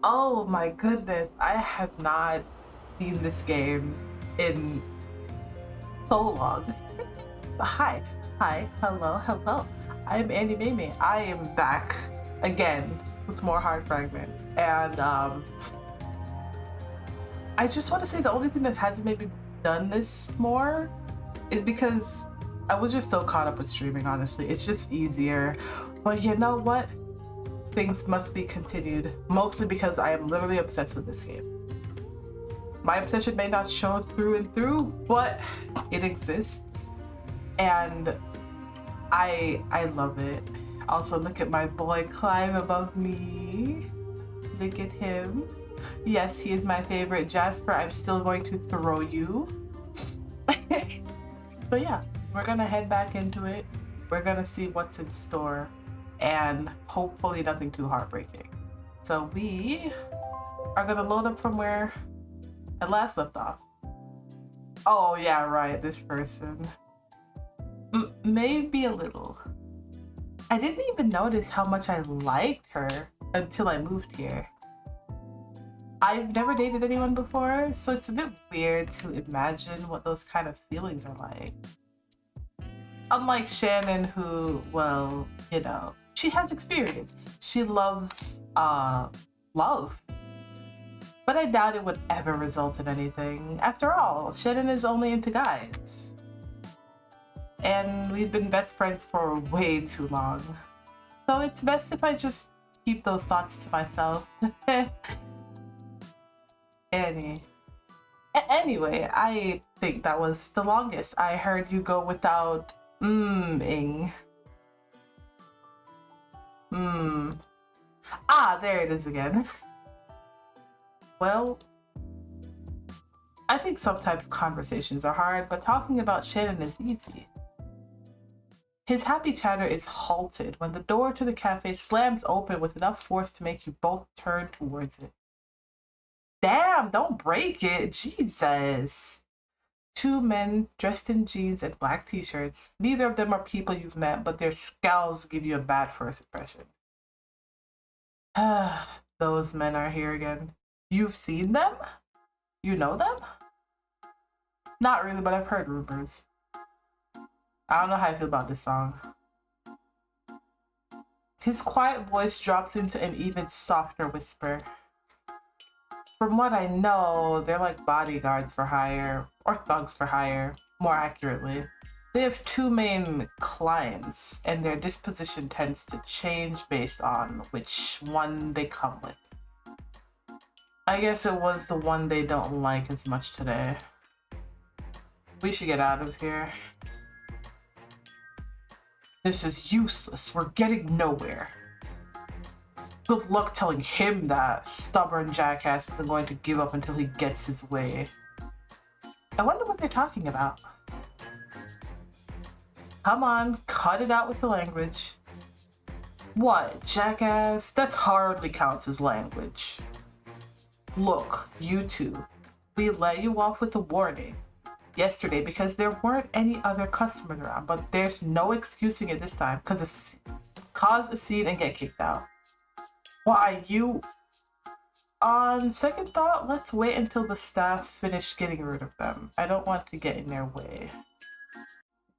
Oh my goodness, I have not seen this game in so long. Hi, hello. I'm ImAnnieMeiMei. I am back again with more Hard Fragment. And I just want to say the only thing that hasn't made me done this more is because I was just so caught up with streaming, honestly. It's just easier. But you know what? Things must be continued, mostly because I am literally obsessed with this game. My obsession may not show through and through, but it exists, and I love it. Also, look at my boy Clive above me. Look at him. Yes, he is my favorite. Jasper, I'm still going to throw you. But yeah, we're gonna head back into it. We're gonna see what's in store, and hopefully nothing too heartbreaking. So we are gonna load up from where I last left off. Oh yeah, right, this person. Maybe a little. I didn't even notice how much I liked her until I moved here. I've never dated anyone before, so it's a bit weird to imagine what those kind of feelings are like. Unlike Shannon, who, well, you know, she has experience. She loves love. But I doubt it would ever result in anything. After all, Shannon is only into guys. And we've been best friends for way too long. So it's best if I just keep those thoughts to myself. Annie. Anyway, I think that was the longest I heard you go without ing. Ah, there it is again. Well, I think sometimes conversations are hard, but talking about Shannon is easy. His happy chatter is halted when the door to the cafe slams open with enough force to make you both turn towards it. Damn, don't break it, Jesus. Two men dressed in jeans and black t-shirts. Neither of them are people you've met, but their scowls give you a bad first impression. Those men are here again. You've seen them? You know them? Not really, but I've heard rumors. I don't know how I feel about this song. His quiet voice drops into an even softer whisper. From what I know, they're like bodyguards for hire, or thugs for hire, more accurately. They have two main clients, and their disposition tends to change based on which one they come with. I guess it was the one they don't like as much today. We should get out of here. This is useless. We're getting nowhere. Good luck telling him that. Stubborn jackass isn't going to give up until he gets his way. I wonder what they're talking about. Come on, cut it out with the language. What, jackass? That hardly counts as language. Look, you two. We let you off with a warning yesterday because there weren't any other customers around, but there's no excusing it this time because cause a scene and get kicked out. Why, you... On second thought, let's wait until the staff finish getting rid of them. I don't want to get in their way.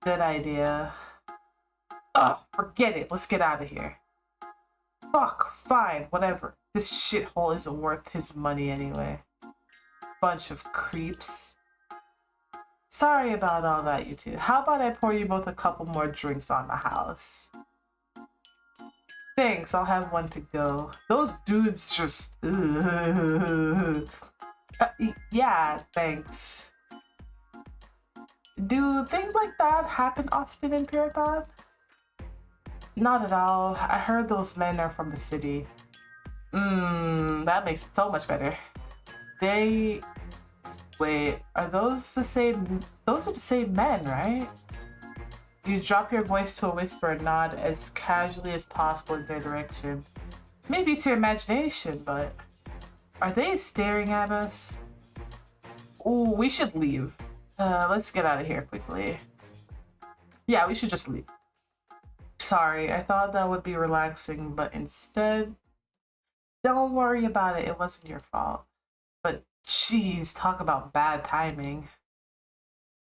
Good idea. Ugh, forget it. Let's get out of here. Fuck, fine, whatever. This shithole isn't worth his money anyway. Bunch of creeps. Sorry about all that, you two. How about I pour you both a couple more drinks on the house? Thanks, I'll have one to go. Those dudes just... yeah, thanks. Do things like that happen often in Puritan? Not at all. I heard those men are from the city. That makes it so much better. They... Wait, are those the same... Those are the same men, right? You drop your voice to a whisper and nod as casually as possible in their direction. Maybe it's your imagination, but... Are they staring at us? Ooh, we should leave. Let's get out of here quickly. Yeah, we should just leave. Sorry, I thought that would be relaxing, but instead... Don't worry about it. It wasn't your fault. But jeez, talk about bad timing.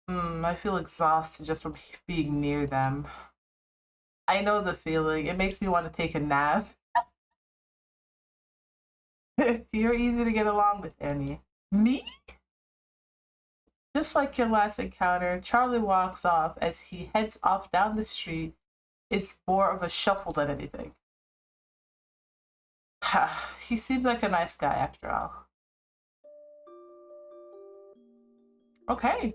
I feel exhausted just from being near them. I know the feeling. It makes me want to take a nap. You're easy to get along with, Annie. Me? Just like your last encounter, Charlie walks off as he heads off down the street. It's more of a shuffle than anything. He seems like a nice guy after all. Okay.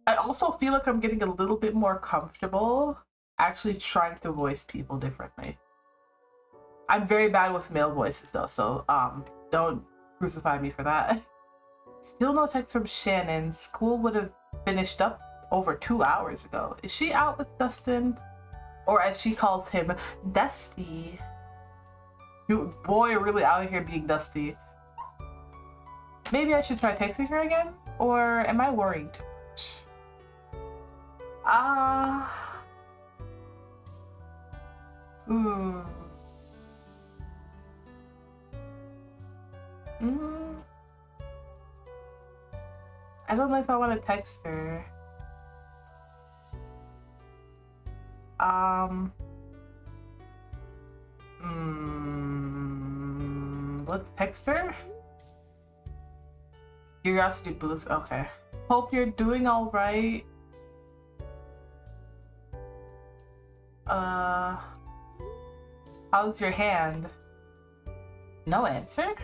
I also feel like I'm getting a little bit more comfortable actually trying to voice people differently. I'm very bad with male voices though, so don't crucify me for that. Still no text from Shannon. School would have finished up over 2 hours ago. Is she out with Dustin? Or as she calls him, Dusty. You boy really out here being Dusty. Maybe I should try texting her again? Or am I worrying too much? I don't know if I want to text her. Let's text her. Curiosity boost. Okay. Hope you're doing all right. How's your hand? No answer?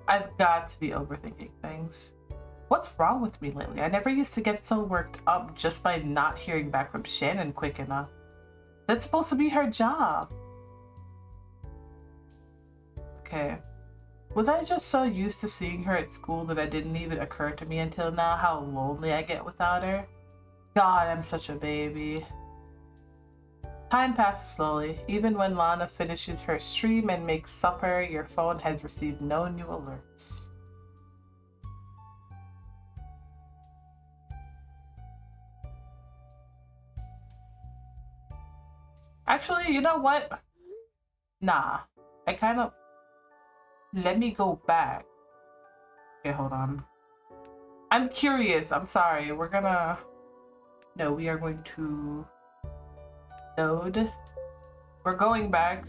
I've got to be overthinking things. What's wrong with me lately? I never used to get so worked up just by not hearing back from Shannon quick enough. That's supposed to be her job. Okay. Was I just so used to seeing her at school that it didn't even occur to me until now how lonely I get without her? God, I'm such a baby. Time passes slowly. Even when Lana finishes her stream and makes supper, your phone has received no new alerts. Actually, you know what? Nah. Let me go back. Okay, hold on. I'm curious. I'm sorry. We are going to node. We're going back.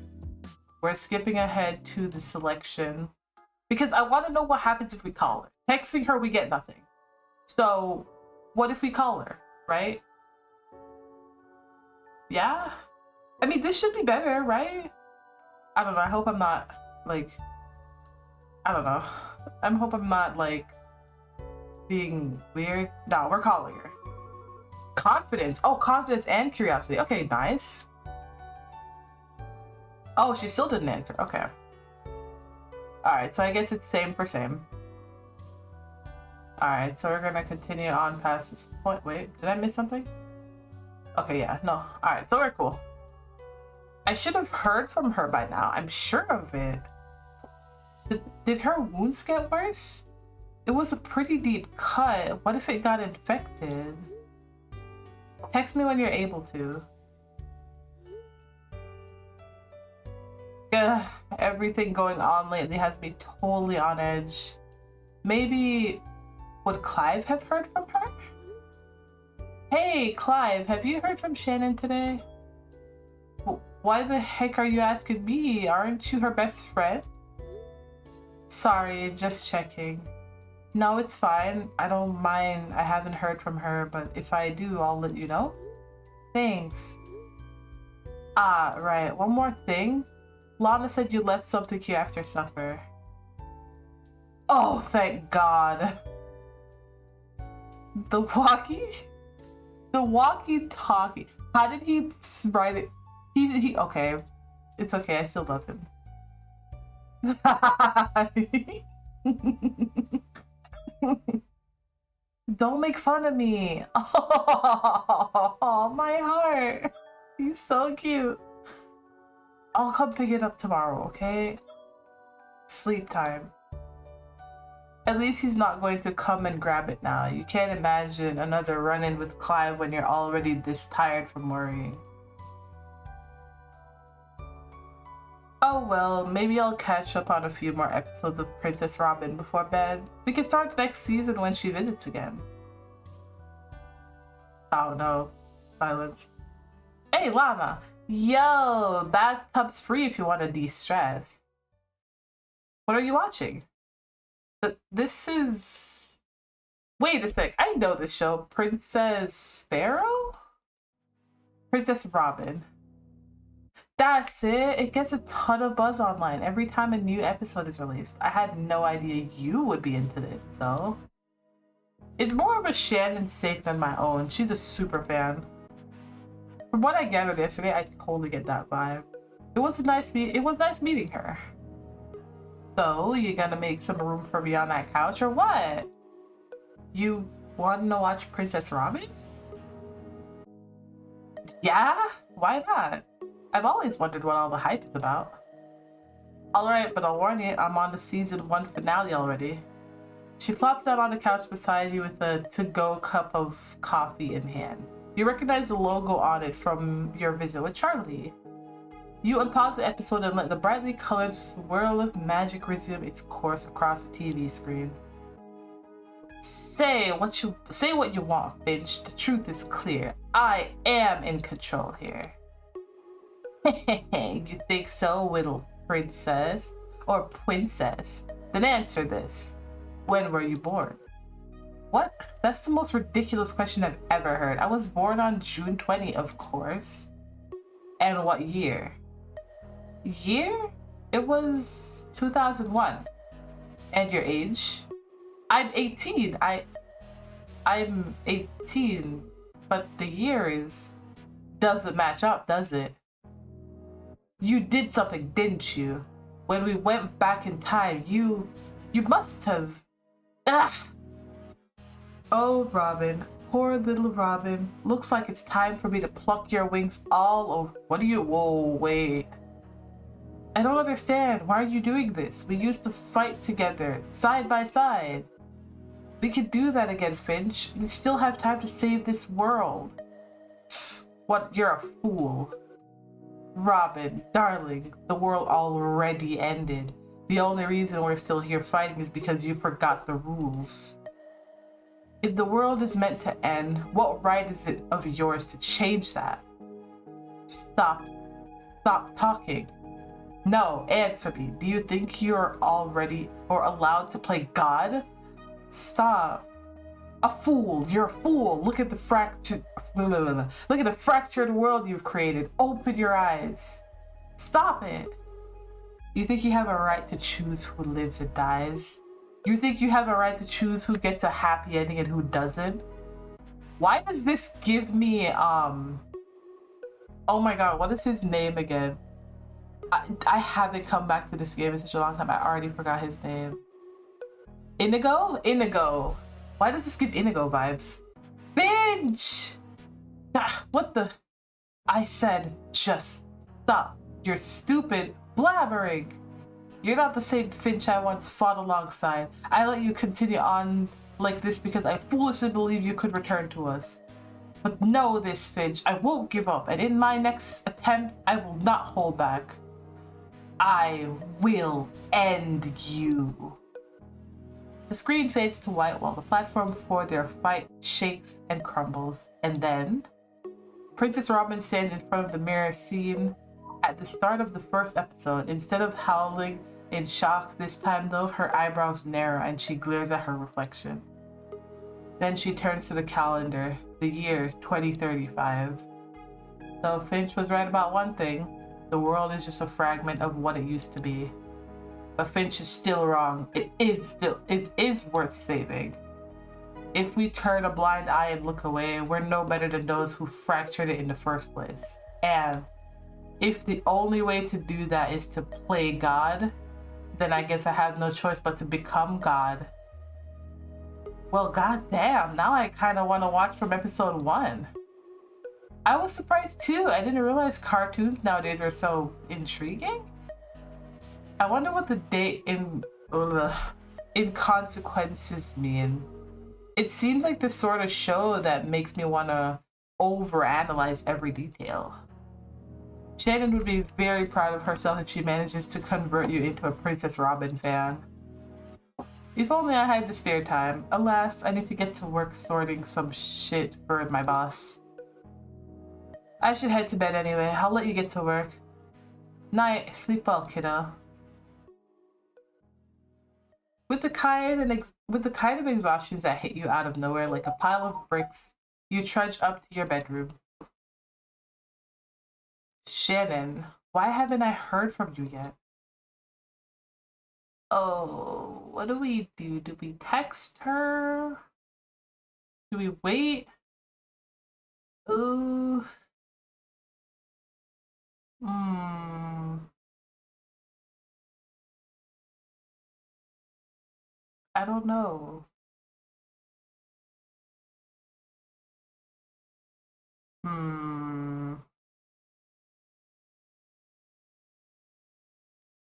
We're skipping ahead to the selection because I want to know what happens if we call her. Texting her, we get nothing. So what if we call her, right? Yeah? I mean, this should be better, right? I don't know. I hope I'm not like, I don't know. I hope I'm not like being weird. No, we're calling her. Confidence. Oh, confidence and curiosity. Okay, nice. Oh, she still didn't answer. Okay. Alright, so I guess it's same for same. Alright, so we're gonna continue on past this point. Wait, did I miss something? Okay, yeah, no. Alright, so we're cool. I should have heard from her by now. I'm sure of it. Did her wounds get worse? It was a pretty deep cut. What if it got infected? Text me when you're able to. Everything going on lately has me totally on edge. Maybe would Clive have heard from her? Hey, Clive, have you heard from Shannon today? Why the heck are you asking me? Aren't you her best friend? Sorry, just checking. No, it's fine. I don't mind. I haven't heard from her, but if I do, I'll let you know. Thanks. Ah, right. One more thing. Lana said you left some to queue after supper. Oh, thank God. The walkie-talkie. How did he write it? He okay. It's okay. I still love him. Don't make fun of me. Oh, my heart. He's so cute. I'll come pick it up tomorrow, okay? Sleep time. At least he's not going to come and grab it now. You can't imagine another run-in with Clive when you're already this tired from worrying. Oh well, maybe I'll catch up on a few more episodes of Princess Robin before bed. We can start next season when she visits again. Oh no. Silence. Hey, Llama! Yo, bathtub's free if you want to de-stress. What are you watching? This is... Wait a sec, I know this show. Princess Sparrow? Princess Robin. That's it. It gets a ton of buzz online every time a new episode is released. I had no idea you would be into it, though. It's more of a Shannon's sake than my own. She's a super fan. From what I gathered yesterday, I totally get that vibe. It was nice meeting her. So, you gonna make some room for me on that couch or what? You want to watch Princess Robin? Yeah? Why not? I've always wondered what all the hype is about. Alright, but I'll warn you, I'm on the season 1 finale already. She plops down on the couch beside you with a to-go cup of coffee in hand. You recognize the logo on it from your visit with Charlie. You unpause the episode and let the brightly colored swirl of magic resume its course across the TV screen. Say what you want, Finch. The truth is clear. I am in control here. You think so, little princess? Or princess? Then answer this. When were you born? What? That's the most ridiculous question I've ever heard. I was born on June 20, of course. And what year? Year? It was 2001. And your age? I'm 18. I'm 18. But the year doesn't match up, does it? You did something, didn't you? When we went back in time, you must have... Ah! Oh, Robin. Poor little Robin. Looks like it's time for me to pluck your wings all over... What are you... Whoa, wait. I don't understand. Why are you doing this? We used to fight together, side by side. We could do that again, Finch. We still have time to save this world. What? You're a fool. Robin, darling, the world already ended. The only reason we're still here fighting is because you forgot the rules. If the world is meant to end, what right is it of yours to change that? Stop talking. No, answer me. Do you think you're already or allowed to play God? Stop. A fool. You're a fool. Look at the fractured world you've created. Open your eyes. Stop it. You think you have a right to choose who lives and dies? You think you have a right to choose who gets a happy ending and who doesn't? Why does this give me, oh my god, what is his name again? I haven't come back to this game in such a long time. I already forgot his name. Inigo? Inigo. Why does this give Inigo vibes? Binge! Ah, what the? I said just stop. You're stupid blabbering. You're not the same Finch I once fought alongside. I let you continue on like this because I foolishly believed you could return to us. But know this, Finch, I won't give up, and in my next attempt, I will not hold back. I will end you. The screen fades to white while the platform before their fight shakes and crumbles. And then, Princess Robin stands in front of the mirror scene at the start of the first episode. Instead of howling in shock this time though, her eyebrows narrow and she glares at her reflection. Then she turns to the calendar, the year 2035. So Finch was right about one thing. The world is just a fragment of what it used to be. But Finch is still wrong. It is worth saving. If we turn a blind eye and look away, we're no better than those who fractured it in the first place. And if the only way to do that is to play God, then I guess I have no choice but to become God. Well, goddamn, now I kind of want to watch from episode 1. I was surprised too. I didn't realize cartoons nowadays are so intriguing. I wonder what the date in consequences mean. It seems like the sort of show that makes me want to overanalyze every detail. Shannon would be very proud of herself if she manages to convert you into a Princess Robin fan. If only I had the spare time. Alas, I need to get to work sorting some shit for my boss. I should head to bed anyway. I'll let you get to work. Night. Sleep well, kiddo. With the kind of exhaustions that hit you out of nowhere like a pile of bricks, you trudge up to your bedroom. Shannon, why haven't I heard from you yet? Oh, what do we do? Do we text her? Do we wait? Ooh. I don't know. Hmm.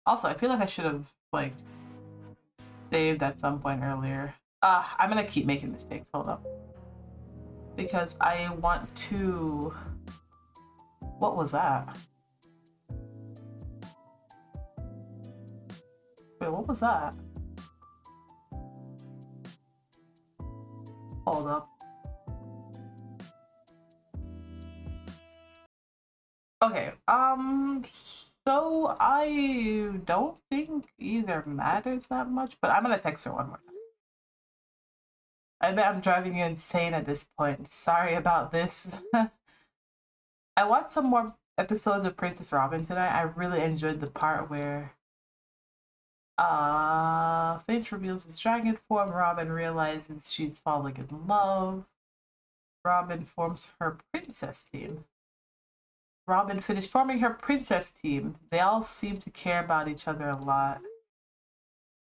Also, I feel like I should have like saved at some point earlier. I'm gonna keep making mistakes. Hold up. Because I want to. What was that? Wait, what was that? Hold up. Okay, so I don't think either matters that much, but I'm gonna text her one more time. I bet I'm driving you insane at this point. Sorry about this. I watched some more episodes of Princess Robin tonight. I really enjoyed the part where Finch reveals his dragon form. Robin realizes she's falling in love. Robin forms her princess team. Robin finished forming her princess team. They all seem to care about each other a lot.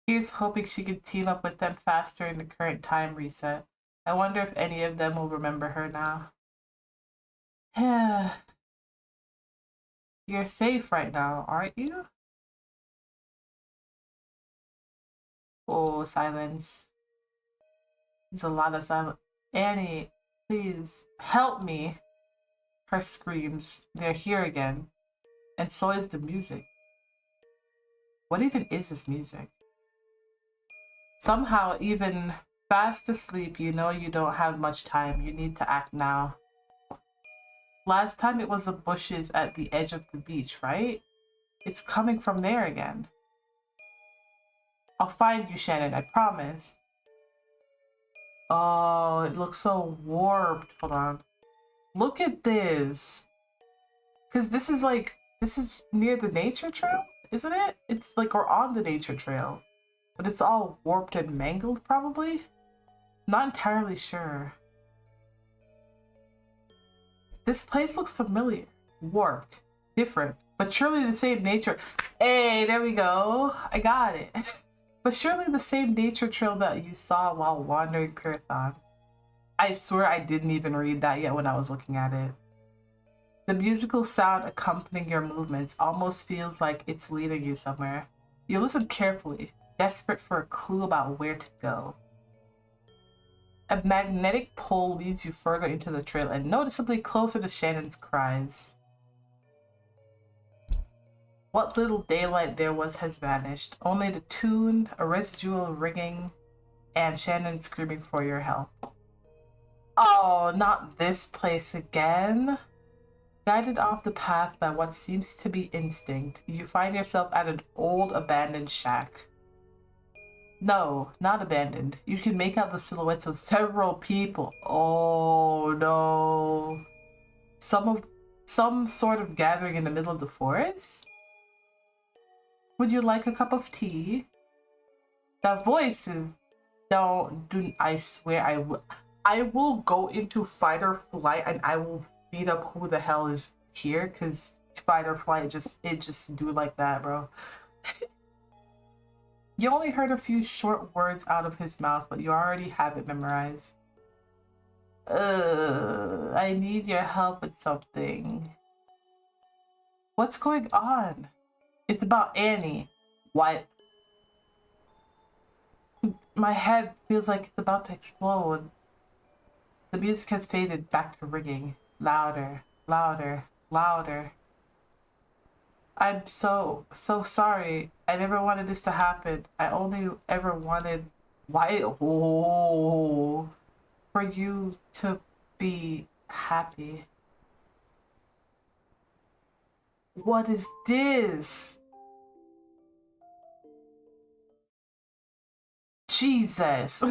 Here's hoping she could team up with them faster in the current time reset. I wonder if any of them will remember her now. You're safe right now, aren't you? Oh, silence. There's a lot of silence. Annie, please help me. Her screams. They're here again. And so is the music. What even is this music? Somehow, even fast asleep, you know you don't have much time. You need to act now. Last time it was the bushes at the edge of the beach, right? It's coming from there again. I'll find you, Shannon, I promise. Oh, it looks so warped. Hold on. Look at this. Because this is near the nature trail, isn't it? It's like we're on the nature trail. But it's all warped and mangled, probably? Not entirely sure. This place looks familiar. Warped. Different. But surely the same nature. Hey, there we go. I got it. But surely the same nature trail that you saw while wandering Pyrathon. I swear I didn't even read that yet when I was looking at it. The musical sound accompanying your movements almost feels like it's leading you somewhere. You listen carefully, desperate for a clue about where to go. A magnetic pull leads you further into the trail and noticeably closer to Shannon's cries. What little daylight there was has vanished. Only the tune, a residual ringing, and Shannon screaming for your help. Oh, not this place again. Guided off the path by what seems to be instinct, you find yourself at an old abandoned shack. No, not abandoned. You can make out the silhouettes of several people. Oh no. Some sort of gathering in the middle of the forest? Would you like a cup of tea? That voice is I swear I will go into fight or flight and I will beat up who the hell is here, because fight or flight it just do like that, bro. You only heard a few short words out of his mouth, but you already have it memorized. I need your help with something. What's going on? It's about Annie. What? My head feels like it's about to explode. The music has faded back to ringing. Louder, louder, louder. I'm so sorry. I never wanted this to happen. I only ever wanted why oh, for you to be happy. What is this? Jesus.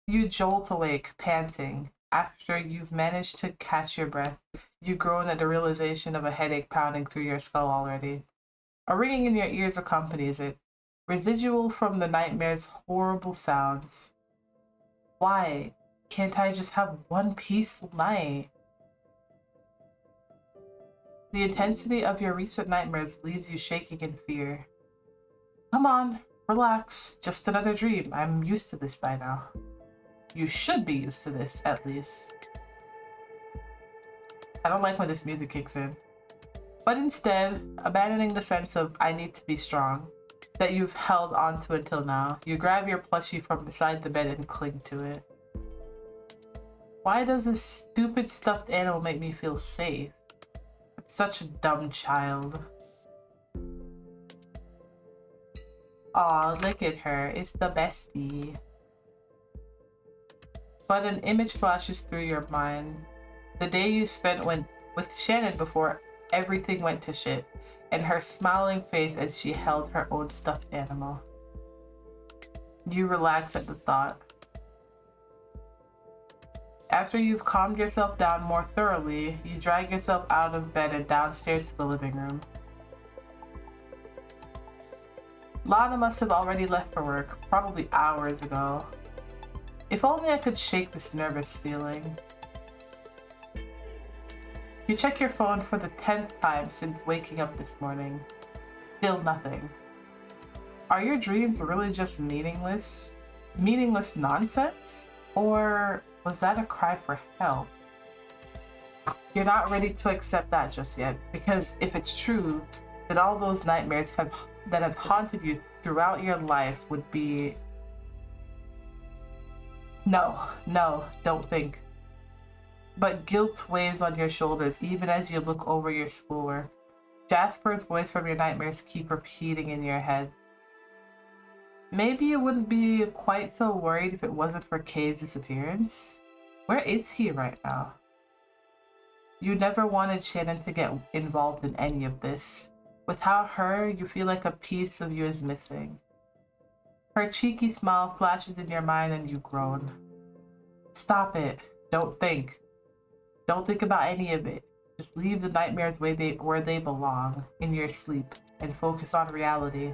You jolt awake, panting. After you've managed to catch your breath, you groan at the realization of a headache pounding through your skull already. A ringing in your ears accompanies it, residual from the nightmare's horrible sounds. Why can't I just have one peaceful night? The intensity of your recent nightmares leaves you shaking in fear. Come on, relax. Just another dream. I'm used to this by now. You should be used to this, at least. I don't like when this music kicks in. But instead, abandoning the sense of I need to be strong that you've held onto until now, you grab your plushie from beside the bed and cling to it. Why does this stupid stuffed animal make me feel safe? I'm such a dumb child. Aw, look at her. It's the bestie. But an image flashes through your mind. The day you spent with Shannon before everything went to shit, and her smiling face as she held her own stuffed animal. You relax at the thought. After you've calmed yourself down more thoroughly, you drag yourself out of bed and downstairs to the living room. Lana must have already left for work, probably hours ago. If only I could shake this nervous feeling. You check your phone for the 10th time since waking up this morning. Still nothing. Are your dreams really just meaningless? Meaningless nonsense? Or was that a cry for help? You're not ready to accept that just yet, because if it's true, then all those nightmares that have haunted you throughout your life would be... No, don't think. But guilt weighs on your shoulders even as you look over your schoolwork. Jasper's voice from your nightmares keep repeating in your head. Maybe you wouldn't be quite so worried if it wasn't for Kay's disappearance. Where is he right now? You never wanted Shannon to get involved in any of this. Without her, you feel like a piece of you is missing. Her cheeky smile flashes in your mind and you groan. Stop it. Don't think. Don't think about any of it. Just leave the nightmares where they belong, in your sleep, and focus on reality,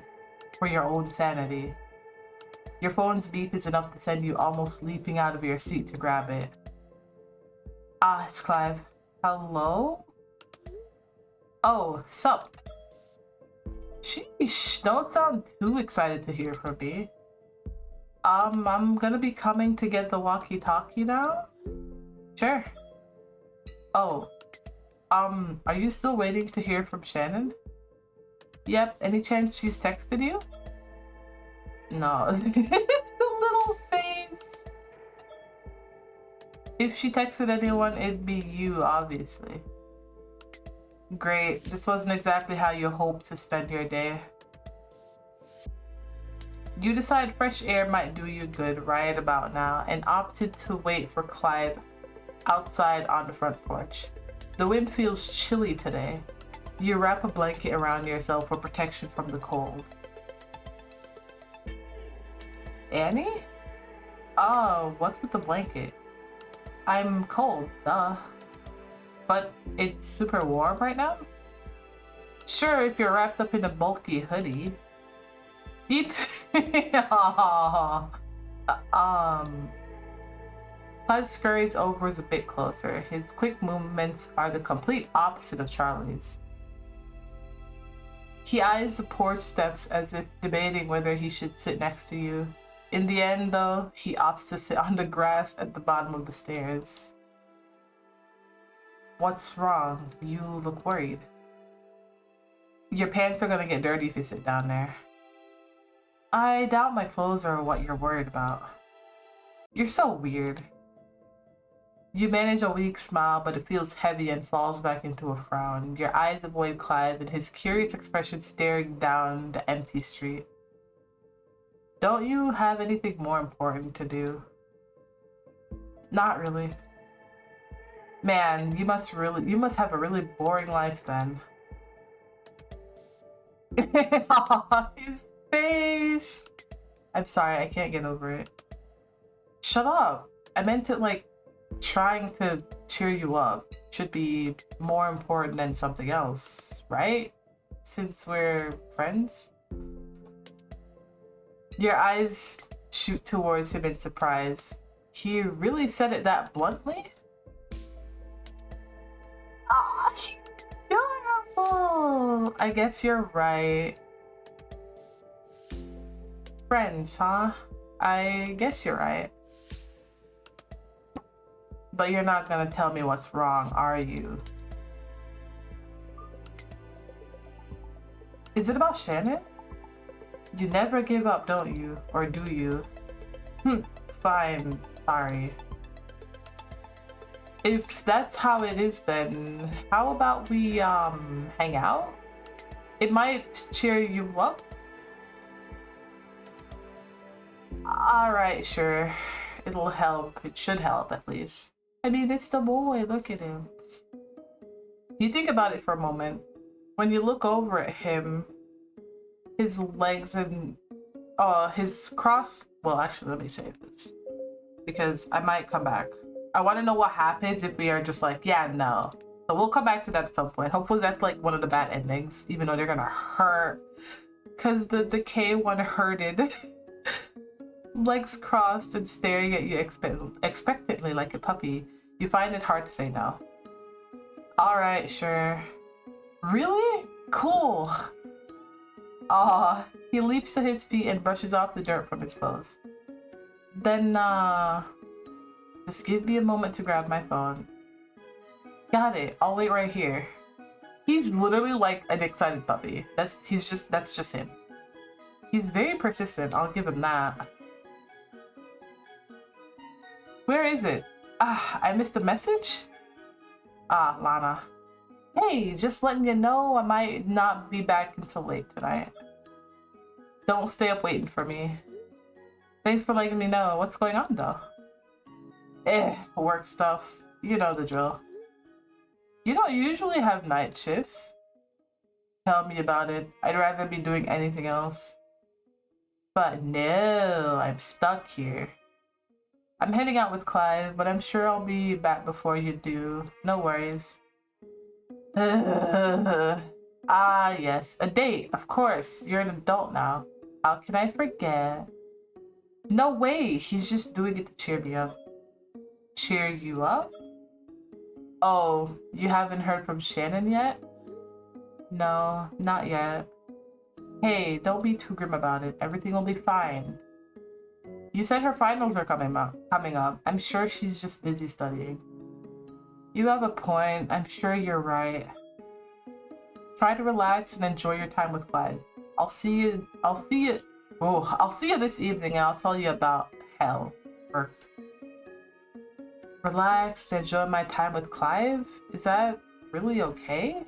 for your own sanity. Your phone's beep is enough to send you almost leaping out of your seat to grab it. Ah, it's Clive. Hello? Oh, sup? Sheesh, don't sound too excited to hear from me. I'm gonna be coming to get the walkie-talkie now? Sure. Oh, are you still waiting to hear from Shannon? Yep, any chance she's texted you? No, the little face. If she texted anyone, it'd be you, obviously. Great, this wasn't exactly how you hoped to spend your day. You decide fresh air might do you good right about now and opted to wait for Clive outside on the front porch. The wind feels chilly today. You wrap a blanket around yourself for protection from the cold. Annie? Oh, what's with the blanket? I'm cold, duh. But it's super warm right now? Sure, if you're wrapped up in a bulky hoodie. Deep. Clive scurries over a bit closer. His quick movements are the complete opposite of Charlie's. He eyes the porch steps as if debating whether he should sit next to you. In the end, though, he opts to sit on the grass at the bottom of the stairs. What's wrong? You look worried. Your pants are gonna get dirty if you sit down there. I doubt my clothes are what you're worried about. You're so weird. You manage a weak smile, but it feels heavy and falls back into a frown. Your eyes avoid Clive and his curious expression staring down the empty street. Don't you have anything more important to do? Not really. Man, you must have a really boring life then. His face. I'm sorry, I can't get over it. Shut up. I meant it like trying to cheer you up should be more important than something else, right? Since we're friends? Your eyes shoot towards him in surprise. He really said it that bluntly? Ah, adorable. I guess you're right. Friends, huh? I guess you're right. But you're not gonna tell me what's wrong, are you? Is it about Shannon? You never give up, don't you? Or do you? Fine, sorry. If that's how it is, then how about we hang out? It might cheer you up. Alright, sure. It'll help. It should help at least. I mean, it's the boy. Look at him. You think about it for a moment. When you look over at him, his legs and his cross. Well, actually, let me save this because I might come back. I want to know what happens if we are just like, yeah, no. So we'll come back to that at some point. Hopefully, that's like one of the bad endings, even though they're gonna hurt. Cause the K1 hurted. Legs crossed and staring at you expectantly like a puppy. You find it hard to say no. Alright, sure. Really? Cool. He leaps to his feet and brushes off the dirt from his clothes. Then, just give me a moment to grab my phone. Got it. I'll wait right here. He's literally like an excited puppy. That's just him. He's very persistent, I'll give him that. Where is it? I missed a message? Lana. Hey, just letting you know I might not be back until late tonight. Don't stay up waiting for me. Thanks for letting me know. What's going on though? Work stuff. You know the drill. You don't usually have night shifts. Tell me about it. I'd rather be doing anything else. But no, I'm stuck here. I'm heading out with Clive, but I'm sure I'll be back before you do. No worries. Yes, a date, of course. You're an adult now. How can I forget? No way, he's just doing it to cheer me up. Cheer you up? Oh, you haven't heard from Shannon yet? No, not yet. Hey, don't be too grim about it. Everything will be fine. You said her finals are coming up. I'm sure she's just busy studying. You have a point. I'm sure you're right. Try to relax and enjoy your time with Clive. I'll see you this evening and I'll tell you about hell. Relax and enjoy my time with Clive? Is that really okay?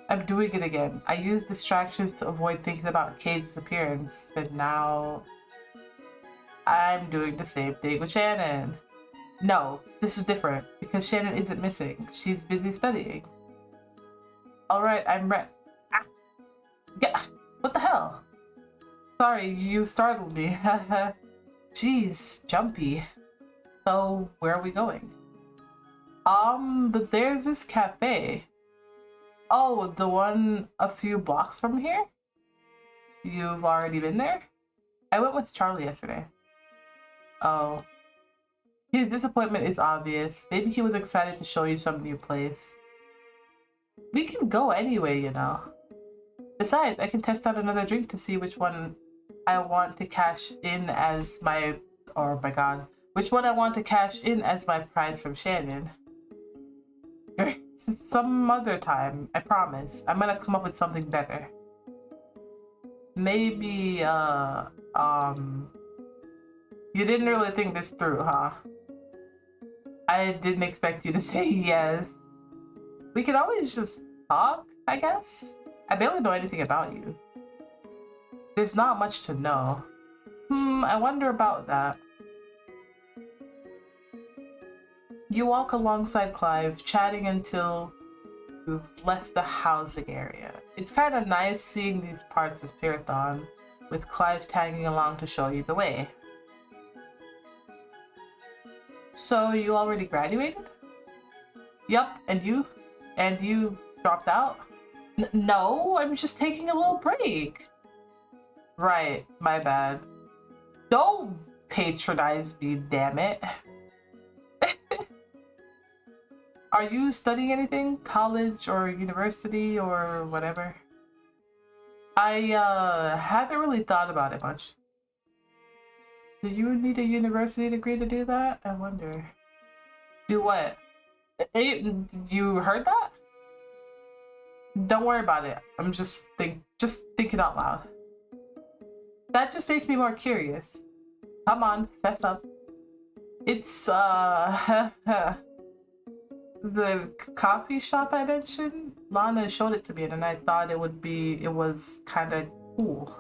I'm doing it again. I use distractions to avoid thinking about Kay's appearance, and now I'm doing the same thing with Shannon. No, this is different because Shannon isn't missing. She's busy studying. Alright, I'm yeah, what the hell? Sorry, you startled me. Jeez, jumpy. So, where are we going? There's this cafe. Oh, the one a few blocks from here? You've already been there? I went with Charlie yesterday. Oh. His disappointment is obvious. Maybe he was excited to show you some new place. We can go anyway, you know. Besides, I can test out another drink to see which one I want to cash in as my... Oh my god. Which one I want to cash in as my prize from Shannon. Some other time, I promise. I'm gonna come up with something better. Maybe, You didn't really think this through, huh? I didn't expect you to say yes. We could always just talk, I guess. I barely know anything about you. There's not much to know. I wonder about that. You walk alongside Clive, chatting until you've left the housing area. It's kind of nice seeing these parts of Pyrathon, with Clive tagging along to show you the way. So you already graduated? Yup, and you? And you dropped out? No, I'm just taking a little break. Right, my bad. Don't patronize me, damn it. Are you studying anything? College or university or whatever? I haven't really thought about it much. Do you need a university degree to do that? I wonder. Do what? You heard that? Don't worry about it. I'm just thinking out loud. That just makes me more curious. Come on, fess up. It's the coffee shop I mentioned. Lana showed it to me and I thought it was kind of cool.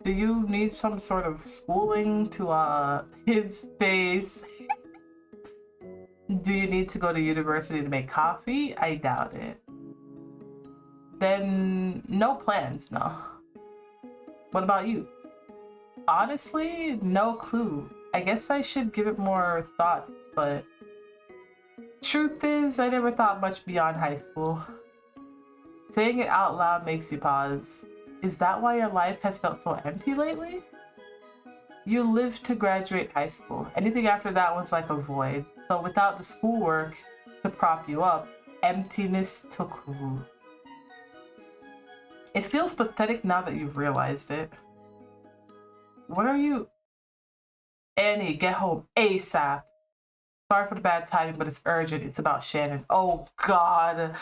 Do you need some sort of schooling to his face? Do you need to go to university to make coffee? I doubt it. Then no plans, no. What about you? Honestly, no clue. I guess I should give it more thought, but truth is, I never thought much beyond high school. Saying it out loud makes you pause. Is that why your life has felt so empty lately? You lived to graduate high school. Anything after that was like a void. So without the schoolwork to prop you up, emptiness took root. It feels pathetic now that you've realized it. What are you? Annie, get home ASAP. Sorry for the bad timing, but it's urgent. It's about Shannon. Oh God.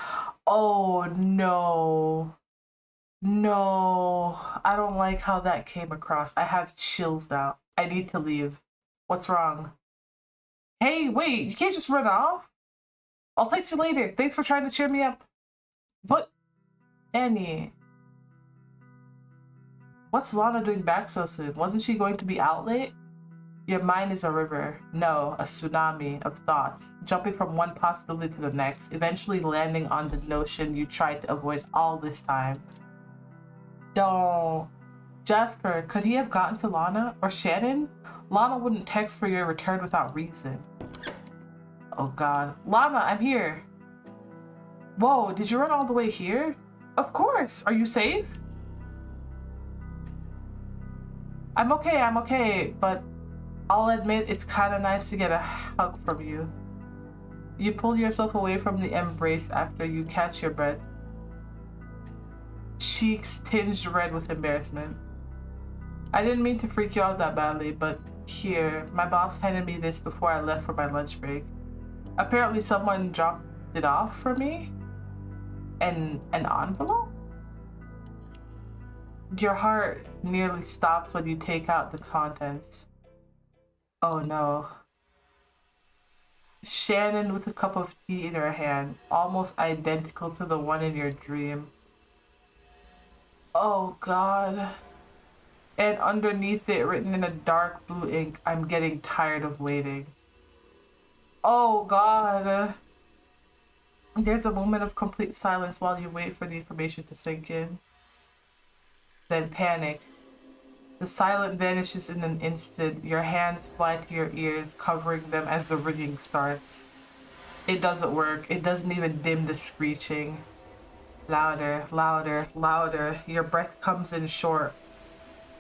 Oh no. No. I don't like how that came across. I have chills now. I need to leave. What's wrong? Hey, wait, you can't just run off? I'll text you later. Thanks for trying to cheer me up. But Annie. What's Lana doing back so soon? Wasn't she going to be out late? Your mind is a river. No, a tsunami of thoughts, jumping from one possibility to the next, eventually landing on the notion you tried to avoid all this time. Don't. Jasper, could he have gotten to Lana? Or Shannon? Lana wouldn't text for your return without reason. Oh God. Lana, I'm here. Whoa, did you run all the way here? Of course. Are you safe? I'm okay, but I'll admit it's kind of nice to get a hug from you. You pull yourself away from the embrace after you catch your breath. Cheeks tinged red with embarrassment. I didn't mean to freak you out that badly, but here, my boss handed me this before I left for my lunch break. Apparently someone dropped it off for me. An envelope? Your heart nearly stops when you take out the contents. Oh no. Shannon with a cup of tea in her hand, almost identical to the one in your dream. Oh God. And underneath it, written in a dark blue ink, I'm getting tired of waiting. Oh God. There's a moment of complete silence while you wait for the information to sink in. Then panic. The silence vanishes in an instant. Your hands fly to your ears, covering them as the ringing starts. It doesn't work. It doesn't even dim the screeching. Louder, louder, louder. Your breath comes in short.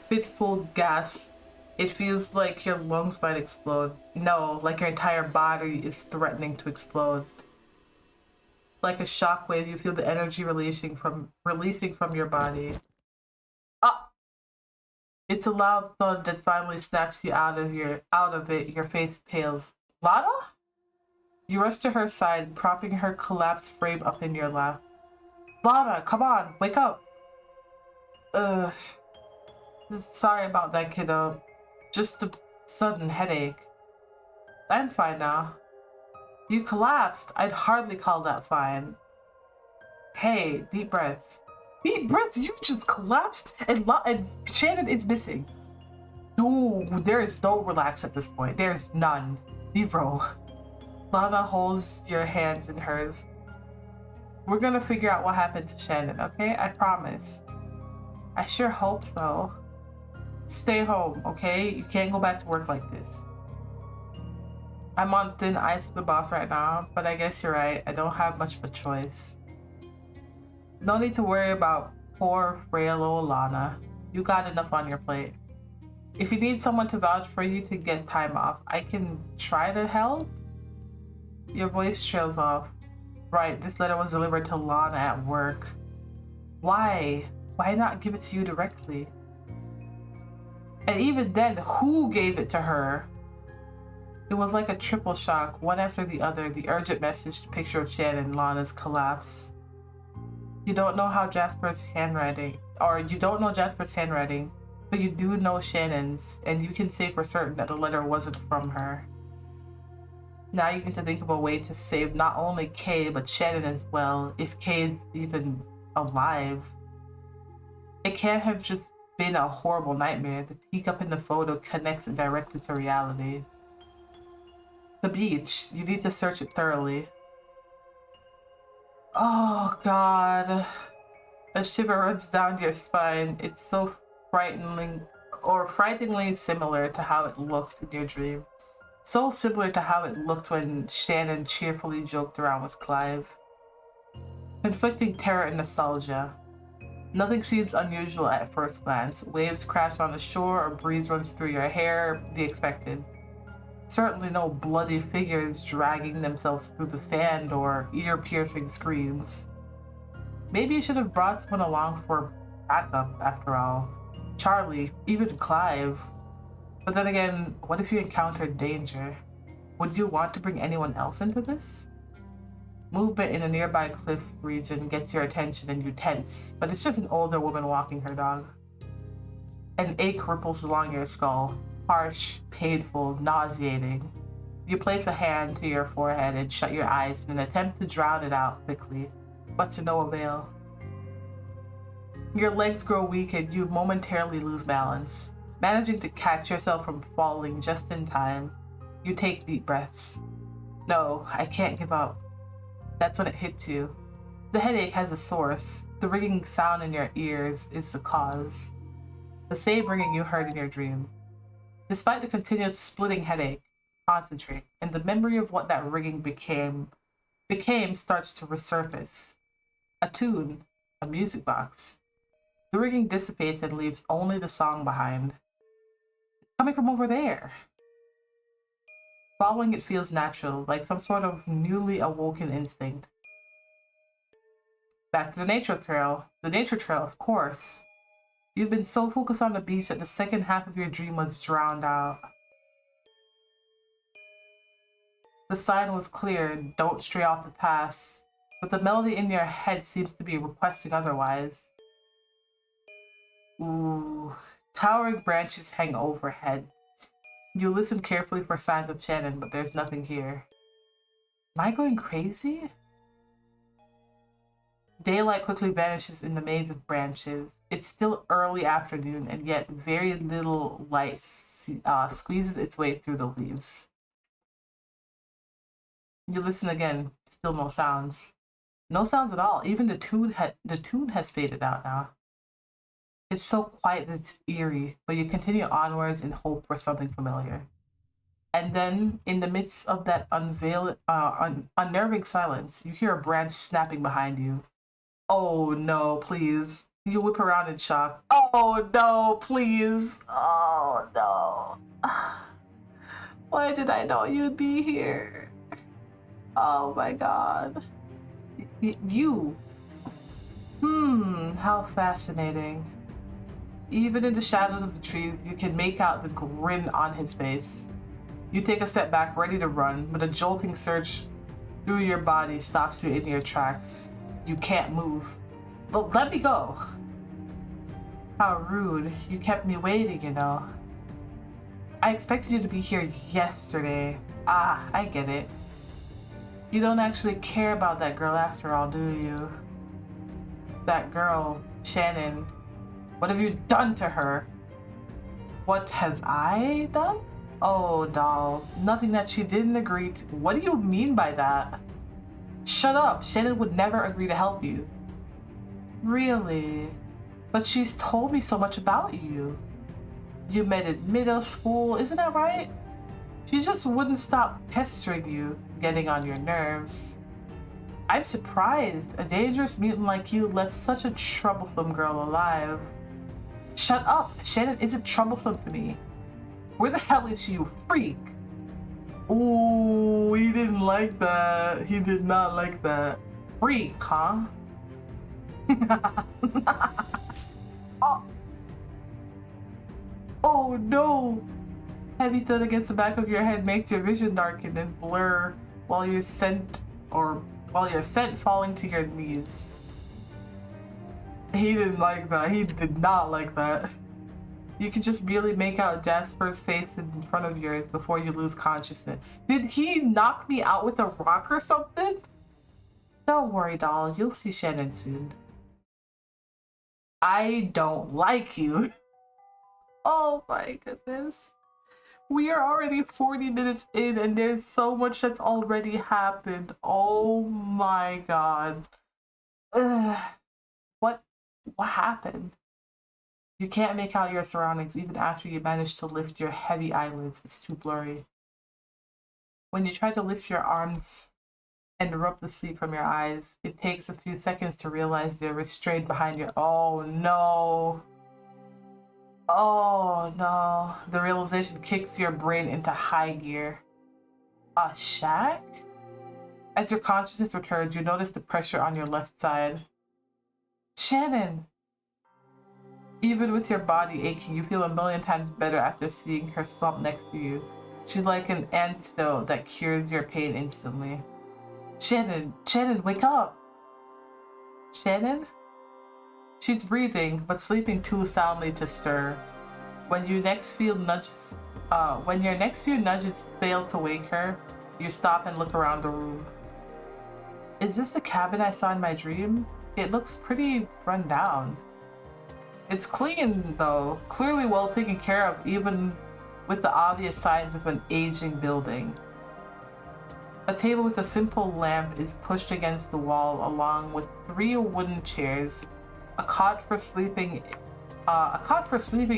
Fitful gasp. It feels like your lungs might explode. No, like your entire body is threatening to explode. Like a shockwave, you feel the energy releasing from your body. Ah! It's a loud thud that finally snaps you out of it. Your face pales. Lana? You rush to her side, propping her collapsed frame up in your lap. Lana, come on, wake up. Sorry about that, kiddo. Just Sudden headache. I'm fine now. You collapsed. I'd hardly call that fine. Hey, deep breath. Deep breath? You just collapsed? And Shannon is missing. No, there is no relax at this point. There's none. Zero. Lana holds your hands in hers. We're gonna figure out what happened to Shannon, okay? I promise. I sure hope so. Stay home, okay? You can't go back to work like this. I'm on thin ice with the boss right now, but I guess you're right. I don't have much of a choice. No need to worry about poor, frail old Lana. You got enough on your plate. If you need someone to vouch for you to get time off, I can try to help? Your voice trails off. Right, this letter was delivered to Lana at work. Why? Why not give it to you directly? And even then, who gave it to her? It was like a triple shock, one after the other, the urgent message, the picture of Shannon, Lana's collapse. You don't know Jasper's handwriting, but you do know Shannon's, and you can say for certain that the letter wasn't from her. Now you need to think of a way to save not only Kay, but Shannon as well, if Kay is even alive. It can't have just been a horrible nightmare. The teacup in the photo connects it directly to reality. The beach. You need to search it thoroughly. Oh god. A shiver runs down your spine. It's so frighteningly similar to how it looked in your dream. So similar to how it looked when Shannon cheerfully joked around with Clive. Conflicting terror and nostalgia. Nothing seems unusual at first glance. Waves crash on the shore, a breeze runs through your hair, the expected. Certainly no bloody figures dragging themselves through the sand or ear-piercing screams. Maybe you should have brought someone along for backup, after all. Charlie, even Clive. But then again, what if you encountered danger? Would you want to bring anyone else into this? Movement in a nearby cliff region gets your attention and you tense, but it's just an older woman walking her dog. An ache ripples along your skull. Harsh, painful, nauseating. You place a hand to your forehead and shut your eyes in an attempt to drown it out quickly, but to no avail. Your legs grow weak and you momentarily lose balance. Managing to catch yourself from falling just in time, you take deep breaths. No, I can't give up. That's when it hits you. The headache has a source. The ringing sound in your ears is the cause. The same ringing you heard in your dream. Despite the continuous splitting headache, concentrate, and the memory of what that ringing became starts to resurface. A tune, a music box. The ringing dissipates and leaves only the song behind. It's coming from over there. Following it feels natural, like some sort of newly awoken instinct. Back to the nature trail. The nature trail, of course. You've been so focused on the beach that the second half of your dream was drowned out. The sign was clear, don't stray off the path, but the melody in your head seems to be requesting otherwise. Ooh, towering branches hang overhead. You listen carefully for signs of Shannon, but there's nothing here. Am I going crazy? Daylight quickly vanishes in the maze of branches. It's still early afternoon, and yet very little light squeezes its way through the leaves. You listen again, still no sounds. No sounds at all. Even the tune has faded out now. It's so quiet that it's eerie, but you continue onwards in hope for something familiar. And then, in the midst of that unnerving silence, you hear a branch snapping behind you. Oh no, please. You whip around in shock. Oh no, please. Oh no. Why did I know you'd be here? Oh my god. You. How fascinating. Even in the shadows of the trees, you can make out the grin on his face. You take a step back, ready to run, but a jolting surge through your body stops you in your tracks. You can't move. But let me go. How rude. You kept me waiting, you know. I expected you to be here yesterday. Ah, I get it. You don't actually care about that girl after all, do you? That girl, Shannon. What have you done to her? What have I done? Oh, doll. Nothing that she didn't agree to. What do you mean by that? Shut up. Shannon would never agree to help you. Really? But she's told me so much about you. You met in middle school, isn't that right? She just wouldn't stop pestering you, getting on your nerves. I'm surprised a dangerous mutant like you left such a troublesome girl alive. Shut up! Shannon isn't troublesome to me. Where the hell is she, you freak? Ooh, he didn't like that. He did not like that. Freak, huh? Oh. Oh no! Heavy thud against the back of your head makes your vision darken and blur while you're sent falling to your knees. He didn't like that. He did not like that. You can just barely make out Jasper's face in front of yours before you lose consciousness. Did he knock me out with a rock or something? Don't worry, doll. You'll see Shannon soon. I don't like you. Oh my goodness. We are already 40 minutes in and there's so much that's already happened. Oh my god. Ugh. What happened? You can't make out your surroundings even after you manage to lift your heavy eyelids. It's too blurry. When you try to lift your arms and rub the sleep from your eyes, it takes a few seconds to realize they're restrained behind your— oh no. Oh no. The realization kicks your brain into high gear. A shack? As your consciousness returns, you notice the pressure on your left side. Shannon! Even with your body aching, you feel a million times better after seeing her slumped next to you. She's like an antidote that cures your pain instantly. Shannon! Shannon, wake up! Shannon? She's breathing, but sleeping too soundly to stir. When your next few nudges fail to wake her, you stop and look around the room. Is this the cabin I saw in my dream? It looks pretty run down. It's clean though, clearly well taken care of, even with the obvious signs of an aging building. A table with a simple lamp is pushed against the wall along with 3 wooden chairs. A cot for sleeping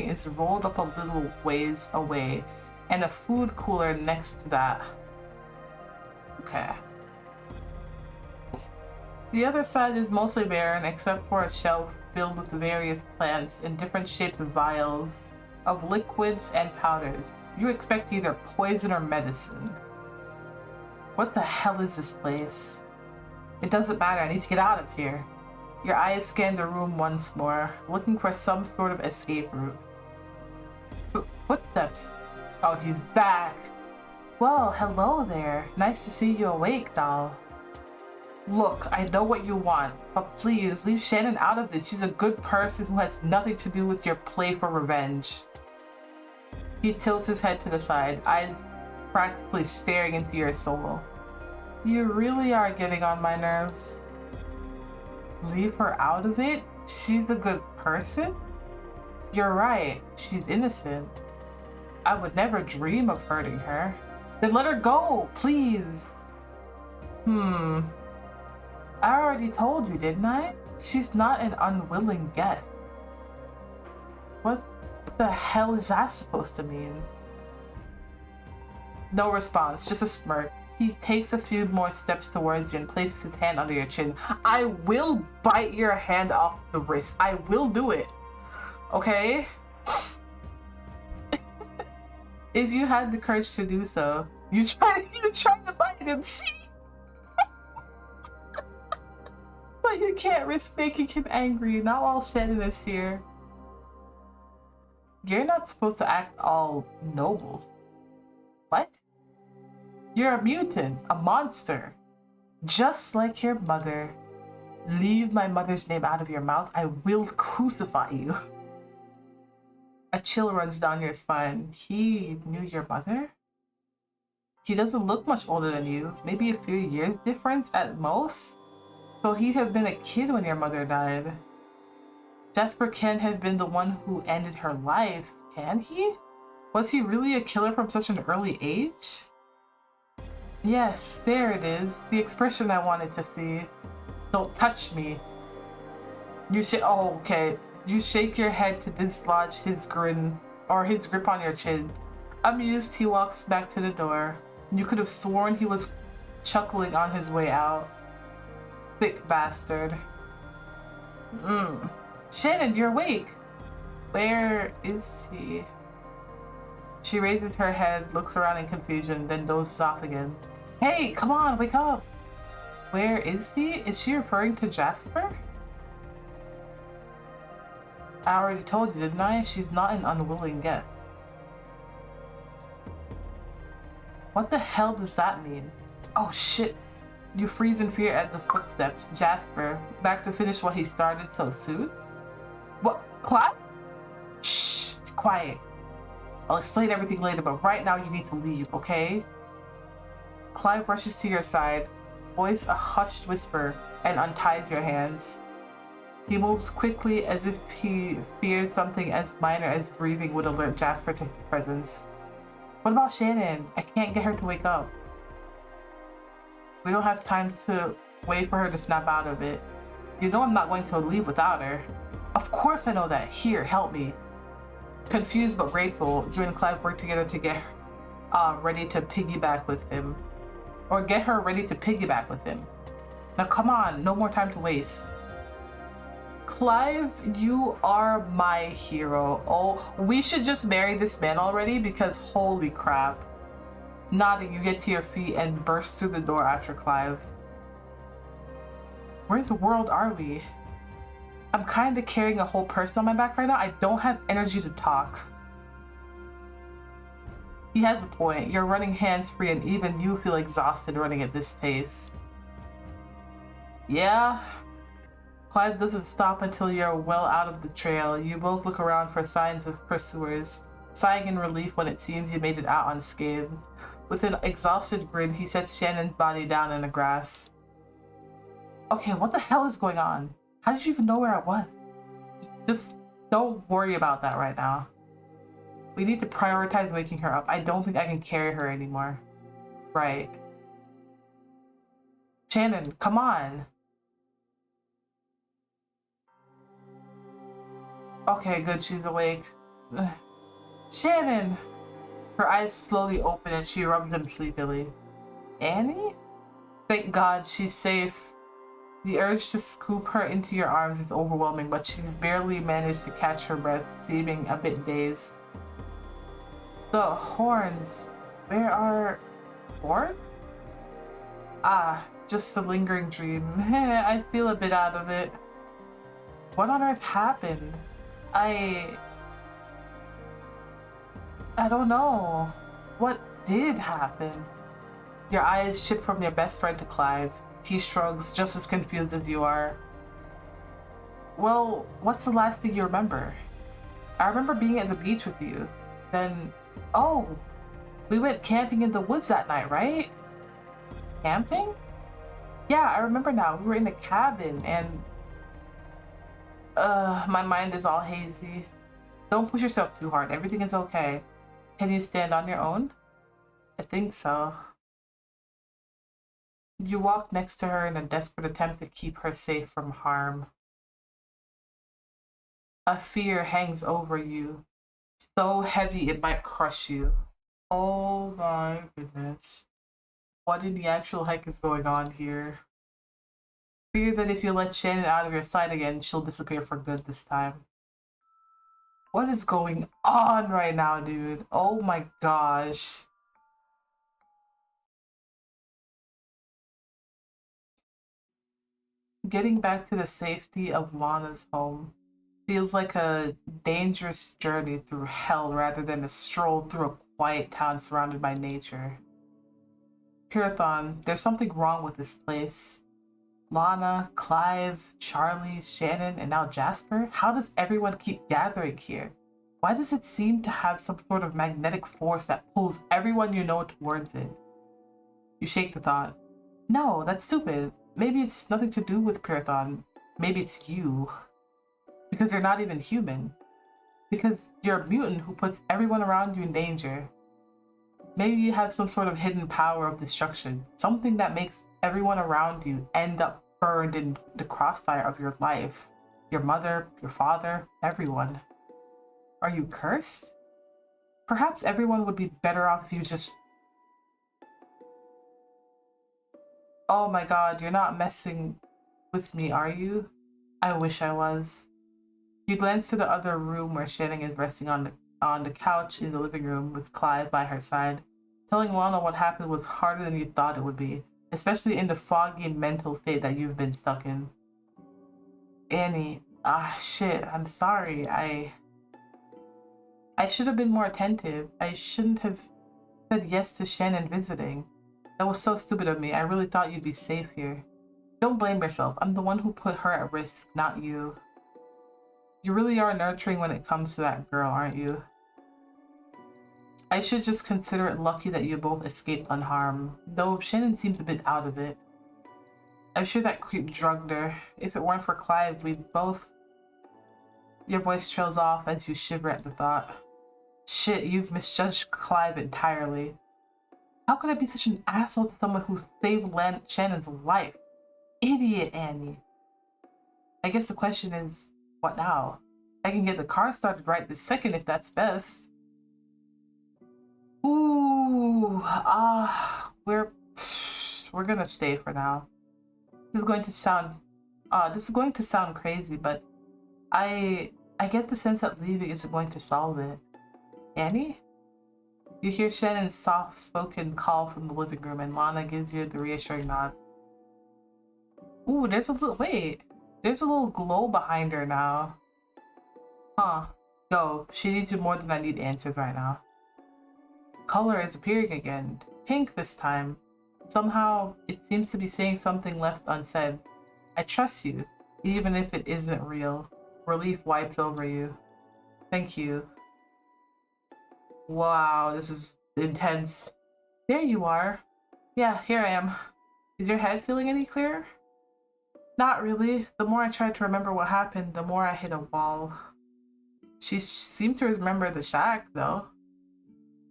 is rolled up a little ways away, and a food cooler next to that. Okay. The other side is mostly barren except for a shelf filled with various plants in different shaped vials of liquids and powders. You expect either poison or medicine. What the hell is this place? It doesn't matter, I need to get out of here. Your eyes scan the room once more, looking for some sort of escape route. Footsteps. Oh, he's back. Well, hello there. Nice to see you awake, doll. Look, I know what you want, but please leave Shannon out of this. She's a good person who has nothing to do with your play for revenge. He tilts his head to the side, eyes practically staring into your soul. You really are getting on my nerves. Leave her out of it? She's a good person? You're right, she's innocent. I would never dream of hurting her. Then let her go, please. I already told you, didn't I? She's not an unwilling guest. What the hell is that supposed to mean? No response, just a smirk. He takes a few more steps towards you and places his hand under your chin. I will bite your hand off the wrist. I will do it. Okay? If you had the courage to do so, you try to bite him, see? But you can't risk making him angry, not while Shannon is here. You're not supposed to act all noble. What? You're a mutant, a monster. Just like your mother. Leave my mother's name out of your mouth, I will crucify you. A chill runs down your spine. He knew your mother? He doesn't look much older than you. Maybe a few years difference at most? So he'd have been a kid when your mother died. Jasper can't have been the one who ended her life, can he? Was he really a killer from such an early age? Yes, there it is. The expression I wanted to see. Don't touch me. Oh, okay. You shake your head to dislodge his grin, or his grip on your chin. Amused, he walks back to the door. You could have sworn he was chuckling on his way out. Thick bastard. Shannon, you're awake. Where is he? She raises her head, looks around in confusion, then dozes off again. Hey, come on, wake up. Where is he? Is she referring to Jasper? I already told you, didn't I? She's not an unwilling guest. What the hell does that mean? Oh shit. You freeze in fear at the footsteps. Jasper, back to finish what he started so soon? What? Clive? Shh, quiet. I'll explain everything later, but right now you need to leave, okay? Clive rushes to your side, voice a hushed whisper, and unties your hands. He moves quickly as if he fears something as minor as breathing would alert Jasper to his presence. What about Shannon? I can't get her to wake up. We don't have time to wait for her to snap out of it. You know I'm not going to leave without her. Of course I know that. Here, help me. Confused but grateful, you and Clive work together to get ready to piggyback with him. Or get her ready to piggyback with him. Now come on, no more time to waste. Clive, you are my hero. Oh, we should just marry this man already because holy crap. Nodding, you get to your feet and burst through the door after Clive. Where in the world are we? I'm kind of carrying a whole person on my back right now. I don't have energy to talk. He has a point. You're running hands-free and even you feel exhausted running at this pace. Yeah? Clive doesn't stop until you're well out of the trail. You both look around for signs of pursuers, sighing in relief when it seems you made it out unscathed. With an exhausted grin, he sets Shannon's body down in the grass. Okay, what the hell is going on? How did you even know where I was? Just don't worry about that right now. We need to prioritize waking her up. I don't think I can carry her anymore. Right. Shannon, come on. Okay, good, she's awake. Shannon! Her eyes slowly open and she rubs them sleepily. Annie? Thank God she's safe. The urge to scoop her into your arms is overwhelming, but she's barely managed to catch her breath, seeming a bit dazed. The horns. Where are... horns? Ah, just a lingering dream. I feel a bit out of it. What on earth happened? I don't know. What did happen? Your eyes shift from your best friend to Clive. He shrugs, just as confused as you are. Well, what's the last thing you remember? I remember being at the beach with you. Then, oh, we went camping in the woods that night, right? Camping? Yeah, I remember now. We were in a cabin and... my mind is all hazy. Don't push yourself too hard. Everything is okay. Can you stand on your own? I think so. You walk next to her in a desperate attempt to keep her safe from harm. A fear hangs over you, so heavy it might crush you. Oh my goodness. What in the actual heck is going on here? Fear that if you let Shannon out of your sight again, she'll disappear for good this time. What is going on right now, dude? Oh my gosh. Getting back to the safety of Lana's home feels like a dangerous journey through hell rather than a stroll through a quiet town surrounded by nature. Pirathon, there's something wrong with this place. Lana, Clive, Charlie, Shannon, and now Jasper? How does everyone keep gathering here? Why does it seem to have some sort of magnetic force that pulls everyone you know towards it? You shake the thought. No, that's stupid. Maybe it's nothing to do with Pyrathon. Maybe it's you. Because you're not even human. Because you're a mutant who puts everyone around you in danger. Maybe you have some sort of hidden power of destruction. Something that makes everyone around you end up burned in the crossfire of your life. Your mother, your father, everyone. Are you cursed? Perhaps everyone would be better off if you just... Oh my god, you're not messing with me, are you? I wish I was. You glance to the other room where Shannon is resting on the couch in the living room with Clive by her side. Telling Lana what happened was harder than you thought it would be, especially in the foggy mental state that you've been stuck in. Annie, shit, I'm sorry. I should have been more attentive. I shouldn't have said yes to Shannon visiting. That was so stupid of me. I really thought you'd be safe here. Don't blame yourself. I'm the one who put her at risk, not you. You really are nurturing when it comes to that girl, aren't you? I should just consider it lucky that you both escaped unharmed, though Shannon seems a bit out of it. I'm sure that creep drugged her. If it weren't for Clive, we'd both... Your voice trails off as you shiver at the thought. Shit, you've misjudged Clive entirely. How could I be such an asshole to someone who saved Shannon's life? Idiot, Annie. I guess the question is, what now? I can get the car started right this second if that's best. Ooh, we're gonna stay for now. This is going to sound crazy, but I get the sense that leaving isn't going to solve it. Annie? You hear Shannon's soft-spoken call from the living room, and Lana gives you the reassuring nod. Ooh, there's a little glow behind her now. Huh. Go. She needs you more than I need answers right now. Color is appearing again. Pink this time. Somehow, it seems to be saying something left unsaid. I trust you, even if it isn't real. Relief wipes over you. Thank you. Wow, this is intense. There you are. Yeah, here I am. Is your head feeling any clearer? Not really. The more I try to remember what happened, the more I hit a wall. She seemed to remember the shack, though.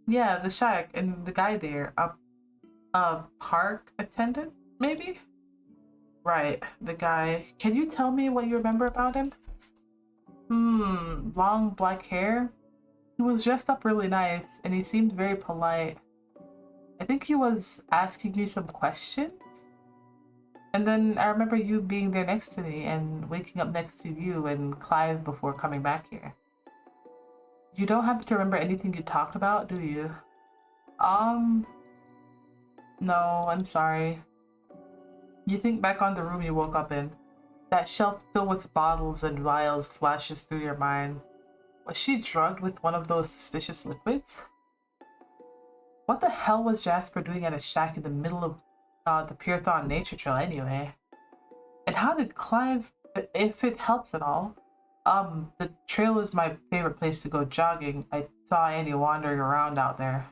Yeah, the shack and the guy there. A park attendant, maybe? Right, the guy. Can you tell me what you remember about him? Long black hair? He was dressed up really nice, and he seemed very polite. I think he was asking me some questions? And then I remember you being there next to me and waking up next to you and Clive before coming back here. You don't happen to remember anything you talked about, do you? No, I'm sorry. You think back on the room you woke up in. That shelf filled with bottles and vials flashes through your mind. Was she drugged with one of those suspicious liquids? What the hell was Jasper doing at a shack in the middle of the Pyrathon nature trail anyway? And how did Clive, if it helps at all, the trail is my favorite place to go jogging. I saw Annie wandering around out there.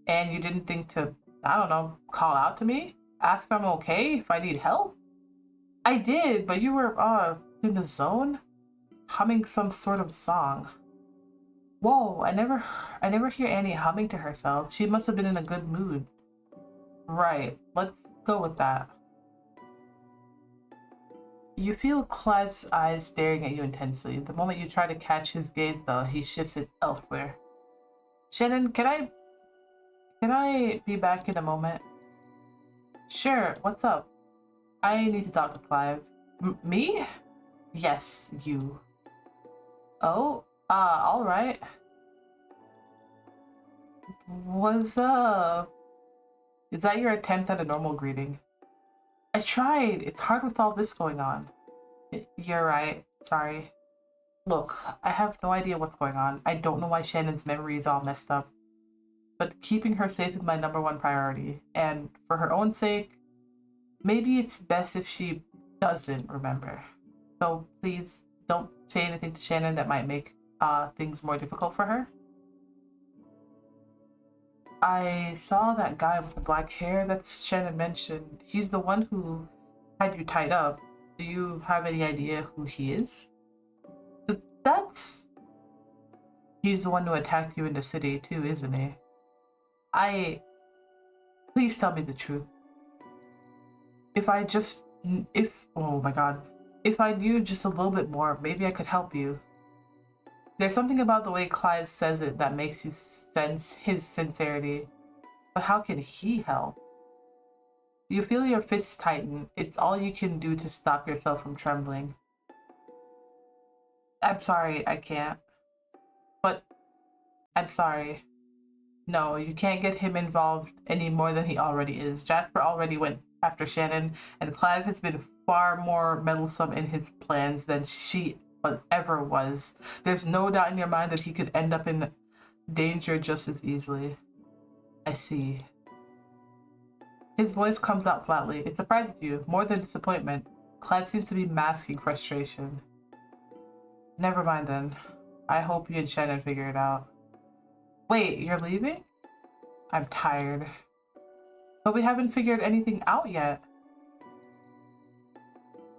And you didn't think to, I don't know, call out to me? Ask if I'm okay, if I need help? I did, but you were, in the zone? Humming some sort of song. Whoa, I never hear Annie humming to herself. She must have been in a good mood. Right, let's go with that. You feel Clive's eyes staring at you intensely. The moment you try to catch his gaze, though, he shifts it elsewhere. Shannon, can I be back in a moment? Sure, what's up? I need to talk to Clive. Me? Yes, you. Oh, alright. What's up? Is that your attempt at a normal greeting? I tried. It's hard with all this going on. You're right. Sorry. Look, I have no idea what's going on. I don't know why Shannon's memory is all messed up. But keeping her safe is my #1 priority. And for her own sake, maybe it's best if she doesn't remember. So please don't say anything to Shannon that might make things more difficult for her. I saw that guy with the black hair that Shannon mentioned. He's the one who had you tied up. Do you have any idea who he is? That's... He's the one who attacked you in the city too, isn't he? Please tell me the truth. Oh my god. If I knew just a little bit more, maybe I could help you. There's something about the way Clive says it that makes you sense his sincerity. But how can he help? You feel your fists tighten. It's all you can do to stop yourself from trembling. I'm sorry, I can't. But I'm sorry. No, you can't get him involved any more than he already is. Jasper already went after Shannon, and Clive has been far more meddlesome in his plans than she ever was. There's no doubt in your mind that he could end up in danger just as easily. I see. His voice comes out flatly. It surprises you, more than disappointment. Clive seems to be masking frustration. Never mind then. I hope you and Shannon figure it out. Wait, you're leaving? I'm tired. But we haven't figured anything out yet.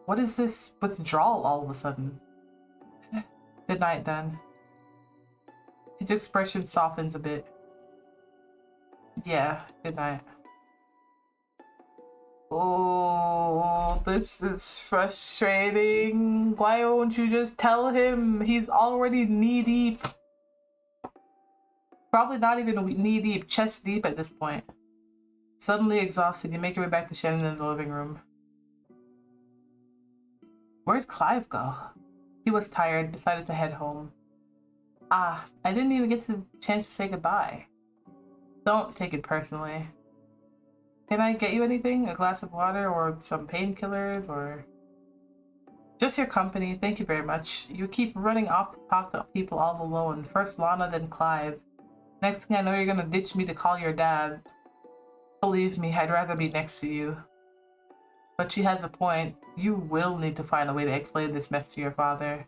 What is this withdrawal all of a sudden? Good night then. His expression softens a bit. Yeah, good night. Oh, this is frustrating. Why won't you just tell him? He's already knee-deep. Probably not even knee-deep, chest-deep at this point. Suddenly exhausted, you make your way back to Shannon in the living room. Where'd Clive go? He was tired, decided to head home. I didn't even get the chance to say goodbye. Don't take it personally. Can I get you anything? A glass of water or some painkillers or... Just your company, thank you very much. You keep running off to talk to people all alone. First Lana, then Clive. Next thing I know, you're gonna ditch me to call your dad. Believe me, I'd rather be next to you. But she has a point. You will need to find a way to explain this mess to your father.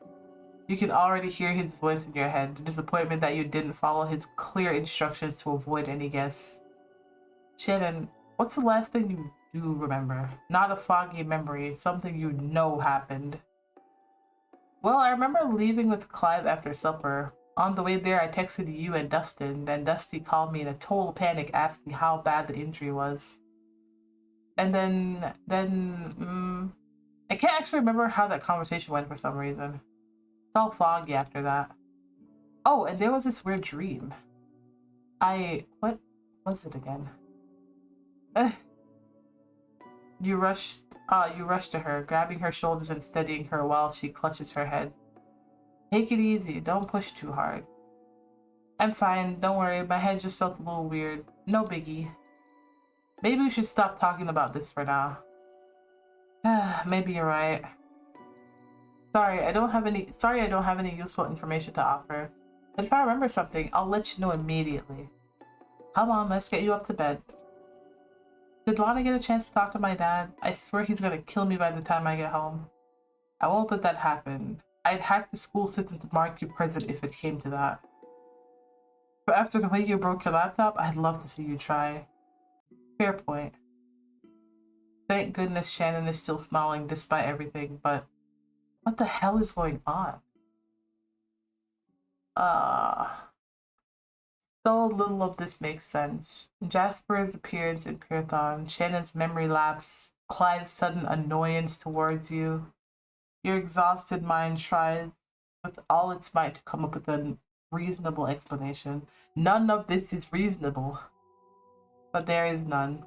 You can already hear his voice in your head, the disappointment that you didn't follow his clear instructions to avoid any guess. Shannon, what's the last thing you do remember? Not a foggy memory, something you know happened. Well, I remember leaving with Clive after supper. On the way there, I texted you and Dustin, then Dusty called me in a total panic asking how bad the injury was. And then I can't actually remember how that conversation went for some reason. It's all foggy after that. Oh, and there was this weird dream. What was it again? You rush to her, grabbing her shoulders and steadying her while she clutches her head. Take it easy, don't push too hard. I'm fine, don't worry, my head just felt a little weird. No biggie. Maybe we should stop talking about this for now. Maybe you're right. Sorry, I don't have any useful information to offer. But if I remember something, I'll let you know immediately. Come on, let's get you up to bed. Did Lana get a chance to talk to my dad? I swear he's gonna kill me by the time I get home. I won't let that happen. I'd hack the school system to mark you present if it came to that. But after the way you broke your laptop, I'd love to see you try. Fair point. Thank goodness Shannon is still smiling despite everything, but what the hell is going on? So little of this makes sense. Jasper's appearance in Python, Shannon's memory lapse, Clive's sudden annoyance towards you. Your exhausted mind tries with all its might to come up with a reasonable explanation. None of this is reasonable. But there is none.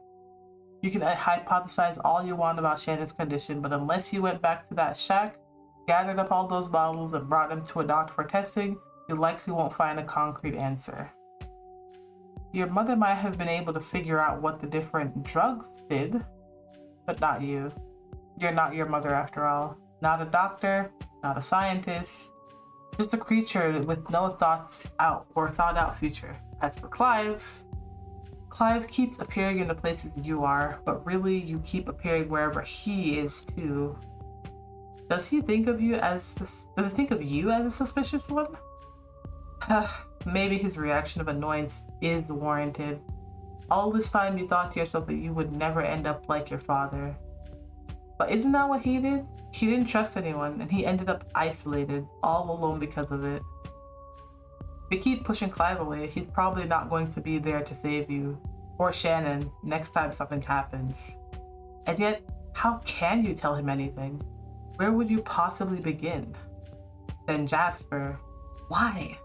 You can hypothesize all you want about Shannon's condition, but unless you went back to that shack, gathered up all those bottles and brought them to a doctor for testing, you likely won't find a concrete answer. Your mother might have been able to figure out what the different drugs did, but not you. You're not your mother after all. Not a doctor, not a scientist, just a creature with no thought out future. As for Clive keeps appearing in the places you are, but really you keep appearing wherever he is too. Does he think of you as a suspicious one? Maybe his reaction of annoyance is warranted. All this time you thought to yourself that you would never end up like your father. But isn't that what he did? He didn't trust anyone, and he ended up isolated, all alone because of it. If you keep pushing Clive away, he's probably not going to be there to save you, or Shannon, next time something happens. And yet, how can you tell him anything? Where would you possibly begin? Then Jasper, why?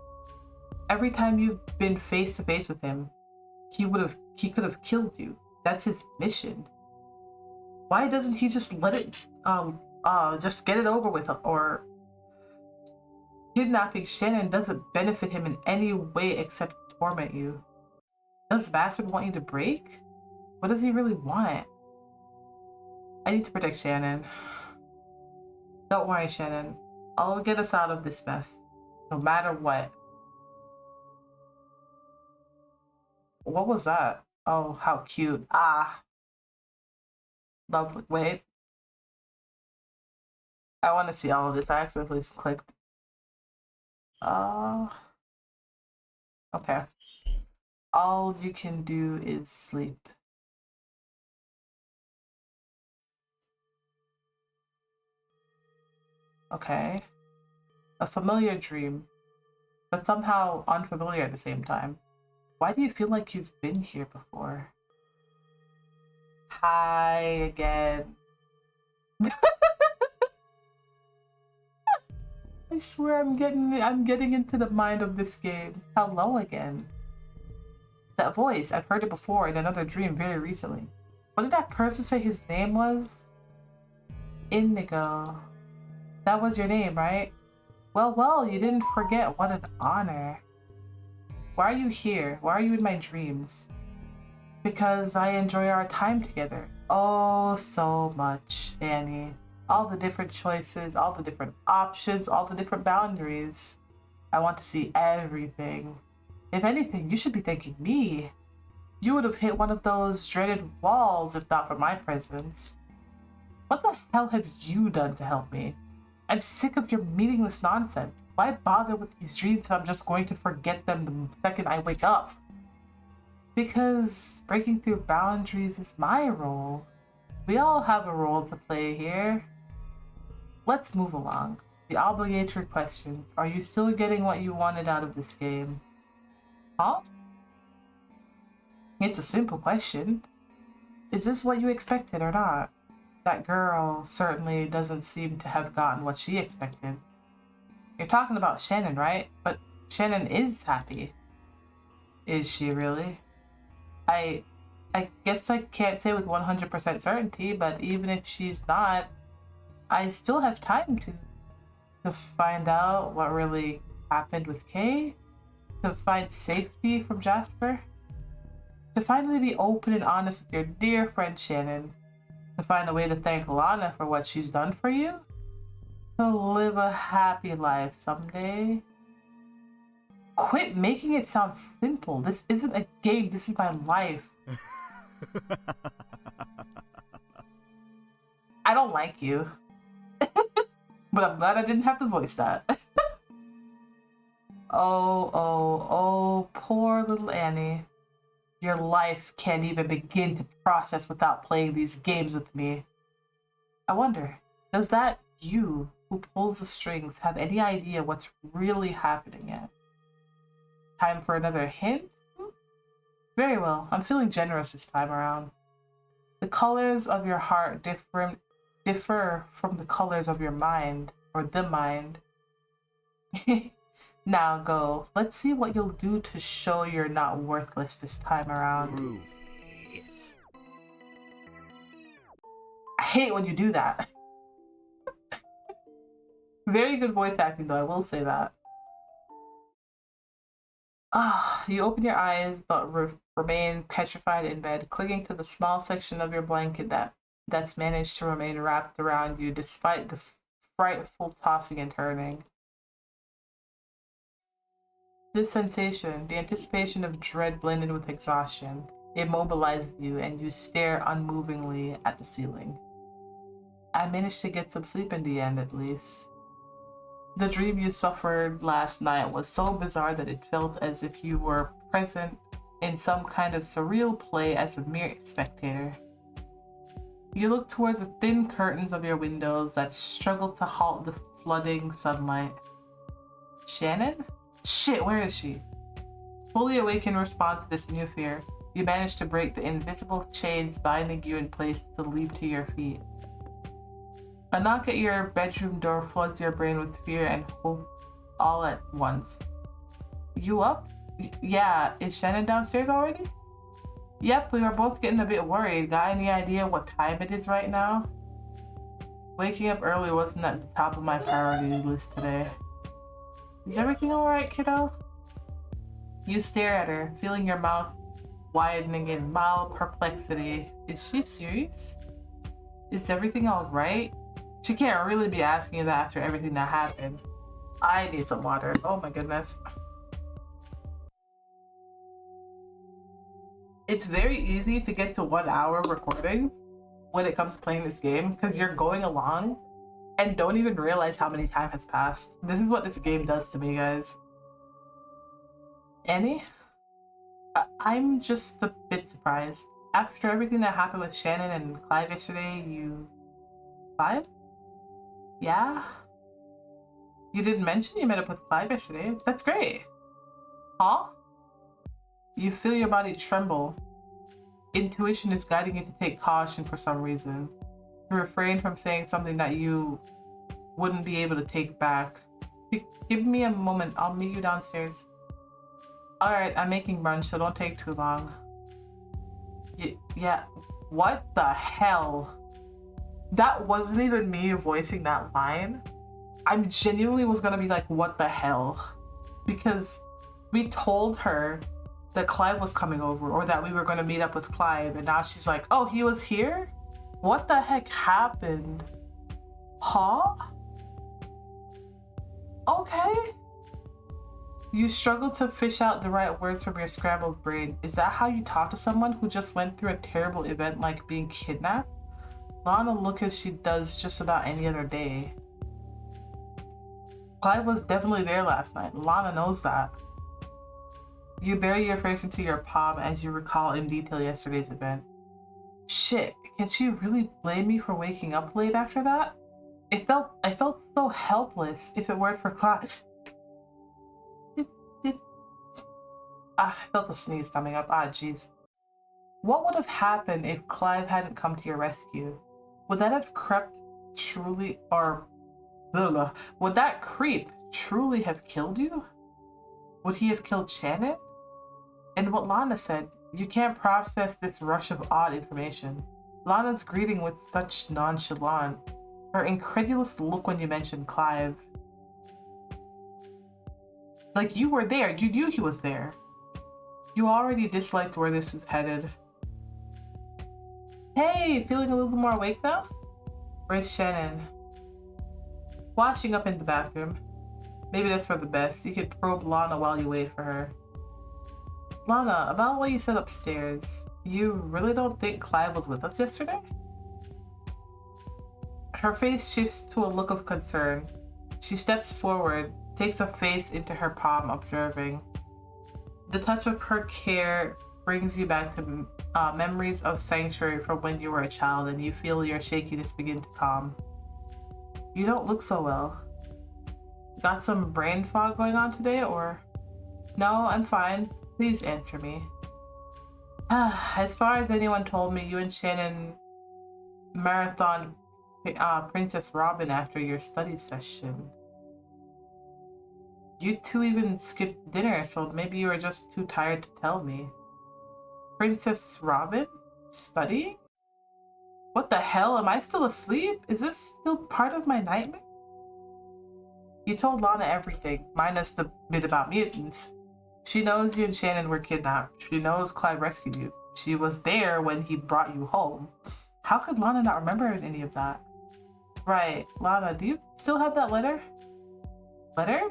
Every time you've been face to face with him, he could have killed you. That's his mission. Why doesn't he just let it just get it over with? Or kidnapping Shannon doesn't benefit him in any way except torment you. Does Bastard want you to break? What does he really want? I need to protect Shannon. Don't worry, Shannon. I'll get us out of this mess, no matter what. What was that? Oh, how cute. Ah. Lovely. Wait. I want to see all of this. I accidentally clicked. Okay. All you can do is sleep. Okay. A familiar dream, but somehow unfamiliar at the same time. Why do you feel like you've been here before? Hi again. I swear I'm getting into the mind of this game. Hello again. That voice, I've heard it before in another dream very recently. What did that person say his name was? Indigo. That was your name, right? Well, you didn't forget. What an honor. Why are you here? Why are you in my dreams? Because I enjoy our time together. Oh, so much, Annie. All the different choices, all the different options, all the different boundaries. I want to see everything. If anything, you should be thanking me. You would have hit one of those dreaded walls if not for my presence. What the hell have you done to help me? I'm sick of your meaningless nonsense. Why bother with these dreams if I'm just going to forget them the second I wake up? Because breaking through boundaries is my role. We all have a role to play here. Let's move along. The obligatory questions. Are you still getting what you wanted out of this game? Huh? It's a simple question. Is this what you expected or not? That girl certainly doesn't seem to have gotten what she expected. You're talking about Shannon, right? But Shannon is happy. Is she really? I guess I can't say with 100% certainty, but even if she's not, I still have time to find out what really happened with Kay, to find safety from Jasper, to finally be open and honest with your dear friend Shannon, to find a way to thank Lana for what she's done for you, to live a happy life someday. Quit making it sound simple. This isn't a game, this is my life. I don't like you. But I'm glad I didn't have to voice that. Oh, poor little Annie. Your life can't even begin to process without playing these games with me. I wonder, does that you who pulls the strings have any idea what's really happening yet? Time for another hint? Very well, I'm feeling generous this time around. The colors of your heart differ from the colors of your mind, or the mind. Now go. Let's see what you'll do to show you're not worthless this time around. Prove it. I hate when you do that. Very good voice acting though, I will say that. You open your eyes but remain petrified in bed, clinging to the small section of your blanket that's managed to remain wrapped around you despite the frightful tossing and turning. This sensation, the anticipation of dread blended with exhaustion, immobilizes you and you stare unmovingly at the ceiling. I managed to get some sleep in the end, at least. The dream you suffered last night was so bizarre that it felt as if you were present in some kind of surreal play as a mere spectator. You look towards the thin curtains of your windows that struggle to halt the flooding sunlight. Shannon? Shit, where is she? Fully awake in response to this new fear, you manage to break the invisible chains binding you in place to leap to your feet. A knock at your bedroom door floods your brain with fear and hope all at once. You up? Yeah, is Shannon downstairs already? Yep, we were both getting a bit worried. Got any idea what time it is right now? Waking up early wasn't at the top of my priority list today. Is everything alright, kiddo? You stare at her, feeling your mouth widening in mild perplexity. Is she serious? Is everything alright? She can't really be asking you that after everything that happened. I need some water. Oh my goodness. It's very easy to get to 1 hour recording when it comes to playing this game because you're going along and don't even realize how many time has passed. This is what this game does to me, guys. Annie? I'm just a bit surprised. After everything that happened with Shannon and Clive yesterday, you... Clive? Yeah? You didn't mention you met up with Clive yesterday. That's great. Huh? You feel your body tremble. Intuition is guiding you to take caution for some reason. To refrain from saying something that you wouldn't be able to take back. Give me a moment. I'll meet you downstairs. Alright, I'm making brunch, so don't take too long. Yeah. What the hell? That wasn't even me voicing that line. I genuinely was gonna be like, what the hell? Because we told her that Clive was coming over, or that we were gonna meet up with Clive, and now she's like, oh, he was here? What the heck happened? Huh? Okay. You struggle to fish out the right words from your scrambled brain. Is that how you talk to someone who just went through a terrible event like being kidnapped? Lana look as she does just about any other day. Clive was definitely there last night. Lana knows that. You bury your face into your palm as you recall in detail yesterday's event. Shit, can she really blame me for waking up late after that? I felt so helpless if it weren't for Clive. I felt a sneeze coming up. Jeez. What would have happened if Clive hadn't come to your rescue? Would that have crept truly, or would that creep truly have killed you? Would he have killed Shannon? And what Lana said, you can't process this rush of odd information. Lana's greeting with such nonchalance, her incredulous look when you mentioned Clive. Like you were there, you knew he was there. You already disliked where this is headed. Hey, feeling a little more awake now? Where's Shannon? Washing up in the bathroom. Maybe that's for the best. You could probe Lana while you wait for her. Lana, about what you said upstairs, you really don't think Clive was with us yesterday? Her face shifts to a look of concern. She steps forward, takes a face into her palm, observing. The touch of her care brings you back to memories of sanctuary from when you were a child, and you feel your shakiness begin to calm. You don't look so well. Got some brain fog going on today, or? No, I'm fine. Please answer me. As far as anyone told me, you and Shannon marathon Princess Robin after your study session. You two even skipped dinner, so maybe you were just too tired to tell me. Princess Robin? Studying? What the hell? Am I still asleep? Is this still part of my nightmare? You told Lana everything, minus the bit about mutants. She knows you and Shannon were kidnapped. She knows Clive rescued you. She was there when he brought you home. How could Lana not remember any of that? Right, Lana, do you still have that letter? Letter?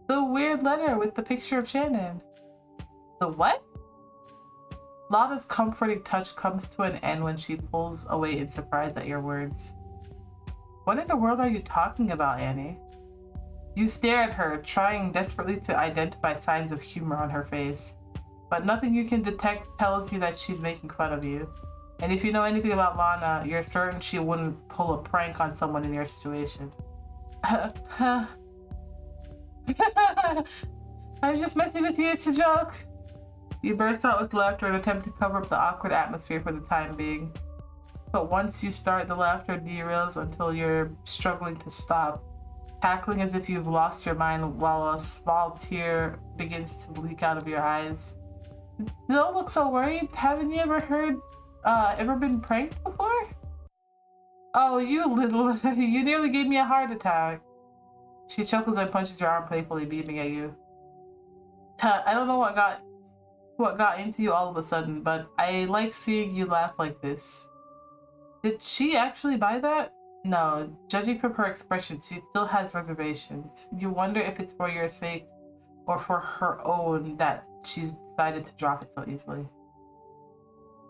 The weird letter with the picture of Shannon. The what? Lana's comforting touch comes to an end when she pulls away in surprise at your words. What in the world are you talking about, Annie? You stare at her, trying desperately to identify signs of humor on her face. But nothing you can detect tells you that she's making fun of you. And if you know anything about Lana, you're certain she wouldn't pull a prank on someone in your situation. I was just messing with you, it's a joke. You burst out with laughter and attempt to cover up the awkward atmosphere for the time being. But once you start, the laughter derails until you're struggling to stop, cackling as if you've lost your mind while a small tear begins to leak out of your eyes. Don't look so worried. Haven't you ever been pranked before? Oh, you little, you nearly gave me a heart attack. She chuckles and punches your arm playfully, beaming at you. I don't know what got into you all of a sudden, but I like seeing you laugh like this. Did she actually buy that? No, judging from her expression, she still has reservations. You wonder if it's for your sake or for her own that she's decided to drop it so easily.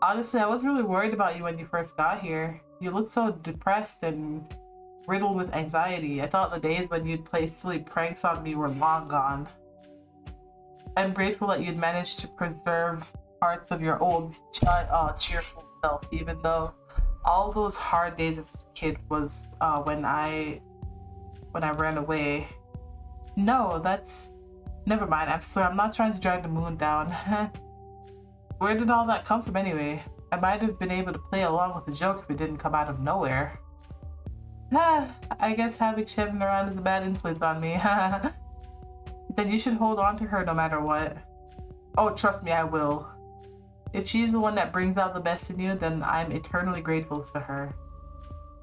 Honestly, I was really worried about you when you first got here. You looked so depressed and riddled with anxiety. I thought the days when you'd play silly pranks on me were long gone. I'm grateful that you'd managed to preserve parts of your old cheerful self, even though all those hard days as a kid was when I ran away. No, that's... Never mind, I'm not trying to drag the moon down. Where did all that come from anyway? I might have been able to play along with the joke if it didn't come out of nowhere. I guess having Shannon around is a bad influence on me. Then you should hold on to her no matter what. Oh, trust me, I will. If she's the one that brings out the best in you, then I'm eternally grateful to her.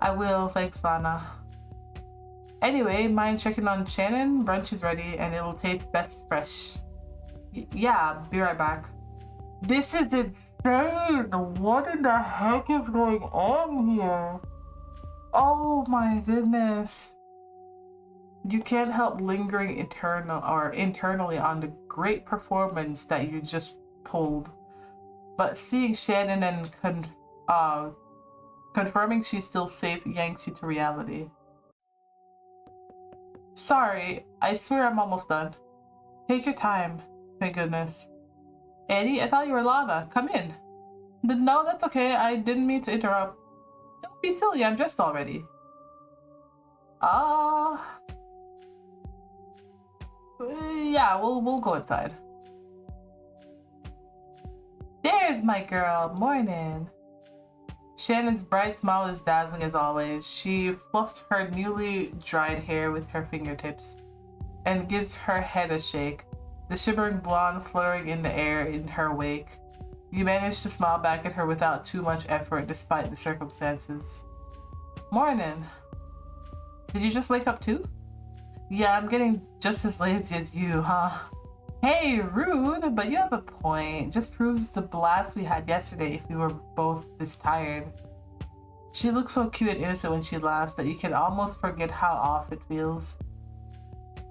I will, thanks, Lana. Anyway, mind checking on Shannon? Brunch is ready and it'll taste best fresh. Yeah, be right back. This is insane! What in the heck is going on here? Oh my goodness. You can't help lingering internally on the great performance that you just pulled. But seeing Shannon and confirming she's still safe yanks you to reality. Sorry, I swear I'm almost done. Take your time. Thank goodness. Annie, I thought you were Lana. Come in. No, that's okay. I didn't mean to interrupt. Don't be silly. I'm dressed already. Yeah, we'll go inside. There's my girl. Morning. Shannon's bright smile is dazzling as always. She fluffs her newly dried hair with her fingertips and gives her head a shake, the shimmering blonde fluttering in the air in her wake. You manage to smile back at her without too much effort despite the circumstances. Morning. Did you just wake up too? Yeah, I'm getting just as lazy as you, huh? Hey, rude, but you have a point. Just proves the blast we had yesterday if we were both this tired. She looks so cute and innocent when she laughs that you can almost forget how off it feels.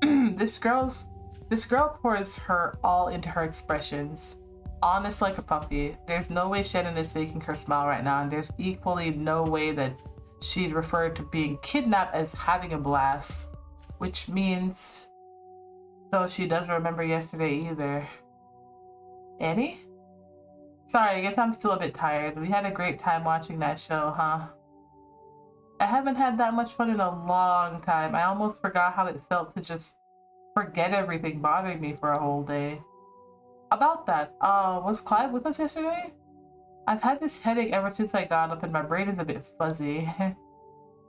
This girl pours her all into her expressions. Honest like a puppy. There's no way Shannon is faking her smile right now, and there's equally no way that she'd refer to being kidnapped as having a blast. Which means... though she doesn't remember yesterday either. Annie? Sorry, I guess I'm still a bit tired. We had a great time watching that show, huh? I haven't had that much fun in a long time. I almost forgot how it felt to just forget everything bothering me for a whole day. About that, was Clive with us yesterday? I've had this headache ever since I got up and my brain is a bit fuzzy.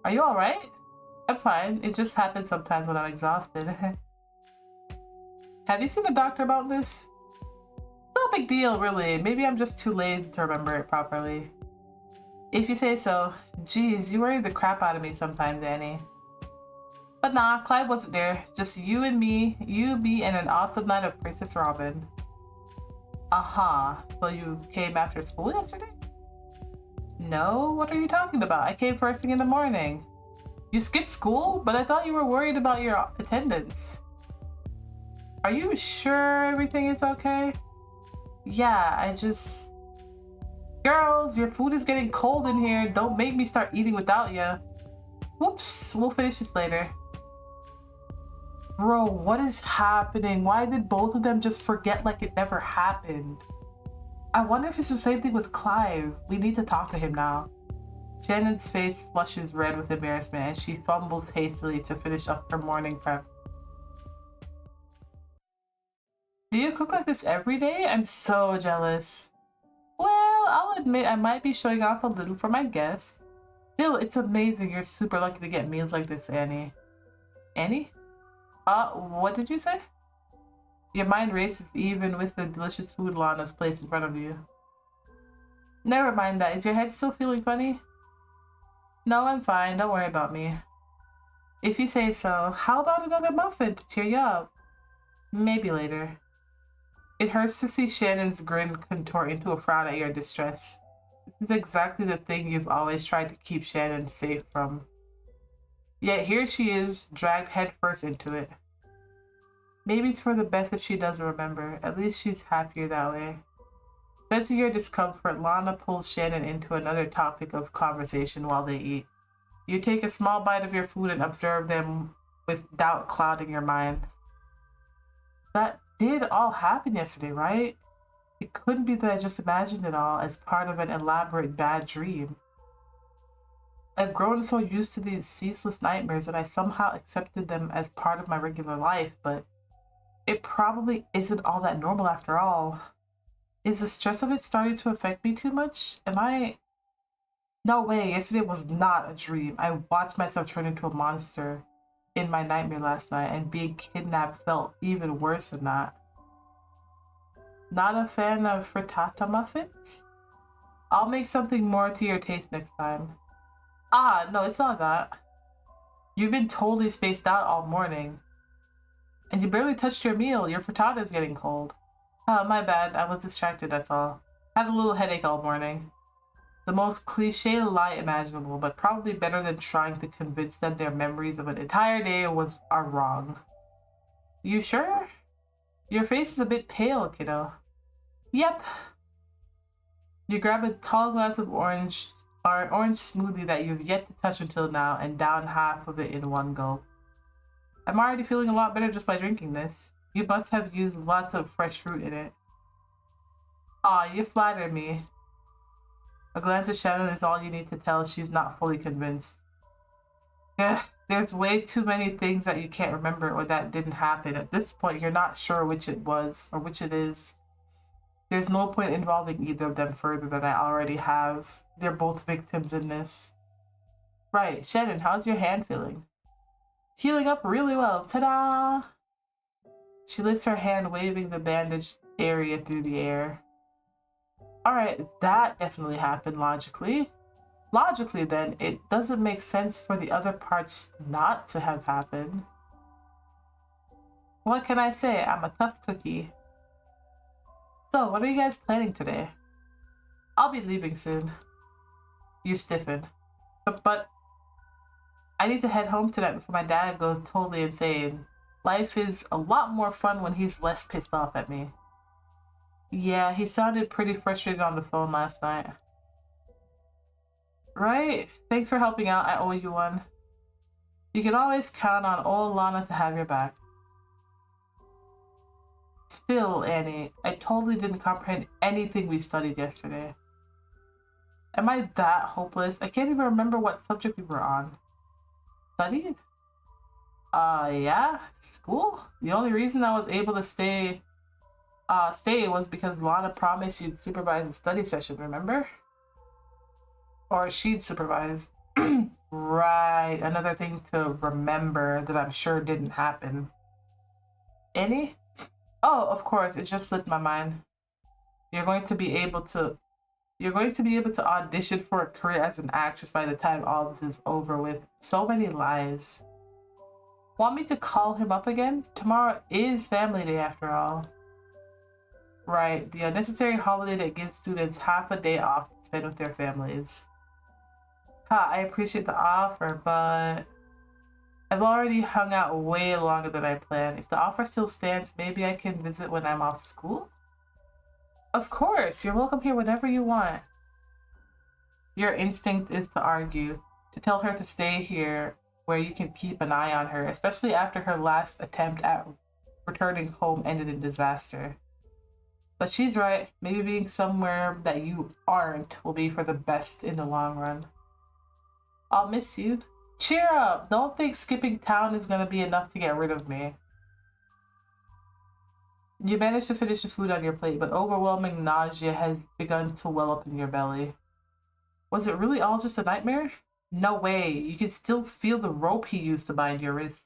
Are you alright? I'm fine. It just happens sometimes when I'm exhausted. Have you seen a doctor about this? No big deal, really. Maybe I'm just too lazy to remember it properly. If you say so. Geez, you worry the crap out of me sometimes, Annie. But nah, Clive wasn't there. Just you and me, and an awesome night of Princess Robin. So you came after school yesterday? No, what are you talking about? I came first thing in the morning. You skipped school? But I thought you were worried about your attendance. Are you sure everything is okay? Yeah, I just... Girls, your food is getting cold in here. Don't make me start eating without you. Whoops, we'll finish this later. Bro, what is happening? Why did both of them just forget like it never happened? I wonder if it's the same thing with Clive. We need to talk to him now. Shannon's face flushes red with embarrassment and she fumbles hastily to finish up her morning prep. Do you cook like this every day? I'm so jealous. Well, I'll admit I might be showing off a little for my guests. Still, it's amazing. You're super lucky to get meals like this, Annie. Annie? What did you say? Your mind races even with the delicious food Lana's placed in front of you. Never mind that. Is your head still feeling funny? No, I'm fine. Don't worry about me. If you say so, how about another muffin to cheer you up? Maybe later. It hurts to see Shannon's grin contort into a frown at your distress. This is exactly the thing you've always tried to keep Shannon safe from. Yet here she is, dragged headfirst into it. Maybe it's for the best if she doesn't remember. At least she's happier that way. Sensing your discomfort, Lana pulls Shannon into another topic of conversation while they eat. You take a small bite of your food and observe them with doubt clouding your mind. That did all happen yesterday, right? It couldn't be that I just imagined it all as part of an elaborate bad dream. I've grown so used to these ceaseless nightmares that I somehow accepted them as part of my regular life, but it probably isn't all that normal after all. Is the stress of it starting to affect me too much? No way, yesterday was not a dream. I watched myself turn into a monster in my nightmare last night, and being kidnapped felt even worse than that. Not a fan of frittata muffins? I'll make something more to your taste next time. No, it's not that. You've been totally spaced out all morning. And you barely touched your meal. Your frittata is getting cold. My bad. I was distracted, that's all. Had a little headache all morning. The most cliche lie imaginable, but probably better than trying to convince them their memories of an entire day are wrong. You sure? Your face is a bit pale, kiddo. Yep. You grab a tall glass of orange smoothie that you've yet to touch until now and down half of it in one gulp. I'm already feeling a lot better just by drinking this. You must have used lots of fresh fruit in it. Aw, you flatter me. A glance at Shannon is all you need to tell she's not fully convinced. Yeah, there's way too many things that you can't remember or that didn't happen. At this point, you're not sure which it was or which it is. There's no point involving either of them further than I already have. They're both victims in this. Right, Shannon, how's your hand feeling? Healing up really well. Ta-da! She lifts her hand, waving the bandaged area through the air. Alright, that definitely happened logically. Logically, then, it doesn't make sense for the other parts not to have happened. What can I say? I'm a tough cookie. So, what are you guys planning today? I'll be leaving soon. You stiffen. But I need to head home tonight before my dad goes totally insane. Life is a lot more fun when he's less pissed off at me. Yeah, he sounded pretty frustrated on the phone last night. Right? Thanks for helping out. I owe you one. You can always count on old Lana to have your back. Still, Annie, I totally didn't comprehend anything we studied yesterday. Am I that hopeless? I can't even remember what subject we were on. Studied? Yeah, school? The only reason I was able to stay was because Lana promised you'd supervise the study session, remember? Or she'd supervise. Right, another thing to remember that I'm sure didn't happen. Annie? Oh, of course, it just slipped my mind. You're going to be able to audition for a career as an actress by the time all this is over with. So many lies. Want me to call him up again? Tomorrow is family day after all. Right, the unnecessary holiday that gives students half a day off to spend with their families. I appreciate the offer, but I've already hung out way longer than I planned. If the offer still stands, maybe I can visit when I'm off school? Of course, you're welcome here whenever you want. Your instinct is to argue, to tell her to stay here where you can keep an eye on her, especially after her last attempt at returning home ended in disaster. But she's right. Maybe being somewhere that you aren't will be for the best in the long run. I'll miss you. Cheer up! Don't think skipping town is gonna be enough to get rid of me. You managed to finish the food on your plate, but overwhelming nausea has begun to well up in your belly. Was it really all just a nightmare? No way. You can still feel the rope he used to bind your wrist.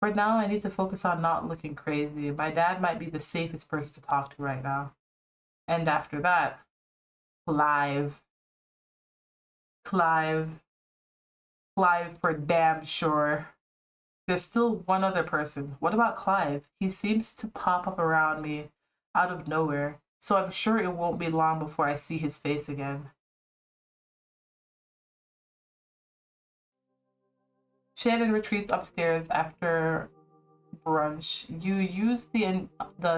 For now, I need to focus on not looking crazy. My dad might be the safest person to talk to right now. And after that, Clive. Clive. Clive for damn sure. There's still one other person. What about Clive? He seems to pop up around me out of nowhere, so I'm sure it won't be long before I see his face again. Shannon retreats upstairs after brunch. You use the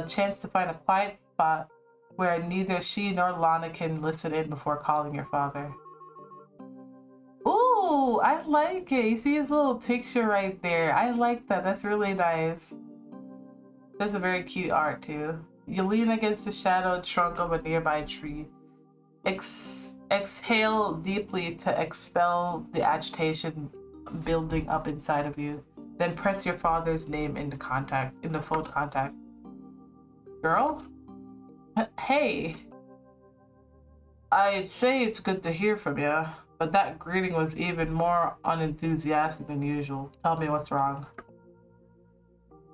chance to find a quiet spot where neither she nor Lana can listen in before calling your father. Ooh, I like it. You see his little picture right there. I like that. That's really nice. That's a very cute art too. You lean against the shadowed trunk of a nearby tree. Exhale deeply to expel the agitation building up inside of you. Then press your father's name in the phone contact. Girl? Hey. I'd say it's good to hear from you, but that greeting was even more unenthusiastic than usual. Tell me what's wrong.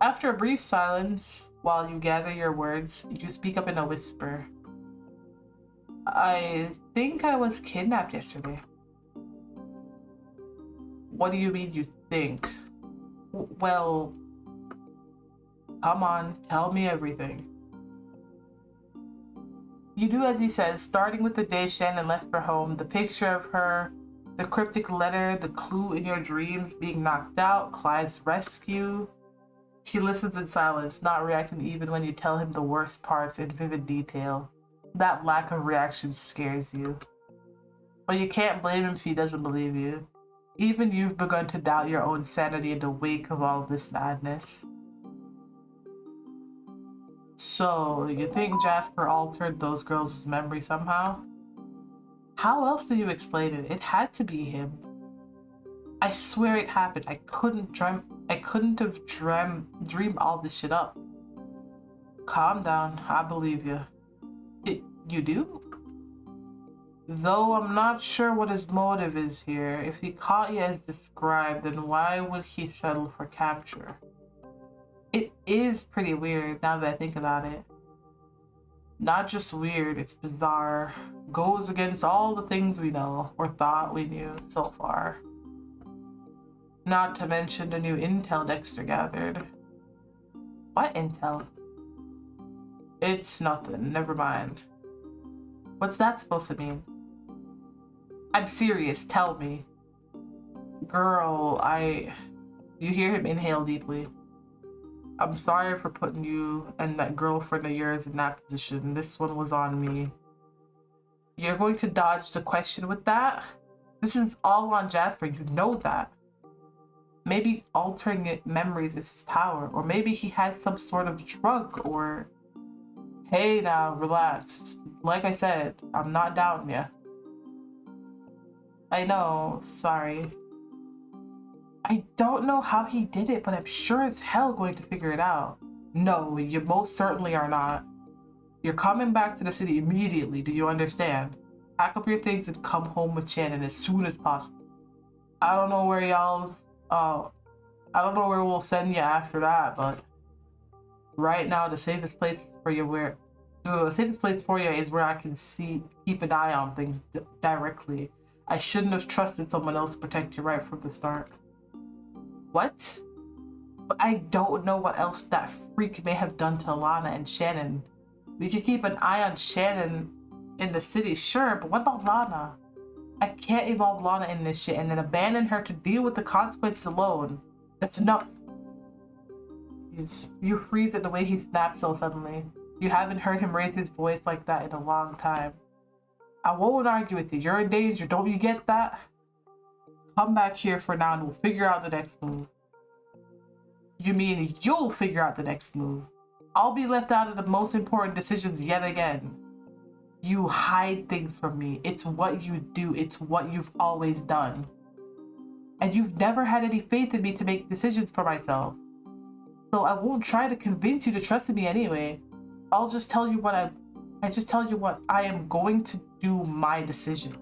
After a brief silence, while you gather your words, you speak up in a whisper. I think I was kidnapped yesterday. What do you mean you think? Well, come on, tell me everything. You do as he says, starting with the day Shannon left for home, the picture of her, the cryptic letter, the clue in your dreams being knocked out, Clive's rescue. He listens in silence, not reacting even when you tell him the worst parts in vivid detail. That lack of reaction scares you. But you can't blame him if he doesn't believe you. Even you've begun to doubt your own sanity in the wake of all this madness. So, you think Jasper altered those girls' memory somehow? How else do you explain it? It had to be him. I swear it happened. I couldn't have dreamed all this shit up. Calm down. I believe you. You do? Though I'm not sure what his motive is here. If he caught you as described, then why would he settle for capture? It is pretty weird now that I think about it. Not just weird, it's bizarre. Goes against all the things we know, or thought we knew so far. Not to mention the new intel Dexter gathered. What intel? It's nothing, never mind. What's that supposed to mean? I'm serious, tell me. Girl, You hear him inhale deeply. I'm sorry for putting you and that girlfriend of yours in that position. This one was on me. You're going to dodge the question with that? This is all on Jasper, you know that. Maybe altering memories is his power, or maybe he has some sort of drug, or... Hey now, relax. Like I said, I'm not doubting you. I know, sorry. I don't know how he did it, but I'm sure as hell going to figure it out. No, you most certainly are not. You're coming back to the city immediately, do you understand? Pack up your things and come home with Shannon as soon as possible. I don't know where I don't know where we'll send you after that, but right now the safest place for you is where I can keep an eye on things directly. I shouldn't have trusted someone else to protect you right from the start. What? But I don't know what else that freak may have done to Lana and Shannon. We could keep an eye on Shannon in the city, sure, but what about Lana? I can't involve Lana in this shit and then abandon her to deal with the consequences alone. That's enough. You freeze at the way he snaps so suddenly. You haven't heard him raise his voice like that in a long time. I won't argue with you. You're in danger. Don't you get that? come back here for now and we'll figure out the next move. You mean you'll figure out the next move? I'll be left out of the most important decisions yet again. You hide things from me. It's what you do. It's what you've always done. And you've never had any faith in me to make decisions for myself. So I won't try to convince you to trust in me anyway. I'll just tell you what I am going to do my decision.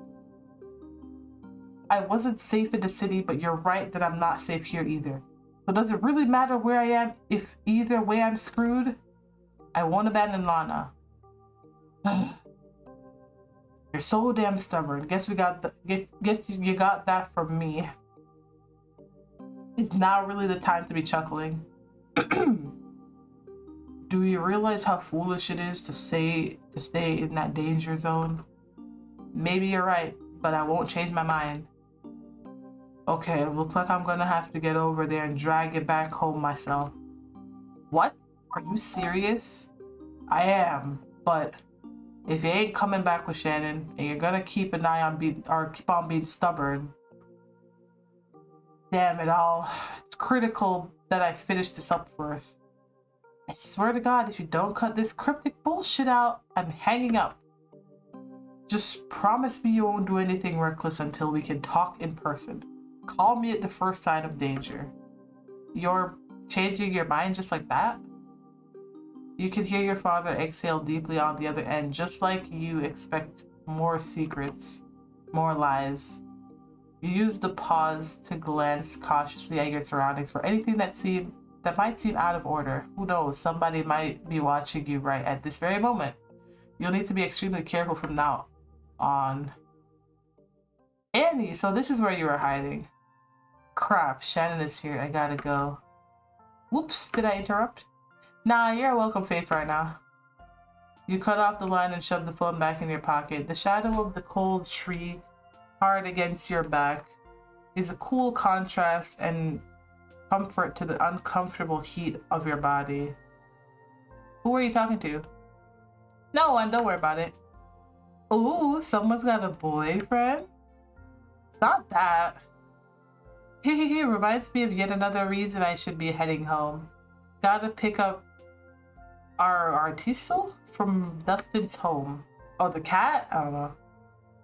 I wasn't safe in the city, but you're right that I'm not safe here either. So does it really matter where I am if either way I'm screwed? I won't abandon Lana. You're so damn stubborn. Guess you got that from me. It's now really the time to be chuckling. Do you realize how foolish it is to stay in that danger zone? Maybe you're right, but I won't change my mind. Okay, looks like I'm gonna have to get over there and drag it back home myself. What? Are you serious? I am, but if you ain't coming back with Shannon and you're gonna keep an eye on keep on being stubborn, damn it all, it's critical that I finish this up first. I swear to God, if you don't cut this cryptic bullshit out, I'm hanging up. Just promise me you won't do anything reckless until we can talk in person. Call me at the first sign of danger. You're changing your mind just like that? You can hear your father exhale deeply on the other end, just like you expect more secrets, more lies. You use the pause to glance cautiously at your surroundings for anything that might seem out of order. Who knows, somebody might be watching you right at this very moment. You'll need to be extremely careful from now on. Annie, so this is where you were hiding. Crap, Shannon is here. I gotta go. Whoops, did I interrupt? Nah, you're a welcome face right now. You cut off the line and shoved the phone back in your pocket. The shadow of the cold tree hard against your back is a cool contrast and comfort to the uncomfortable heat of your body. Who are you talking to? No one, don't worry about it. Ooh, someone's got a boyfriend? It's not that. Hehehe, reminds me of yet another reason I should be heading home. Gotta pick up our artiso from Dustin's home. Oh, the cat? I don't know.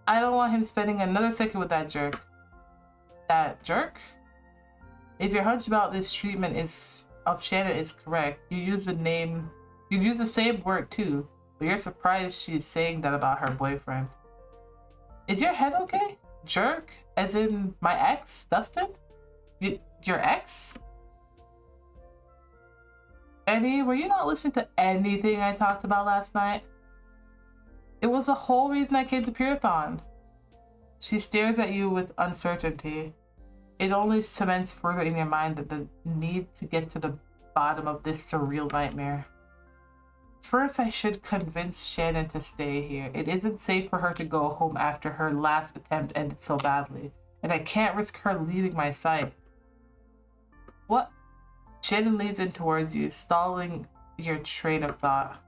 I don't want him spending another second with that jerk. That jerk? If your hunch about this treatment of Shannon is correct, you use the same word too, but you're surprised she's saying that about her boyfriend. Is your head okay? Jerk? As in my ex, Dustin? Your ex? Annie, were you not listening to anything I talked about last night? It was the whole reason I came to Pyrathon. She stares at you with uncertainty. It only cements further in your mind that the need to get to the bottom of this surreal nightmare. First, I should convince Shannon to stay here. It isn't safe for her to go home after her last attempt ended so badly, and I can't risk her leaving my sight. What? Shannon leads in towards you, stalling your train of thought.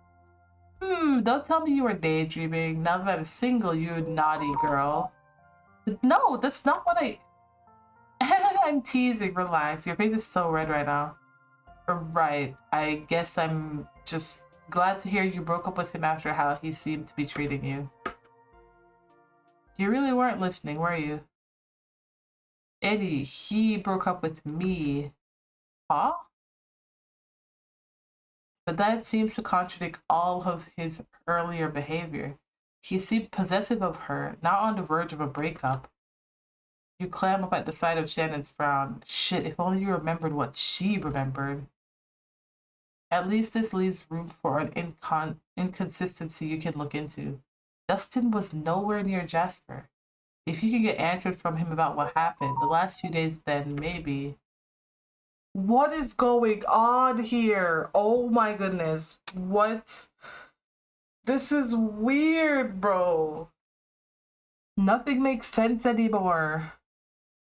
Don't tell me you were daydreaming. Now that I'm single, you naughty girl. No, that's not what I'm teasing, relax. Your face is so red right now. Right, I guess I'm just glad to hear you broke up with him after how he seemed to be treating you. You really weren't listening, were you? Eddie, he broke up with me. Huh? But that seems to contradict all of his earlier behavior. He seemed possessive of her, not on the verge of a breakup. You clam up at the sight of Shannon's frown. Shit, if only you remembered what she remembered. At least this leaves room for an inconsistency you can look into. Dustin was nowhere near Jasper. If you could get answers from him about what happened the last few days, then maybe... What is going on here? Oh my goodness. What? This is weird, bro. Nothing makes sense anymore.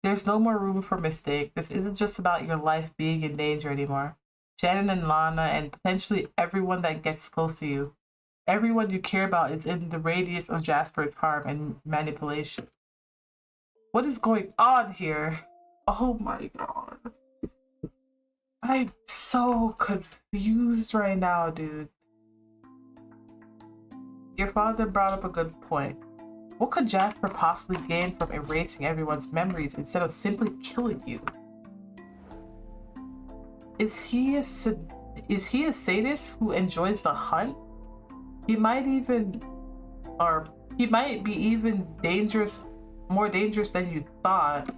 There's no more room for mistake. This isn't just about your life being in danger anymore. Shannon and Lana and potentially everyone that gets close to you. Everyone you care about is in the radius of Jasper's harm and manipulation. What is going on here? Oh my god. I'm so confused right now, dude. Your father brought up a good point. What could Jasper possibly gain from erasing everyone's memories instead of simply killing you? Is he a sadist who enjoys the hunt? He might be even more dangerous than you thought.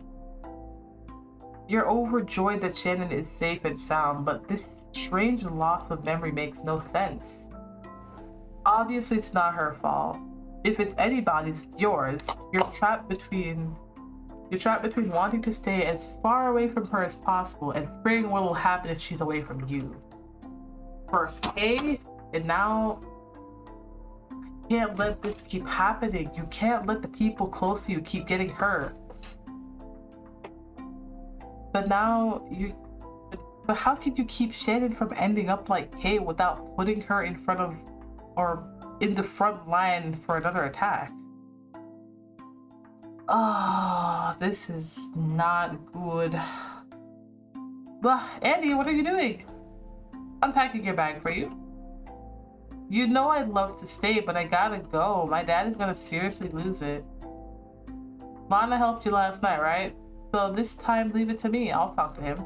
You're overjoyed that Shannon is safe and sound, but this strange loss of memory makes no sense. Obviously, it's not her fault. If it's anybody's, it's yours. You're trapped between wanting to stay as far away from her as possible and fearing what will happen if she's away from you. First Kay, and now you can't let this keep happening. You can't let the people close to you keep getting hurt. But how can you keep Shannon from ending up like Kay without putting her in front of or in the front line for another attack? Oh, this is not good. Andy, what are you doing? Unpacking your bag for you. You know I'd love to stay, but I gotta go. My dad is gonna seriously lose it. Lana helped you last night, right? So this time, leave it to me. I'll talk to him.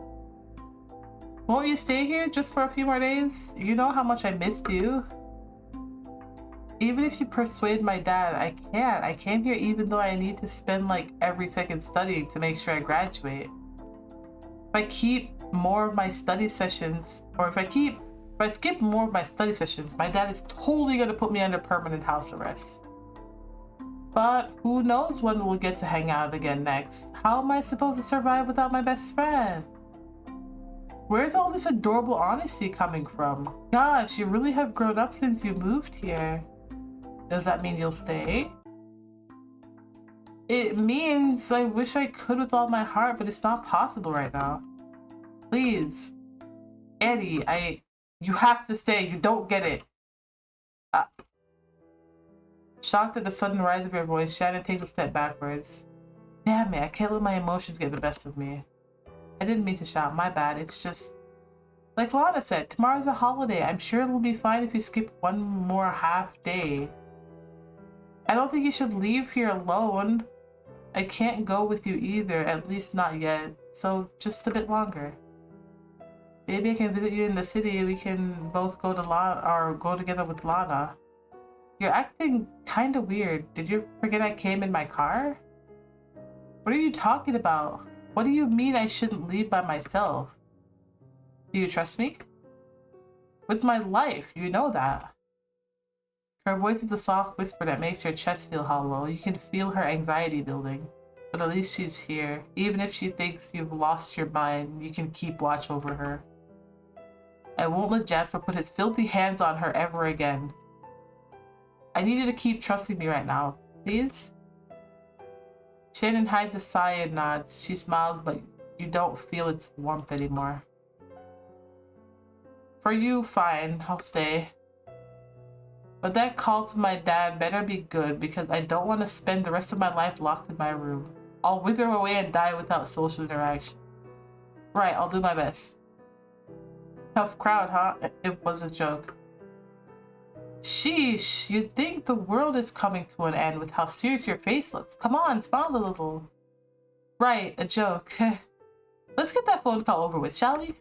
Won't you stay here just for a few more days? You know how much I missed you. Even if you persuade my dad, I can't. I came here even though I need to spend like every second studying to make sure I graduate. If I keep more of my study sessions, or if I skip more of my study sessions, my dad is totally gonna put me under permanent house arrest. But who knows when we'll get to hang out again next? How am I supposed to survive without my best friend? Where's all this adorable honesty coming from? Gosh, you really have grown up since you moved here. Does that mean you'll stay? It means I wish I could with all my heart, but it's not possible right now. Please. Eddie, you have to stay. You don't get it. Shocked at the sudden rise of your voice, Shannon takes a step backwards. Damn it, I can't let my emotions get the best of me. I didn't mean to shout, my bad. It's just... Like Lana said, tomorrow's a holiday. I'm sure it'll be fine if you skip one more half day. I don't think you should leave here alone. I can't go with you either, at least not yet. So just a bit longer. Maybe I can visit you in the city. We can both go to go together with Lana. You're acting kind of weird. Did you forget I came in my car? What are you talking about? What do you mean I shouldn't leave by myself? Do you trust me? With my life, you know that. Her voice is a soft whisper that makes your chest feel hollow. You can feel her anxiety building. But at least she's here. Even if she thinks you've lost your mind, you can keep watch over her. I won't let Jasper put his filthy hands on her ever again. I need you to keep trusting me right now, please? Shannon hides a sigh and nods. She smiles, but you don't feel its warmth anymore. For you, fine, I'll stay. But that call to my dad better be good, because I don't want to spend the rest of my life locked in my room. I'll wither away and die without social interaction. Right, I'll do my best. Tough crowd, huh? It was a joke. Sheesh, you'd think the world is coming to an end with how serious your face looks. Come on, smile a little. Right, a joke. Let's get that phone call over with, shall we?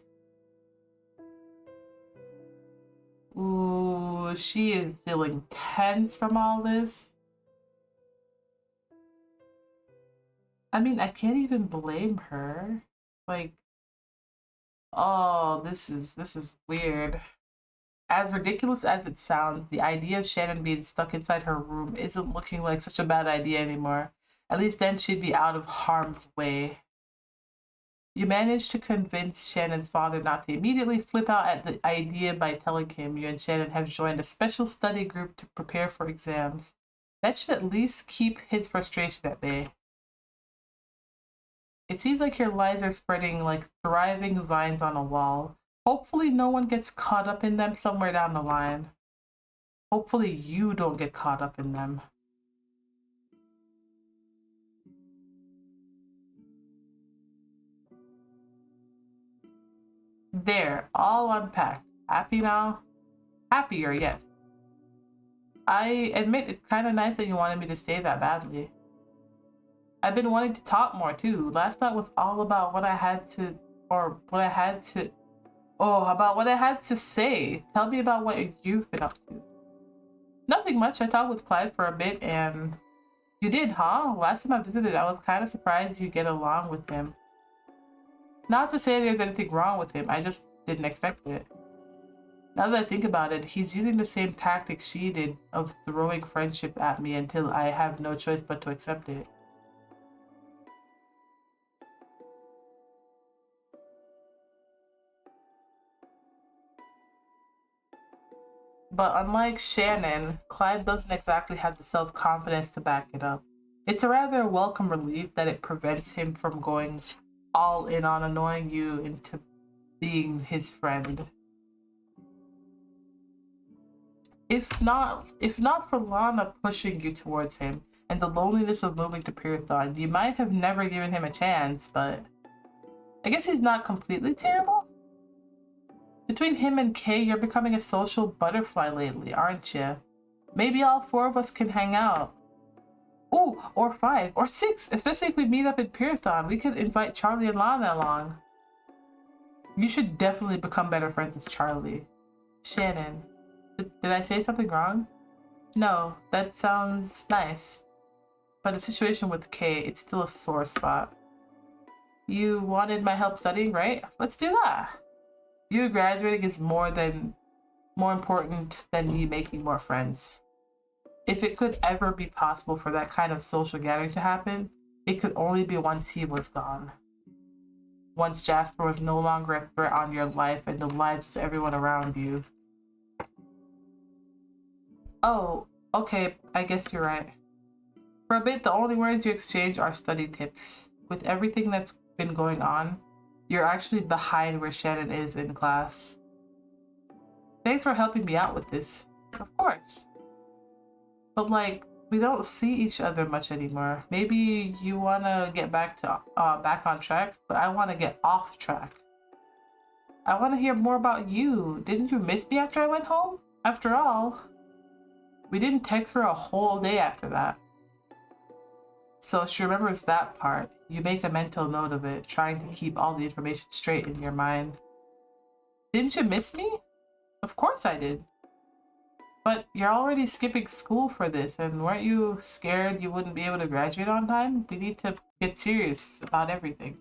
Ooh, she is feeling tense from all this. I mean, I can't even blame her. Like, oh, this is weird. As ridiculous as it sounds, the idea of Shannon being stuck inside her room isn't looking like such a bad idea anymore. At least then she'd be out of harm's way. You managed to convince Shannon's father not to immediately flip out at the idea by telling him you and Shannon have joined a special study group to prepare for exams. That should at least keep his frustration at bay. It seems like your lies are spreading like thriving vines on a wall. Hopefully no one gets caught up in them somewhere down the line. Hopefully you don't get caught up in them. There, all unpacked. Happy now? Happier, yes. I admit it's kind of nice that you wanted me to stay that badly. I've been wanting to talk more too. Last night was all about what I had to, or what I had to, oh, about what I had to say. Tell me about what you've been up to. Nothing much. I talked with Clive for a bit and you did, huh? Last time I visited, I was kind of surprised you get along with him. Not to say there's anything wrong with him, I just didn't expect it. Now that I think about it, he's using the same tactic she did of throwing friendship at me until I have no choice but to accept it. But unlike Shannon, Clive doesn't exactly have the self-confidence to back it up. It's a rather welcome relief that it prevents him from going all in on annoying you into being his friend. If not for Lana pushing you towards him and the loneliness of moving to Pyrathon, you might have never given him a chance, but I guess he's not completely terrible. Between him and Kay, you're becoming a social butterfly lately, aren't you? Maybe all four of us can hang out. Ooh, or five, or six, especially if we meet up in Pyrathon. We could invite Charlie and Lana along. You should definitely become better friends with Charlie. Shannon, did I say something wrong? No, that sounds nice. But the situation with Kay, it's still a sore spot. You wanted my help studying, right? Let's do that. You graduating is more important than me making more friends. If it could ever be possible for that kind of social gathering to happen, it could only be once he was gone. Once Jasper was no longer a threat on your life and the lives of everyone around you. Oh, okay, I guess you're right. For a bit, the only words you exchange are study tips. With everything that's been going on, you're actually behind where Shannon is in class. Thanks for helping me out with this. Of course. But like, we don't see each other much anymore. Maybe you wanna get back on track, but I wanna get off track. I wanna hear more about you. Didn't you miss me after I went home? After all, we didn't text for a whole day after that. So she remembers that part. You make a mental note of it, trying to keep all the information straight in your mind. Didn't you miss me? Of course I did. But you're already skipping school for this, and weren't you scared you wouldn't be able to graduate on time? We need to get serious about everything.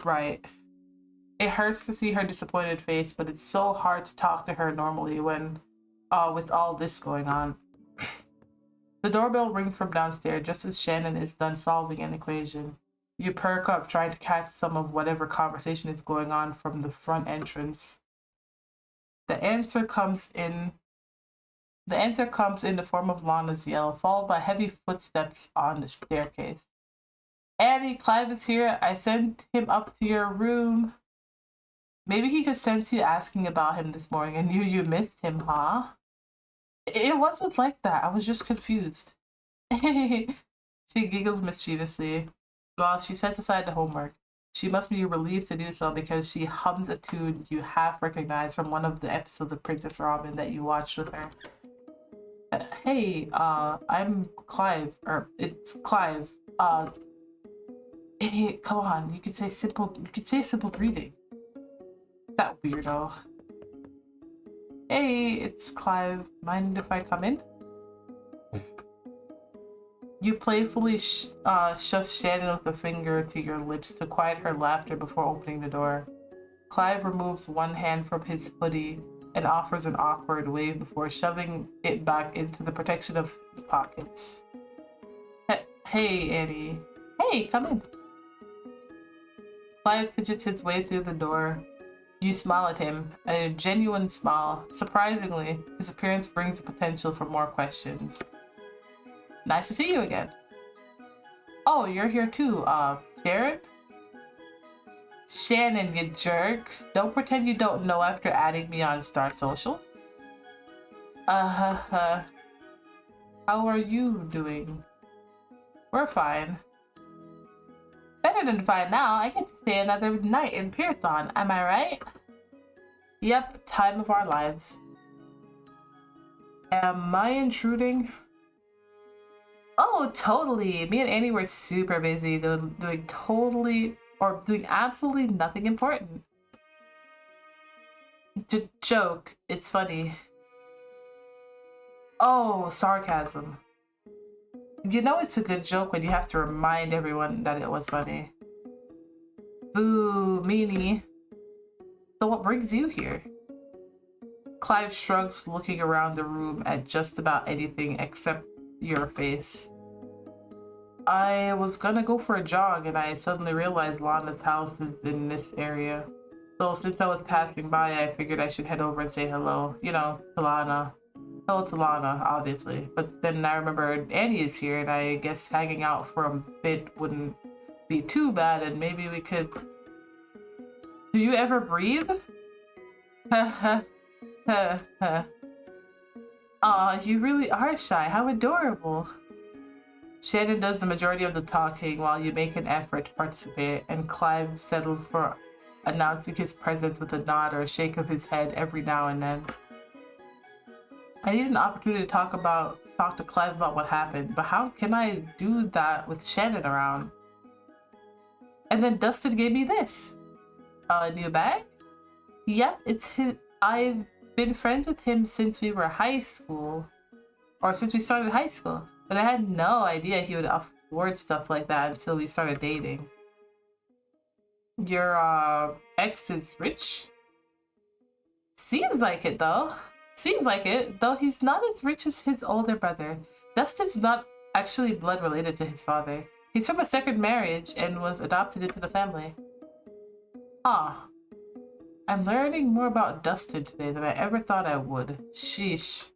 Right. It hurts to see her disappointed face, but it's so hard to talk to her normally when, with all this going on. The doorbell rings from downstairs just as Shannon is done solving an equation. You perk up trying to catch some of whatever conversation is going on from the front entrance. The answer comes in the form of Lana's yell, followed by heavy footsteps on the staircase. Annie, Clive is here. I sent him up to your room. Maybe he could sense you asking about him this morning and knew you missed him, huh? It wasn't like that. I was just confused. She giggles mischievously while she sets aside the homework. She must be relieved to do so because she hums a tune you half recognize from one of the episodes of Princess Robin that you watched with her. Hey, I'm Clive, or it's Clive. Idiot, come on, you could say a simple greeting. That weirdo. Hey, it's Clive. Mind if I come in? You playfully shove Shannon with a finger to your lips to quiet her laughter before opening the door. Clive removes one hand from his hoodie and offers an awkward wave before shoving it back into the protection of his pockets. Hey, Annie. Hey, come in. Clive fidgets his way through the door. You smile at him, a genuine smile. Surprisingly, his appearance brings the potential for more questions. Nice to see you again. Oh, you're here too, Jared? Shannon, you jerk. Don't pretend you don't know after adding me on Star Social. How are you doing? We're fine. Better than fine now. I get to stay another night in Python, am I right? Yep, time of our lives. Am I intruding? Oh, totally. Me and Annie were super busy doing doing absolutely nothing important. Joke. It's funny. Oh, sarcasm. You know it's a good joke when you have to remind everyone that it was funny. Boo, meanie. So what brings you here? Clive shrugs, looking around the room at just about anything except your face. I was gonna go for a jog and I suddenly realized Lana's house is in this area. So since I was passing by, I figured I should head over and say hello. You know, to Lana. Hello to Lana, obviously. But then I remembered Annie is here and I guess hanging out for a bit wouldn't be too bad and maybe we could... Do you ever breathe? Aw, you really are shy. How adorable. Shannon does the majority of the talking while you make an effort to participate, and Clive settles for announcing his presence with a nod or a shake of his head every now and then. I need an opportunity to talk to Clive about what happened, but how can I do that with Shannon around? And then Dustin gave me this. A new bag? Yep, it's his. I've been friends with him since we were high school. Or since we started high school. But I had no idea he would afford stuff like that until we started dating. Your ex is rich? Seems like it though. Seems like it, though he's not as rich as his older brother. Dustin's not actually blood related to his father. He's from a second marriage and was adopted into the family. Ah. I'm learning more about Dustin today than I ever thought I would. Sheesh.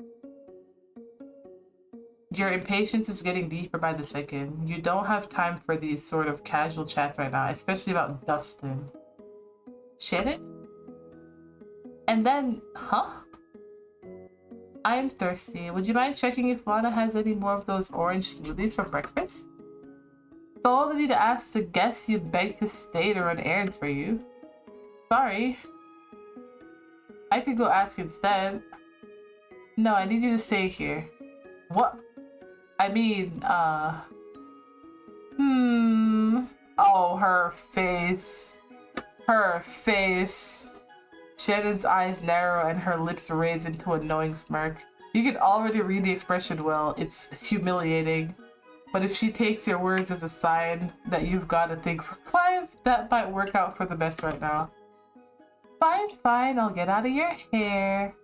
Your impatience is getting deeper by the second. You don't have time for these sort of casual chats right now, especially about Dustin. Shannon? And then, huh? I'm thirsty. Would you mind checking if Lana has any more of those orange smoothies for breakfast? Bold of you to ask the guest you begged to stay to run errands for you. Sorry. I could go ask instead. No, I need you to stay here. What? I mean, Oh, her face. Her face. Shannon's eyes narrow and her lips raise into a knowing smirk. You can already read the expression well. It's humiliating. But if she takes your words as a sign that you've got to think for Clive, that might work out for the best right now. Fine, fine. I'll get out of your hair.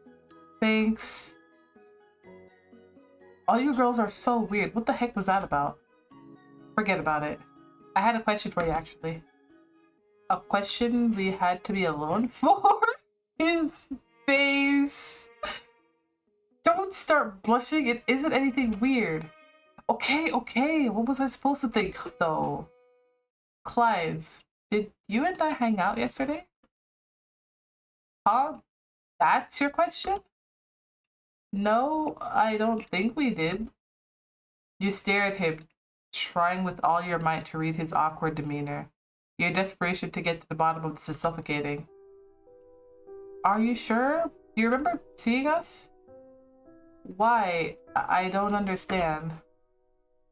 Thanks. All you girls are so weird. What the heck was that about? Forget about it. I had a question for you, actually. A question we had to be alone for? His face. Don't start blushing. It isn't anything weird. Okay, okay. What was I supposed to think, though? Clive, did you and I hang out yesterday? Huh? That's your question? No, I don't think we did. You stare at him, trying with all your might to read his awkward demeanor. Your desperation to get to the bottom of this is suffocating. Are you sure? Do you remember seeing us? Why? I don't understand.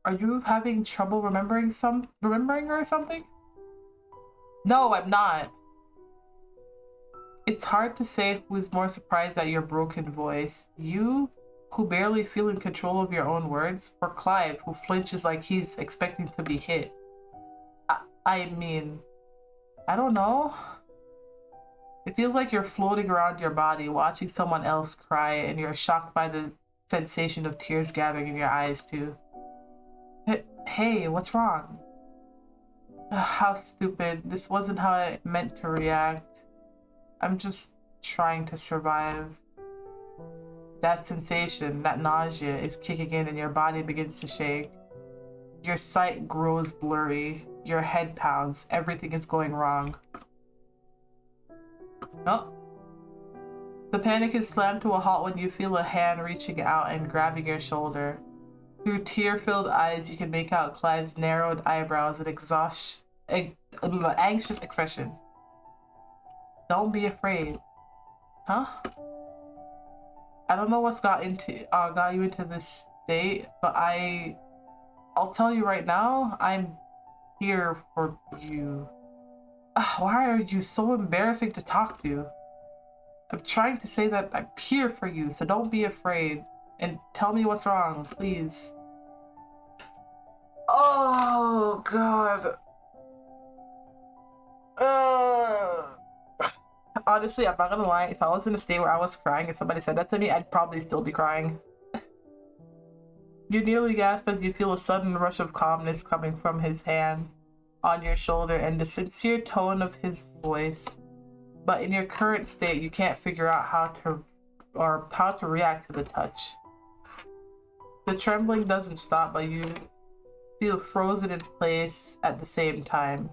Are you having trouble remembering her or something? No, I'm not. It's hard to say who's more surprised at your broken voice. You, who barely feel in control of your own words, or Clive, who flinches like he's expecting to be hit. I mean, I don't know. It feels like you're floating around your body, watching someone else cry, and you're shocked by the sensation of tears gathering in your eyes, too. Hey, what's wrong? How stupid. This wasn't how I meant to react. I'm just trying to survive. That sensation, that nausea is kicking in and your body begins to shake. Your sight grows blurry. Your head pounds. Everything is going wrong. Oh. The panic is slammed to a halt when you feel a hand reaching out and grabbing your shoulder. Through tear-filled eyes, you can make out Clive's narrowed eyebrows and anxious expression. Don't be afraid. Huh? I don't know what's got you into this state, but I'll tell you right now, I'm here for you. Why are you so embarrassing to talk to? I'm trying to say that I'm here for you, so don't be afraid. And tell me what's wrong, please. Oh, God. Honestly, I'm not gonna lie. If I was in a state where I was crying and somebody said that to me, I'd probably still be crying. You nearly gasp as you feel a sudden rush of calmness coming from his hand on your shoulder and the sincere tone of his voice. But in your current state, you can't figure out how to react to the touch. The trembling doesn't stop, but you feel frozen in place at the same time.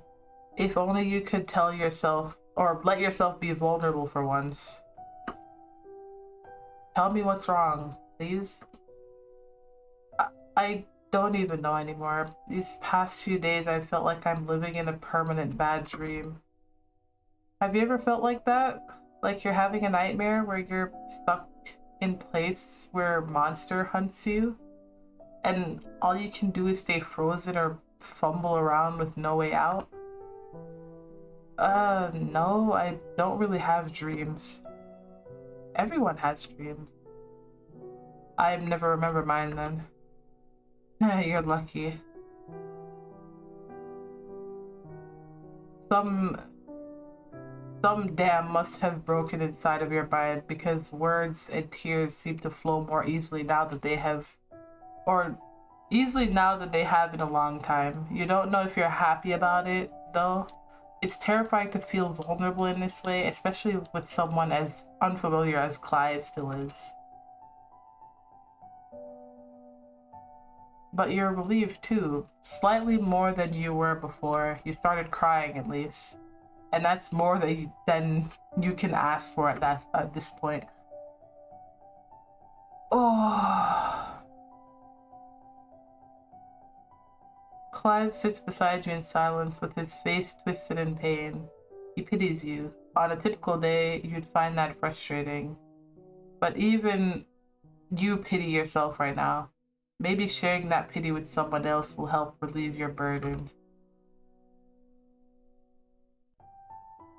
If only you could tell yourself or let yourself be vulnerable for once. Tell me what's wrong, please. I don't even know anymore. These past few days I felt like I'm living in a permanent bad dream. Have you ever felt like that? Like you're having a nightmare where you're stuck in place where a monster hunts you? And all you can do is stay frozen or fumble around with no way out? No, I don't really have dreams. Everyone has dreams. I never remember mine then. You're lucky. Some dam must have broken inside of your mind because words and tears seem to flow more easily now that they have in a long time. You don't know if you're happy about it, though. It's terrifying to feel vulnerable in this way, especially with someone as unfamiliar as Clive still is. But you're relieved too, slightly more than you were before. You started crying at least. And that's more than you can ask for at this point. Oh. Clive sits beside you in silence with his face twisted in pain. He pities you. On a typical day, you'd find that frustrating. But even you pity yourself right now. Maybe sharing that pity with someone else will help relieve your burden.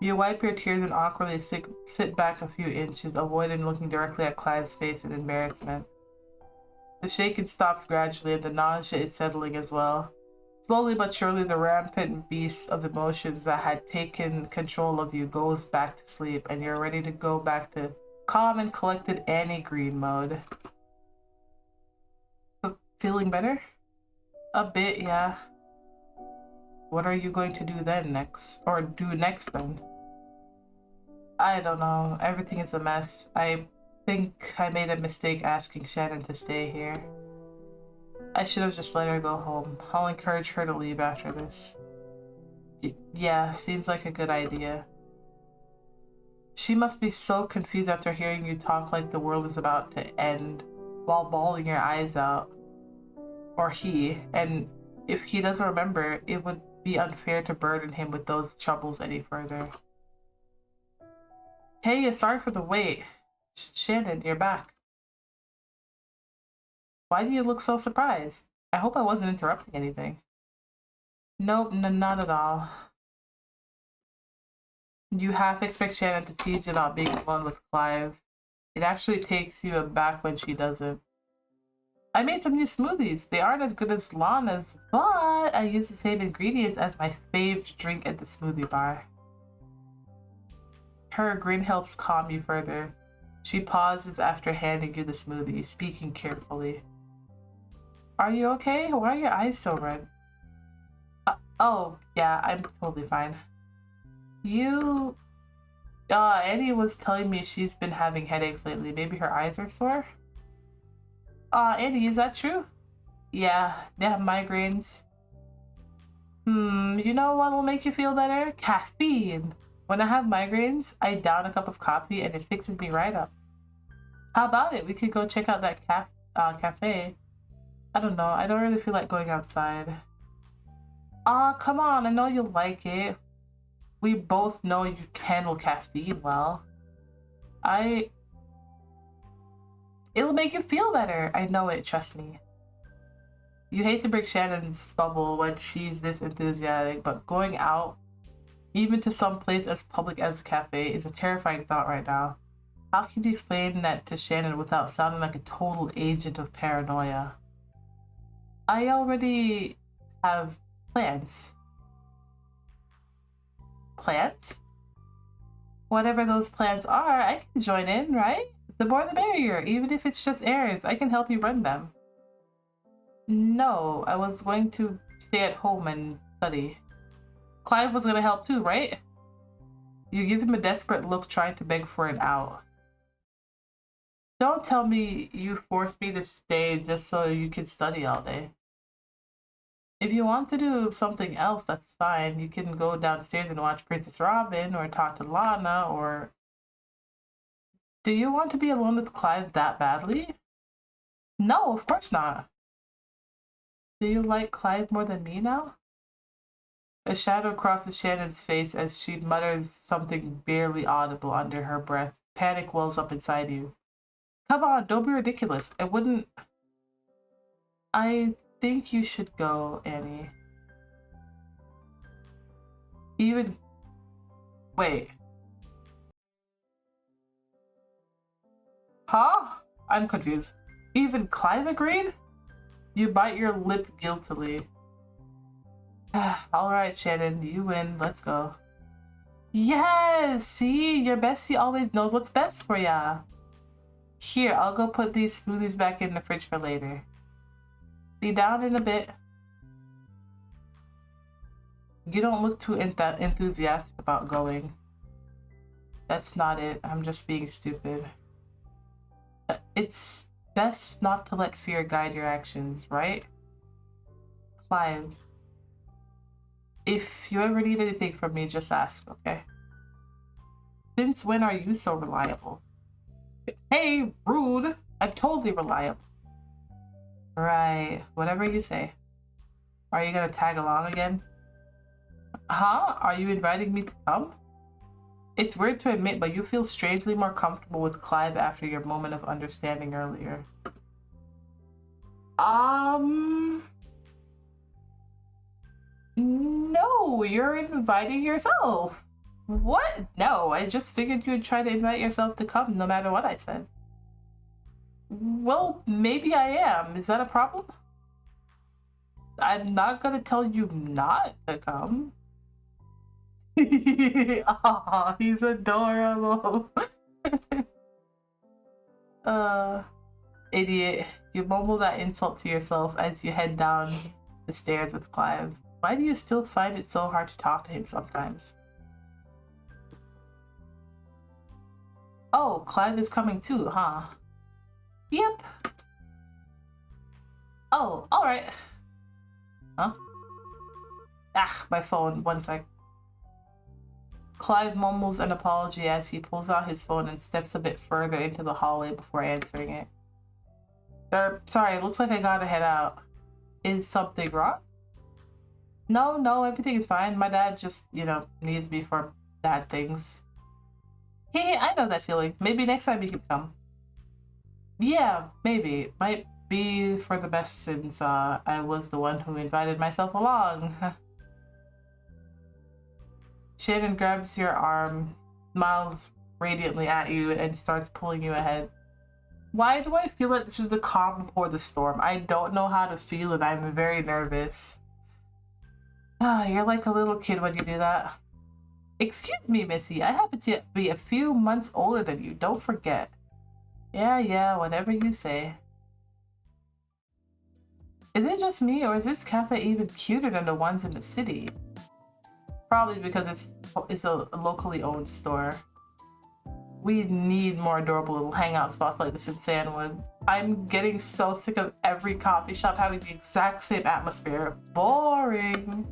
You wipe your tears and awkwardly sit back a few inches, avoiding looking directly at Clive's face in embarrassment. The shaking stops gradually and the nausea is settling as well. Slowly but surely, the rampant beast of emotions that had taken control of you goes back to sleep, and you're ready to go back to calm and collected Annie Green mode. Feeling better? A bit, yeah. What are you going to do then next? Or do next then? I don't know. Everything is a mess. I think I made a mistake asking Shannon to stay here. I should have just let her go home. I'll encourage her to leave after this. Yeah, seems like a good idea. She must be so confused after hearing you talk like the world is about to end while bawling your eyes out. Or he, and if he doesn't remember, it would be unfair to burden him with those troubles any further. Hey, sorry for the wait. Shannon, you're back. Why do you look so surprised? I hope I wasn't interrupting anything. Nope, not at all. You half expect Shannon to tease you about being alone with Clive. It actually takes you aback when she doesn't. I made some new smoothies. They aren't as good as Lana's, but I use the same ingredients as my fave drink at the smoothie bar. Her grin helps calm you further. She pauses after handing you the smoothie, speaking carefully. Are you okay? Why are your eyes so red? Oh, yeah, I'm totally fine. Annie was telling me she's been having headaches lately. Maybe her eyes are sore? Annie, is that true? Yeah, they have migraines. You know what will make you feel better? Caffeine. When I have migraines, I down a cup of coffee and it fixes me right up. How about it? We could go check out that cafe. I don't know. I don't really feel like going outside. Aw, come on, I know you like it. We both know you handle caffeine well. It'll make you feel better. I know it, trust me. You hate to break Shannon's bubble when she's this enthusiastic, but going out, even to some place as public as a cafe, is a terrifying thought right now. How can you explain that to Shannon without sounding like a total agent of paranoia? I already have plans. Plans? Whatever those plans are, I can join in, right? The more the merrier, even if it's just errands. I can help you run them. No, I was going to stay at home and study. Clive was gonna help too, right? You give him a desperate look, trying to beg for an out. Don't tell me you forced me to stay just so you can study all day. If you want to do something else, that's fine. You can go downstairs and watch Princess Robin or talk to Lana or... Do you want to be alone with Clive that badly? No, of course not. Do you like Clive more than me now? A shadow crosses Shannon's face as she mutters something barely audible under her breath. Panic wells up inside you. Come on, don't be ridiculous. I think you should go, Annie. Wait. Huh? I'm confused. Even Clive agreed? You bite your lip guiltily. Alright, Shannon, you win. Let's go. Yes! See? Your bestie always knows what's best for ya. Here, I'll go put these smoothies back in the fridge for later. Be down in a bit. You don't look too enthusiastic about going. That's not it. I'm just being stupid. It's best not to let fear guide your actions, right? Clive. If you ever need anything from me, just ask, okay? Since when are you so reliable? Hey, rude! I'm totally reliable. Right, whatever you say. Are you gonna tag along again? Huh? Are you inviting me to come? It's weird to admit, but you feel strangely more comfortable with Clive after your moment of understanding earlier. No, you're inviting yourself. What? No, I just figured you'd try to invite yourself to come no matter what I said. Well, maybe I am. Is that a problem? I'm not gonna tell you not to come. Aw, he's adorable. Idiot. You mumble that insult to yourself as you head down the stairs with Clive. Why do you still find it so hard to talk to him sometimes? Oh, Clive is coming too, huh? Yep. Oh, alright. Huh? Ah, my phone. One sec. Clive mumbles an apology as he pulls out his phone and steps a bit further into the hallway before answering it. Sorry, looks like I gotta head out. Is something wrong? No, everything is fine. My dad just, needs me for bad things. Hey, I know that feeling. Maybe next time you can come. Yeah, maybe. Might be for the best since I was the one who invited myself along. Shannon grabs your arm, smiles radiantly at you, and starts pulling you ahead. Why do I feel like this is the calm before the storm? I don't know how to feel and I'm very nervous. You're like a little kid when you do that. Excuse me, Missy. I happen to be a few months older than you. Don't forget. Yeah, whatever you say. Is it just me, or is this cafe even cuter than the ones in the city? Probably because it's a locally owned store. We need more adorable little hangout spots like this in Sandwood. I'm getting so sick of every coffee shop having the exact same atmosphere. Boring.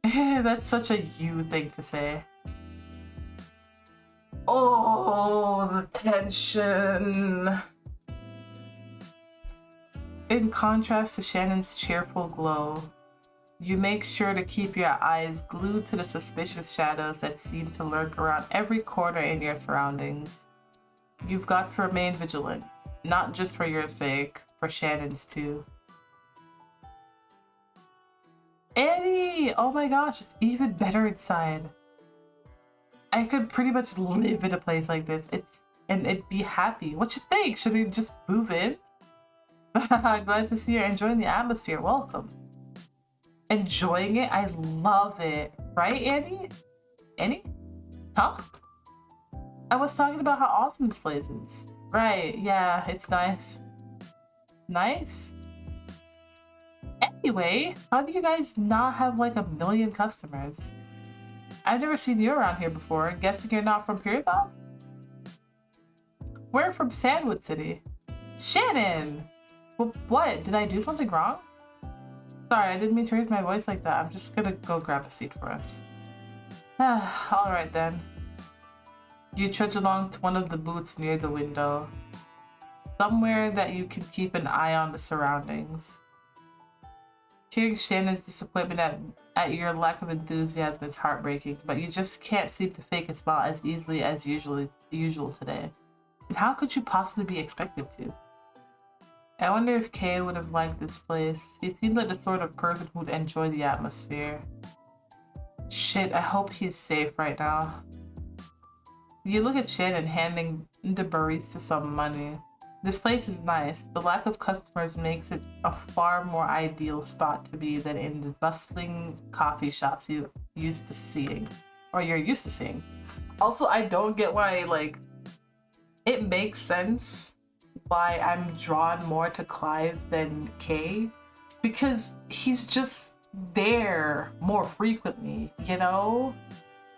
That's such a you thing to say. Oh, the tension. In contrast to Shannon's cheerful glow, You make sure to keep your eyes glued to the suspicious shadows that seem to lurk around every corner in your surroundings. You've got to remain vigilant, not just for your sake, for Shannon's too. Annie! Oh my gosh, it's even better inside. I could pretty much live in a place like this. And it'd be happy. What you think? Should we just move in? Glad to see you're enjoying the atmosphere. Welcome. Enjoying it? I love it. Right, Annie? Annie? Huh? I was talking about how awesome this place is. Right, yeah, it's nice. Nice? Anyway, how do you guys not have like 1 million customers? I've never seen you around here before. Guessing you're not from Pyramid? We're from Sandwood City. Shannon! What? Did I do something wrong? Sorry, I didn't mean to raise my voice like that. I'm just gonna go grab a seat for us. Alright then. You trudge along to one of the booths near the window. Somewhere that you can keep an eye on the surroundings. Hearing Shannon's disappointment at your lack of enthusiasm is heartbreaking, but you just can't seem to fake a smile as easily as usual today. And how could you possibly be expected to? I wonder if Kay would have liked this place. He seemed like the sort of person who'd enjoy the atmosphere. Shit, I hope he's safe right now. You look at Shannon handing the barista some money. This place is nice. The lack of customers makes it a far more ideal spot to be than in the bustling coffee shops you're used to seeing. Also, I don't get why, like, it makes sense why I'm drawn more to Clive than Kay, because he's just there more frequently, you know?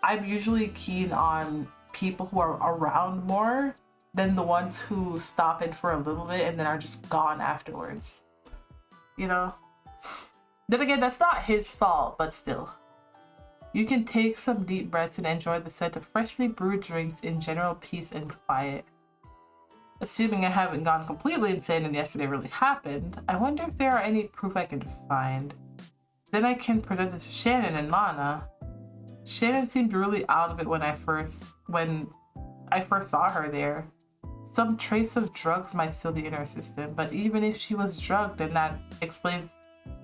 I'm usually keen on people who are around more than the ones who stop in for a little bit and then are just gone afterwards. You know? Then again, that's not his fault, but still. You can take some deep breaths and enjoy the scent of freshly brewed drinks in general peace and quiet. Assuming I haven't gone completely insane and yesterday really happened, I wonder if there are any proof I can find. Then I can present it to Shannon and Lana. Shannon seemed really out of it when I first saw her there. Some trace of drugs might still be in her system, but even if she was drugged and that explains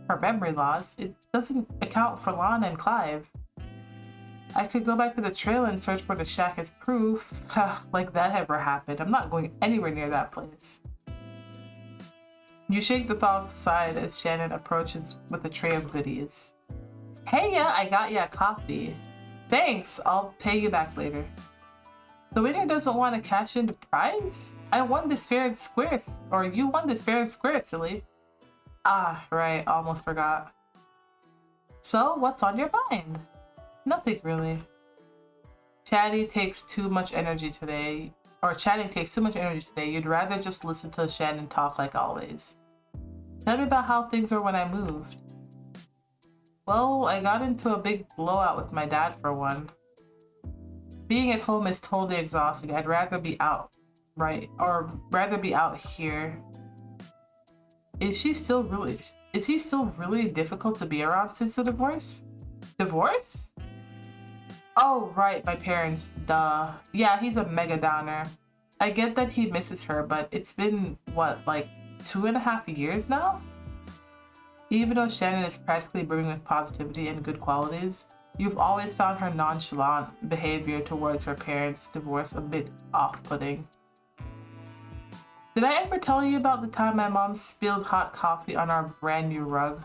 her memory loss, it doesn't account for Lana and Clive. I could go back to the trail and search for the shack as proof, like that ever happened. I'm not going anywhere near that place. You shake the thought aside as Shannon approaches with a tray of goodies. Hey, yeah, I got you a coffee. Thanks, I'll pay you back later. The winner doesn't want to cash in the prize? I won this fair and square, or you won this fair and square, silly. Ah, right, almost forgot. So, what's on your mind? Nothing really. Chatting takes too much energy today. You'd rather just listen to Shannon talk like always. Tell me about how things were when I moved. Well, I got into a big blowout with my dad for one. Being at home is totally exhausting. I'd rather be out, right? Or rather be out here. Is he still really difficult to be around since the divorce? Divorce? Oh, right, my parents, duh. Yeah, he's a mega downer. I get that he misses her, but it's been, what, like 2.5 years now? Even though Shannon is practically brimming with positivity and good qualities, you've always found her nonchalant behavior towards her parents' divorce a bit off-putting. Did I ever tell you about the time my mom spilled hot coffee on our brand new rug?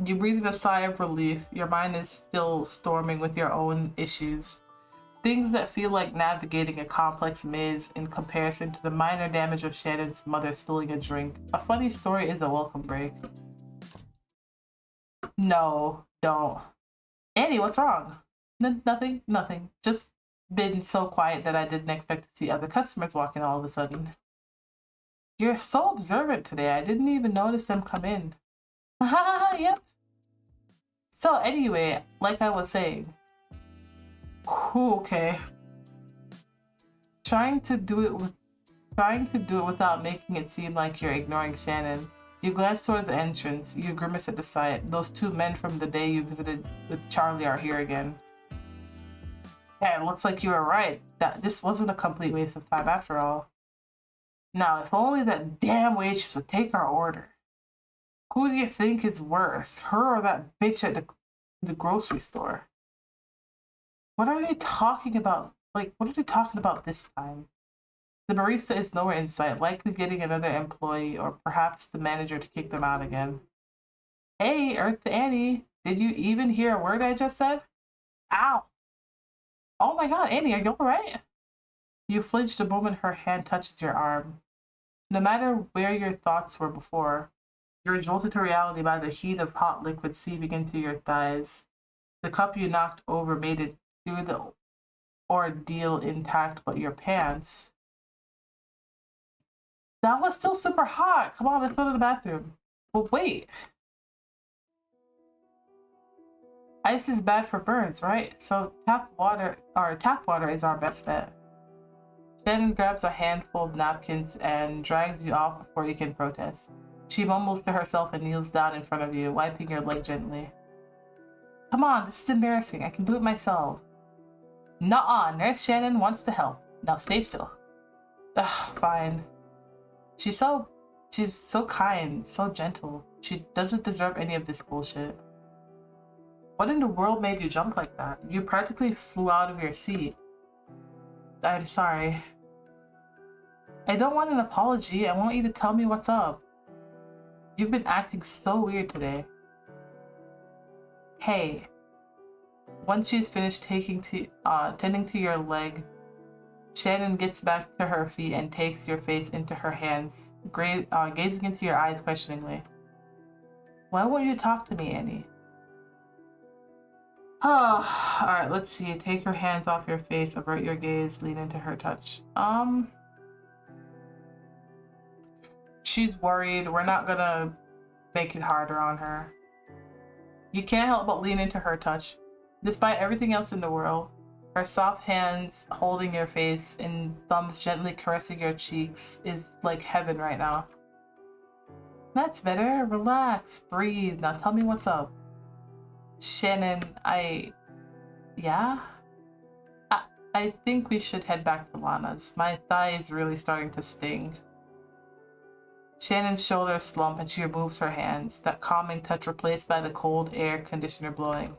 You breathe a sigh of relief. Your mind is still storming with your own issues. Things that feel like navigating a complex maze in comparison to the minor damage of Shannon's mother spilling a drink. A funny story is a welcome break. No, don't. Annie, what's wrong? Nothing. Just been so quiet that I didn't expect to see other customers walking all of a sudden. You're so observant today. I didn't even notice them come in. Yep. So anyway, like I was saying. Okay. Trying to do it without making it seem like you're ignoring Shannon. You glance towards the entrance. You grimace at the sight. Those two men from the day you visited with Charlie are here again. Yeah, it looks like you were right. That this wasn't a complete waste of time after all. Now, if only that damn waitress would take our order. Who do you think is worse, her or that bitch at the grocery store? What are they talking about? Like, what are they talking about this time? The barista is nowhere in sight, likely getting another employee or perhaps the manager to kick them out again. Hey, Earth to Annie, did you even hear a word I just said? Ow! Oh my god, Annie, are you alright? You flinch the moment her hand touches your arm. No matter where your thoughts were before, you're jolted to reality by the heat of hot liquid seeping into your thighs. The cup you knocked over made it through the ordeal intact, but your pants. That was still super hot. Come on, let's go to the bathroom. Well, wait. Ice is bad for burns, right? So tap water is our best bet. Shannon grabs a handful of napkins and drags you off before you can protest. She mumbles to herself and kneels down in front of you, wiping your leg gently. Come on, this is embarrassing. I can do it myself. Nuh-uh, Nurse Shannon wants to help. Now stay still. Ugh, fine. She's so kind, so gentle. She doesn't deserve any of this bullshit. What in the world made you jump like that? You practically flew out of your seat. I'm sorry. I don't want an apology. I want you to tell me what's up. You've been acting so weird today. Hey. Once she's finished tending to your leg, Shannon gets back to her feet and takes your face into her hands, gazing into your eyes questioningly. Why won't you talk to me, Annie? Oh, alright, let's see. Take her hands off your face, avert your gaze, lean into her touch. She's worried. We're not gonna make it harder on her. You can't help but lean into her touch. Despite everything else in the world, her soft hands holding your face and thumbs gently caressing your cheeks is like heaven right now. That's better. Relax. Breathe. Now tell me what's up. Shannon, yeah? I think we should head back to Lana's. My thigh is really starting to sting. Shannon's shoulders slump and she removes her hands, that calming touch replaced by the cold air conditioner blowing.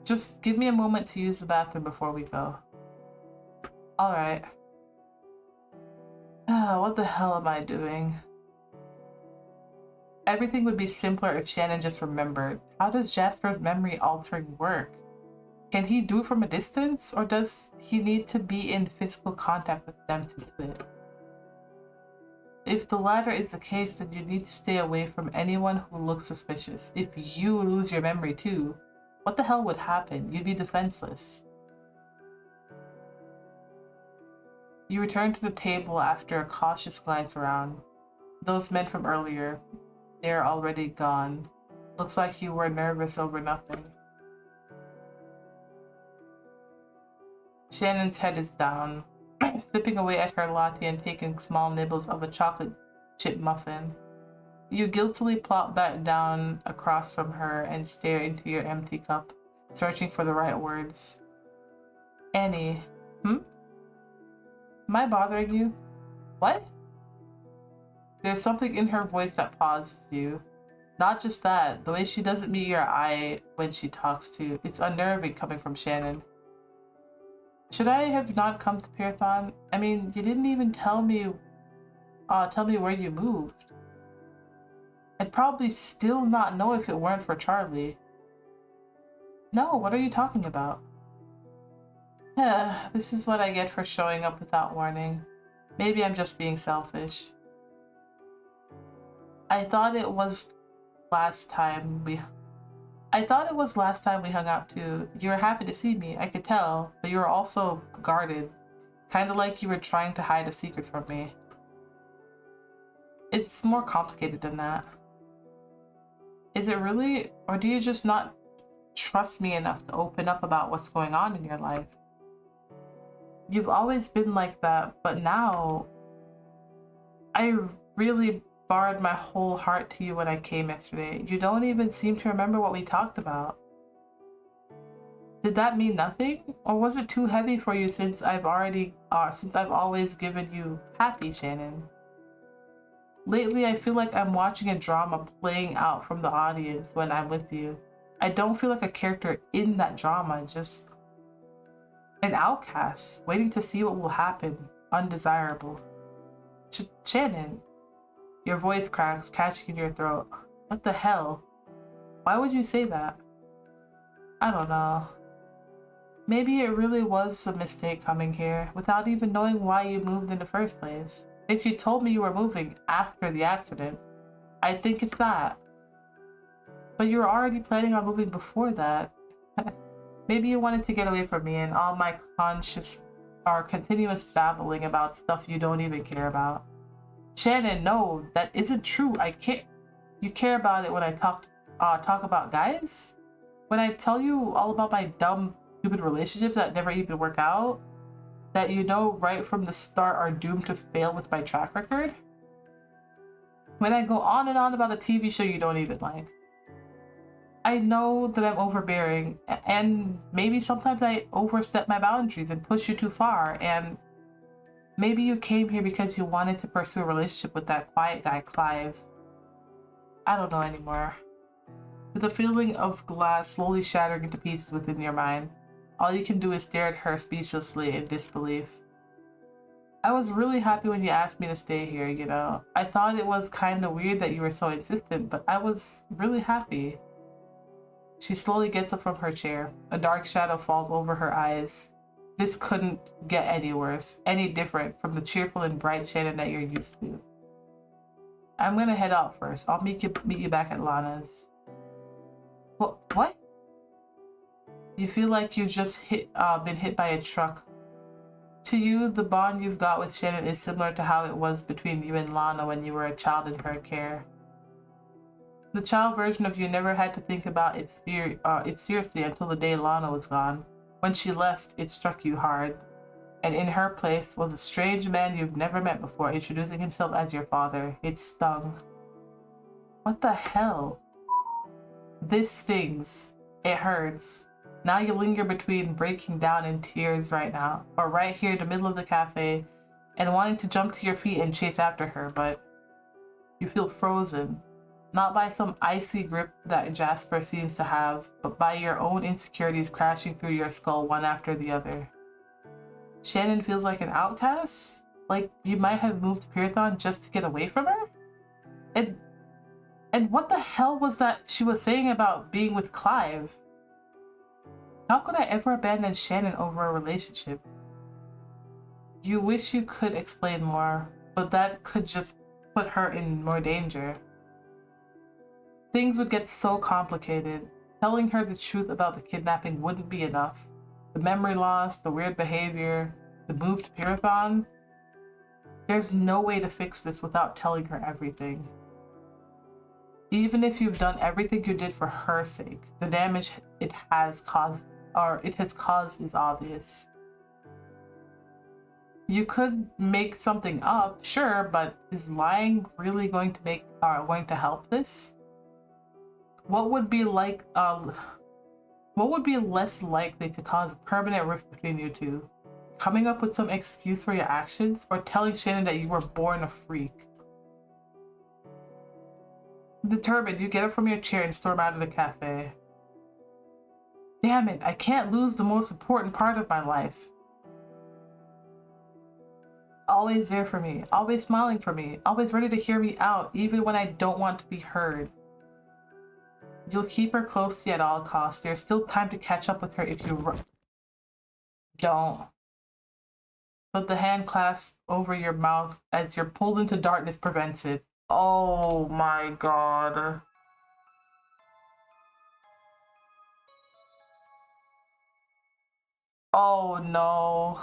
Just give me a moment to use the bathroom before we go. Alright. What the hell am I doing? Everything would be simpler if Shannon just remembered. How does Jasper's memory altering work? Can he do it from a distance, or does he need to be in physical contact with them to do it? If the latter is the case, then you need to stay away from anyone who looks suspicious. If you lose your memory too, what the hell would happen? You'd be defenseless. You return to the table after a cautious glance around. Those men from earlier, they're already gone. Looks like you were nervous over nothing. Shannon's head is down, sipping away at her latte and taking small nibbles of a chocolate chip muffin. You guiltily plop back down across from her and stare into your empty cup, searching for the right words. Annie, Am I bothering you? What? There's something in her voice that pauses you. Not just that, the way she doesn't meet your eye when she talks to you. It's unnerving coming from Shannon. Should I have not come to Pyrathon? I mean, you didn't even tell me where you moved. I'd probably still not know if it weren't for Charlie. No, what are you talking about? This is what I get for showing up without warning. Maybe I'm just being selfish. I thought it was last time we hung out too. You were happy to see me, I could tell, but you were also guarded. Kind of like you were trying to hide a secret from me. It's more complicated than that. Is it really? Or do you just not trust me enough to open up about what's going on in your life? You've always been like that, but now I really bared my whole heart to you when I came yesterday. You don't even seem to remember what we talked about. Did that mean nothing? Or was it too heavy for you since I've always given you happy, Shannon? Lately, I feel like I'm watching a drama playing out from the audience when I'm with you. I don't feel like a character in that drama, just an outcast, waiting to see what will happen. Undesirable. Shannon, your voice cracks, catching in your throat. What the hell? Why would you say that? I don't know. Maybe it really was a mistake coming here, without even knowing why you moved in the first place. If you told me you were moving after the accident, I think it's that. But you were already planning on moving before that. Maybe you wanted to get away from me and all my continuous babbling about stuff you don't even care about. Shannon, no, that isn't true. I can't. You care about it when I talk about guys? When I tell you all about my dumb, stupid relationships that never even work out, that you know right from the start are doomed to fail with my track record? When I go on and on about a TV show you don't even like. I know that I'm overbearing, and maybe sometimes I overstep my boundaries and push you too far, and maybe you came here because you wanted to pursue a relationship with that quiet guy, Clive. I don't know anymore. With the feeling of glass slowly shattering into pieces within your mind, all you can do is stare at her speechlessly in disbelief. I was really happy when you asked me to stay here, you know. I thought it was kind of weird that you were so insistent, but I was really happy. She slowly gets up from her chair. A dark shadow falls over her eyes. This couldn't get any worse, any different from the cheerful and bright Shannon that you're used to. I'm gonna head out first. I'll meet you back at Lana's. What? You feel like you've just been hit by a truck. To you, the bond you've got with Shannon is similar to how it was between you and Lana when you were a child in her care. The child version of you never had to think about it seriously until the day Lana was gone. When she left, it struck you hard. And in her place was a strange man you've never met before, introducing himself as your father. It stung. What the hell? This stings. It hurts. Now you linger between breaking down in tears right now, or right here in the middle of the cafe, and wanting to jump to your feet and chase after her, but you feel frozen. Not by some icy grip that Casper seems to have, but by your own insecurities crashing through your skull one after the other. Shannon feels like an outcast? Like you might have moved to Pyrathon just to get away from her? And what the hell was that she was saying about being with Clive? How could I ever abandon Shannon over a relationship? You wish you could explain more, but that could just put her in more danger. Things would get so complicated. Telling her the truth about the kidnapping wouldn't be enough. The memory loss, the weird behavior, the move to Pyrathon. There's no way to fix this without telling her everything. Even if you've done everything you did for her sake, the damage it has caused is obvious. You could make something up, sure, but is lying really going to help this? What would be less likely to cause a permanent rift between you two? Coming up with some excuse for your actions, or telling Shannon that you were born a freak? Determined, you get up from your chair and storm out of the cafe. Damn it, I can't lose the most important part of my life. Always there for me, always smiling for me, always ready to hear me out, even when I don't want to be heard. You'll keep her close to you at all costs. There's still time to catch up with her if you don't. But the hand clasp over your mouth as you're pulled into darkness prevents it. Oh my god. Oh no.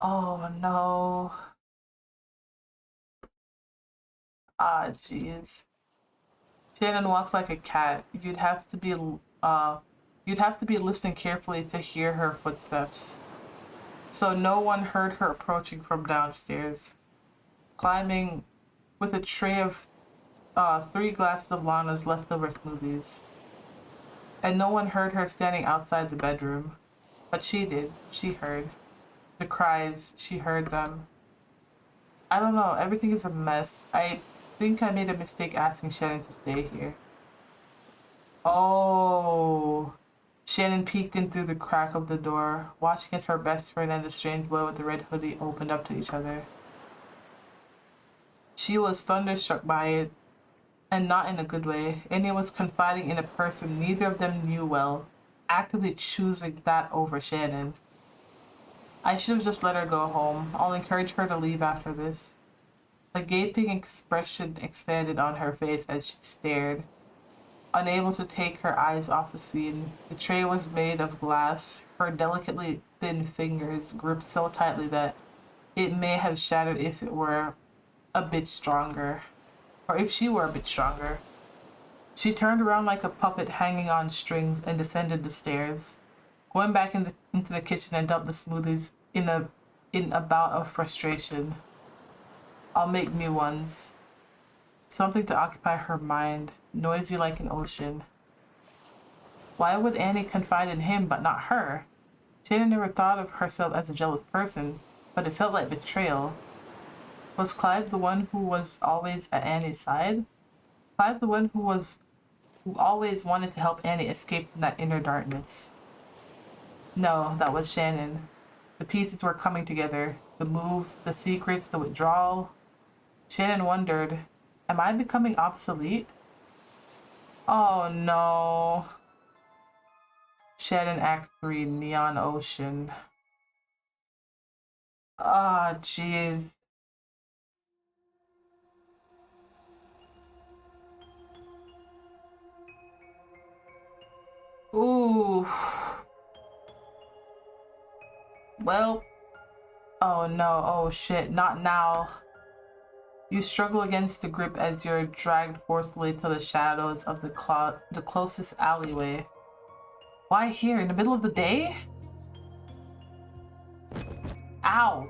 Oh no. Ah, jeez. Shannon walks like a cat. You'd have to be listening carefully to hear her footsteps. So no one heard her approaching from downstairs. Climbing with a tray of 3 glasses of Lana's leftover smoothies. And no one heard her standing outside the bedroom. But she did. She heard. The cries, she heard them. I don't know, everything is a mess. I think I made a mistake asking Shannon to stay here. Oh. Shannon peeked in through the crack of the door, watching as her best friend and the strange boy with the red hoodie opened up to each other. She was thunderstruck by it, and not in a good way. Annie was confiding in a person neither of them knew well, actively choosing that over Shannon. I should have just let her go home. I'll encourage her to leave after this. A gaping expression expanded on her face as she stared, unable to take her eyes off the scene. The tray was made of glass, her delicately thin fingers gripped so tightly that it may have shattered if it were a bit stronger. Or if she were a bit stronger. She turned around like a puppet hanging on strings and descended the stairs, going back into the kitchen and dumped the smoothies in a bout of frustration. I'll make new ones. Something to occupy her mind, noisy like an ocean. Why would Annie confide in him but not her? Shannon never thought of herself as a jealous person, but it felt like betrayal. Was Clive the one who was always at Annie's side? Clive the one who always wanted to help Annie escape from that inner darkness? No, that was Shannon. The pieces were coming together. The move, the secrets, the withdrawal. Shannon wondered, am I becoming obsolete? Oh no. Shannon Act 3, Neon Ocean. Ah, jeez. Ooh. Well. Oh no, oh shit, not now. You struggle against the grip as you're dragged forcefully to the shadows of the closest alleyway. Why here, in the middle of the day? Ow!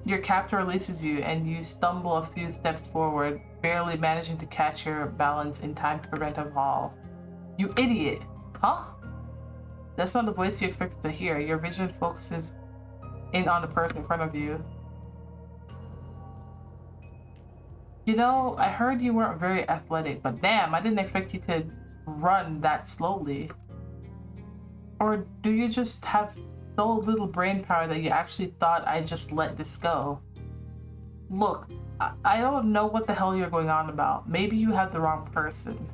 Your captor releases you and you stumble a few steps forward, barely managing to catch your balance in time to prevent a fall. You idiot! Huh? That's not the voice you expected to hear. Your vision focuses in on the person in front of you. You know, I heard you weren't very athletic, but damn, I didn't expect you to run that slowly. Or do you just have so little brain power that you actually thought I'd just let this go? Look, I don't know what the hell you're going on about. Maybe you have the wrong person.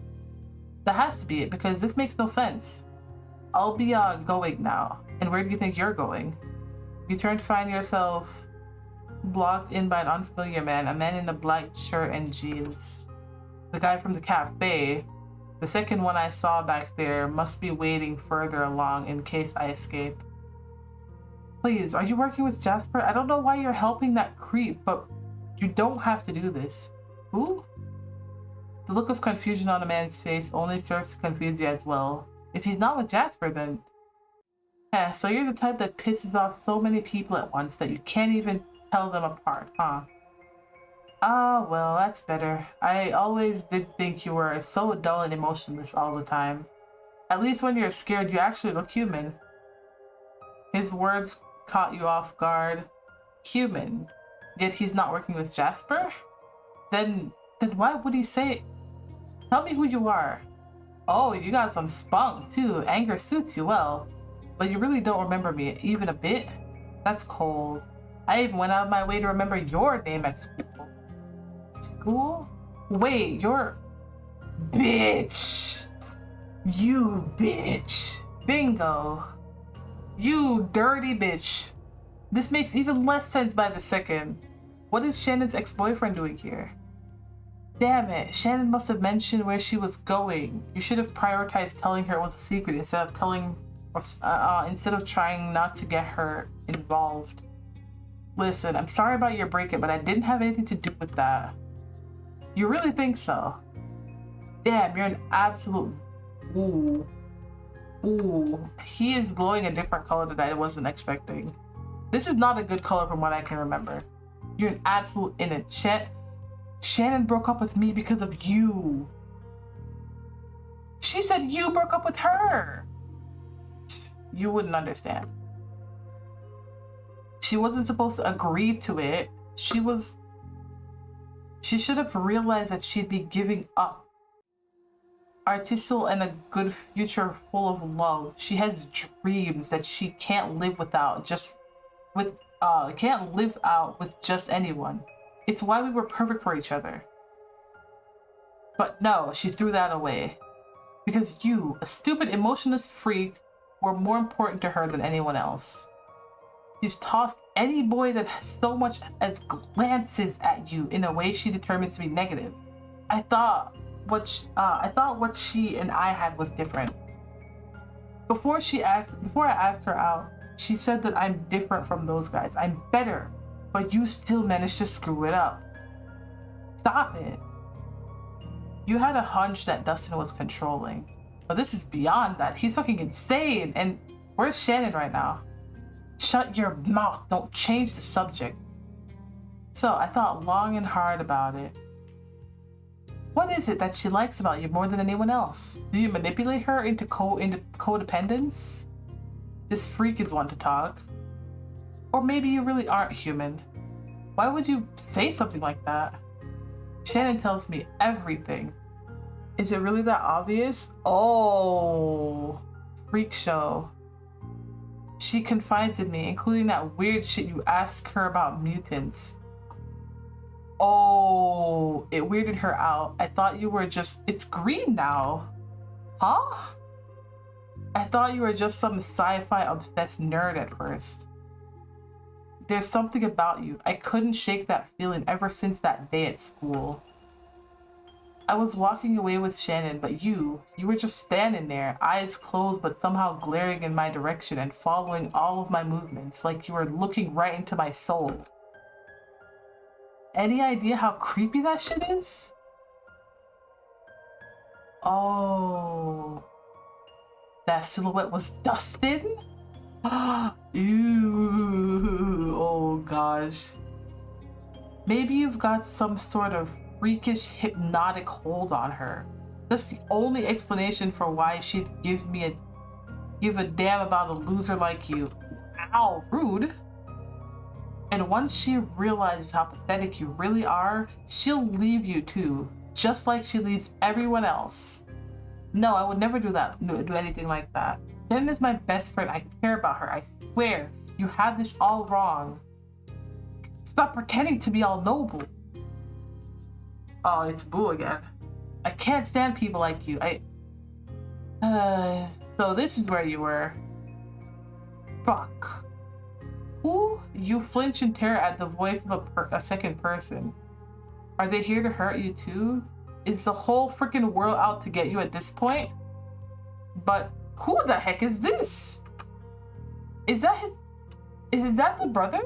That has to be it, because this makes no sense. I'll be going now. And where do you think you're going? You turn to find yourself blocked in by an unfamiliar man, a man in a black shirt and jeans. The guy from the cafe, the second one I saw back there, must be waiting further along in case I escape. Please, are you working with Jasper? I don't know why you're helping that creep, but you don't have to do this. Who? The look of confusion on a man's face only serves to confuse you as well. If he's not with Jasper, then... Yeah, so you're the type that pisses off so many people at once that you can't even tell them apart, huh? Ah, well, that's better. I always did think you were so dull and emotionless all the time. At least when you're scared, you actually look human. His words caught you off guard. Human? Yet he's not working with Jasper? Then why would he say... Tell me who you are. Oh, you got some spunk, too. Anger suits you well. But you really don't remember me, even a bit? That's cold. I even went out of my way to remember your name at school. School? Wait, you're... Bitch! You bitch! Bingo! You dirty bitch! This makes even less sense by the second. What is Shannon's ex-boyfriend doing here? Damn it, Shannon must have mentioned where she was going. You should have prioritized telling her it was a secret instead of trying not to get her involved. Listen, I'm sorry about your breakup, but I didn't have anything to do with that. You really think so? Damn, you're an absolute... Ooh. Ooh. He is glowing a different color that I wasn't expecting. This is not a good color from what I can remember. You're an absolute idiot. Shannon broke up with me because of you. She said you broke up with her. You wouldn't understand. She wasn't supposed to agree to it. She should have realized that she'd be giving up. Artisanal and a good future full of love. She has dreams that she can't live without can't live out with just anyone. It's why we were perfect for each other. But no, she threw that away. Because you, a stupid, emotionless freak, were more important to her than anyone else. She's tossed any boy that so much as glances at you in a way she determines to be negative. I thought what she and I had was different. Before I asked her out, she said that I'm different from those guys. I'm better, but you still managed to screw it up. Stop it. You had a hunch that Dustin was controlling, but this is beyond that. He's fucking insane. And where's Shannon right now? Shut your mouth. Don't change the subject. So I thought long and hard about it. What is it that she likes about you more than anyone else? Do you manipulate her into codependence? This freak is one to talk. Or maybe you really aren't human. Why would you say something like that? Shannon tells me everything. Is it really that obvious? Oh, freak show. She confides in me, including that weird shit you ask her about mutants. Oh, it weirded her out. I thought you were just, it's green now. Huh? I thought you were just some sci-fi obsessed nerd at first. There's something about you. I couldn't shake that feeling ever since that day at school. I was walking away with Shannon, but you were just standing there, eyes closed but somehow glaring in my direction and following all of my movements, like you were looking right into my soul. Any idea how creepy that shit is? Oh, that silhouette was Dustin? Ew, oh gosh. Maybe you've got some sort of freakish hypnotic hold on her. That's the only explanation for why she'd give a damn about a loser like you. Ow, rude. And once she realizes how pathetic you really are, she'll leave you too, just like she leaves everyone else. No, I would never do that. No, do anything like that. Jen is my best friend. I care about her. I swear. You have this all wrong. Stop pretending to be all noble. Oh, it's Boo again. I can't stand people like you. So this is where you were. Fuck. Ooh, you flinch in terror at the voice of a second person. Are they here to hurt you too? Is the whole freaking world out to get you at this point? But who the heck is this? Is that the brother?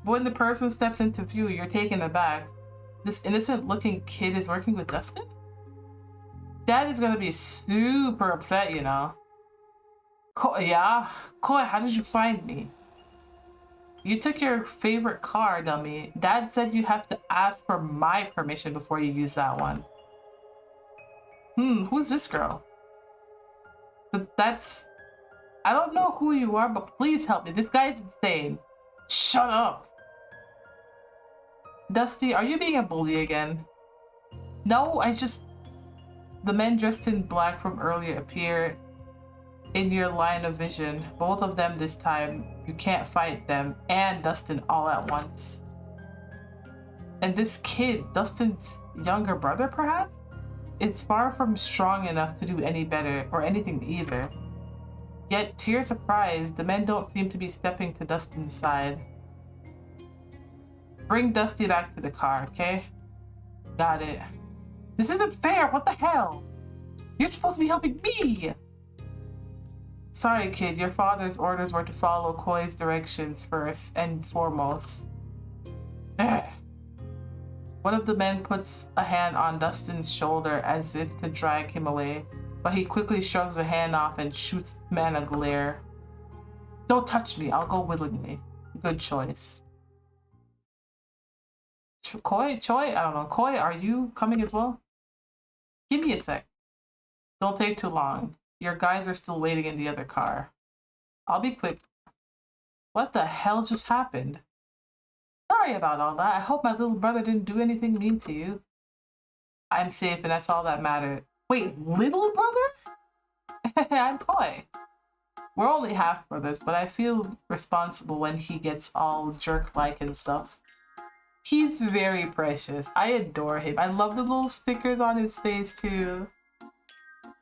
When the person steps into view, you're taken aback. This innocent looking kid is working with Dustin? Dad is gonna be super upset, you know. Yeah? Koi, how did you find me? You took your favorite car, dummy. Dad said you have to ask for my permission before you use that one. Who's this girl? I don't know who you are, but please help me. This guy's insane. Shut up. Dusty, are you being a bully again? No, the men dressed in black from earlier appear in your line of vision. Both of them this time. You can't fight them and Dustin all at once. And this kid, Dustin's younger brother perhaps? It's far from strong enough to do any better or anything either. Yet, to your surprise, the men don't seem to be stepping to Dustin's side. Bring Dusty back to the car, okay? Got it. This isn't fair, what the hell? You're supposed to be helping me! Sorry, kid, your father's orders were to follow Koi's directions first and foremost. Ugh. One of the men puts a hand on Dustin's shoulder as if to drag him away, but he quickly shrugs the hand off and shoots the man a glare. Don't touch me, I'll go willingly. Good choice. Choi, I don't know. Koi, are you coming as well? Give me a sec. Don't take too long. Your guys are still waiting in the other car. I'll be quick. What the hell just happened? Sorry about all that. I hope my little brother didn't do anything mean to you. I'm safe and that's all that mattered. Wait, little brother? I'm Koi. We're only half brothers, but I feel responsible when he gets all jerk-like and stuff. He's very precious. I adore him. I love the little stickers on his face too.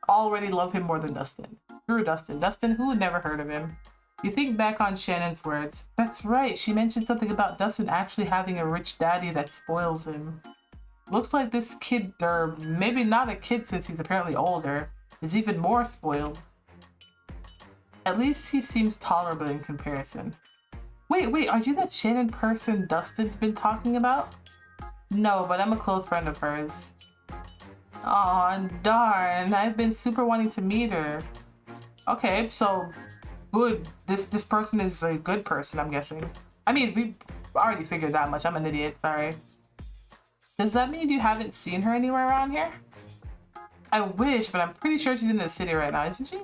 Already love him more than Dustin. Screw Dustin. Dustin, who had never heard of him? You think back on Shannon's words. That's right, she mentioned something about Dustin actually having a rich daddy that spoils him. Looks like this kid, or maybe not a kid since he's apparently older, is even more spoiled. At least he seems tolerable in comparison. Wait, are you that Shannon person Dustin's been talking about? No, but I'm a close friend of hers. Aw, darn, I've been super wanting to meet her. Okay, so good. This person is a good person, I'm guessing. I mean, we already figured that much. I'm an idiot, sorry. Does that mean you haven't seen her anywhere around here? I wish, but I'm pretty sure she's in the city right now, isn't she?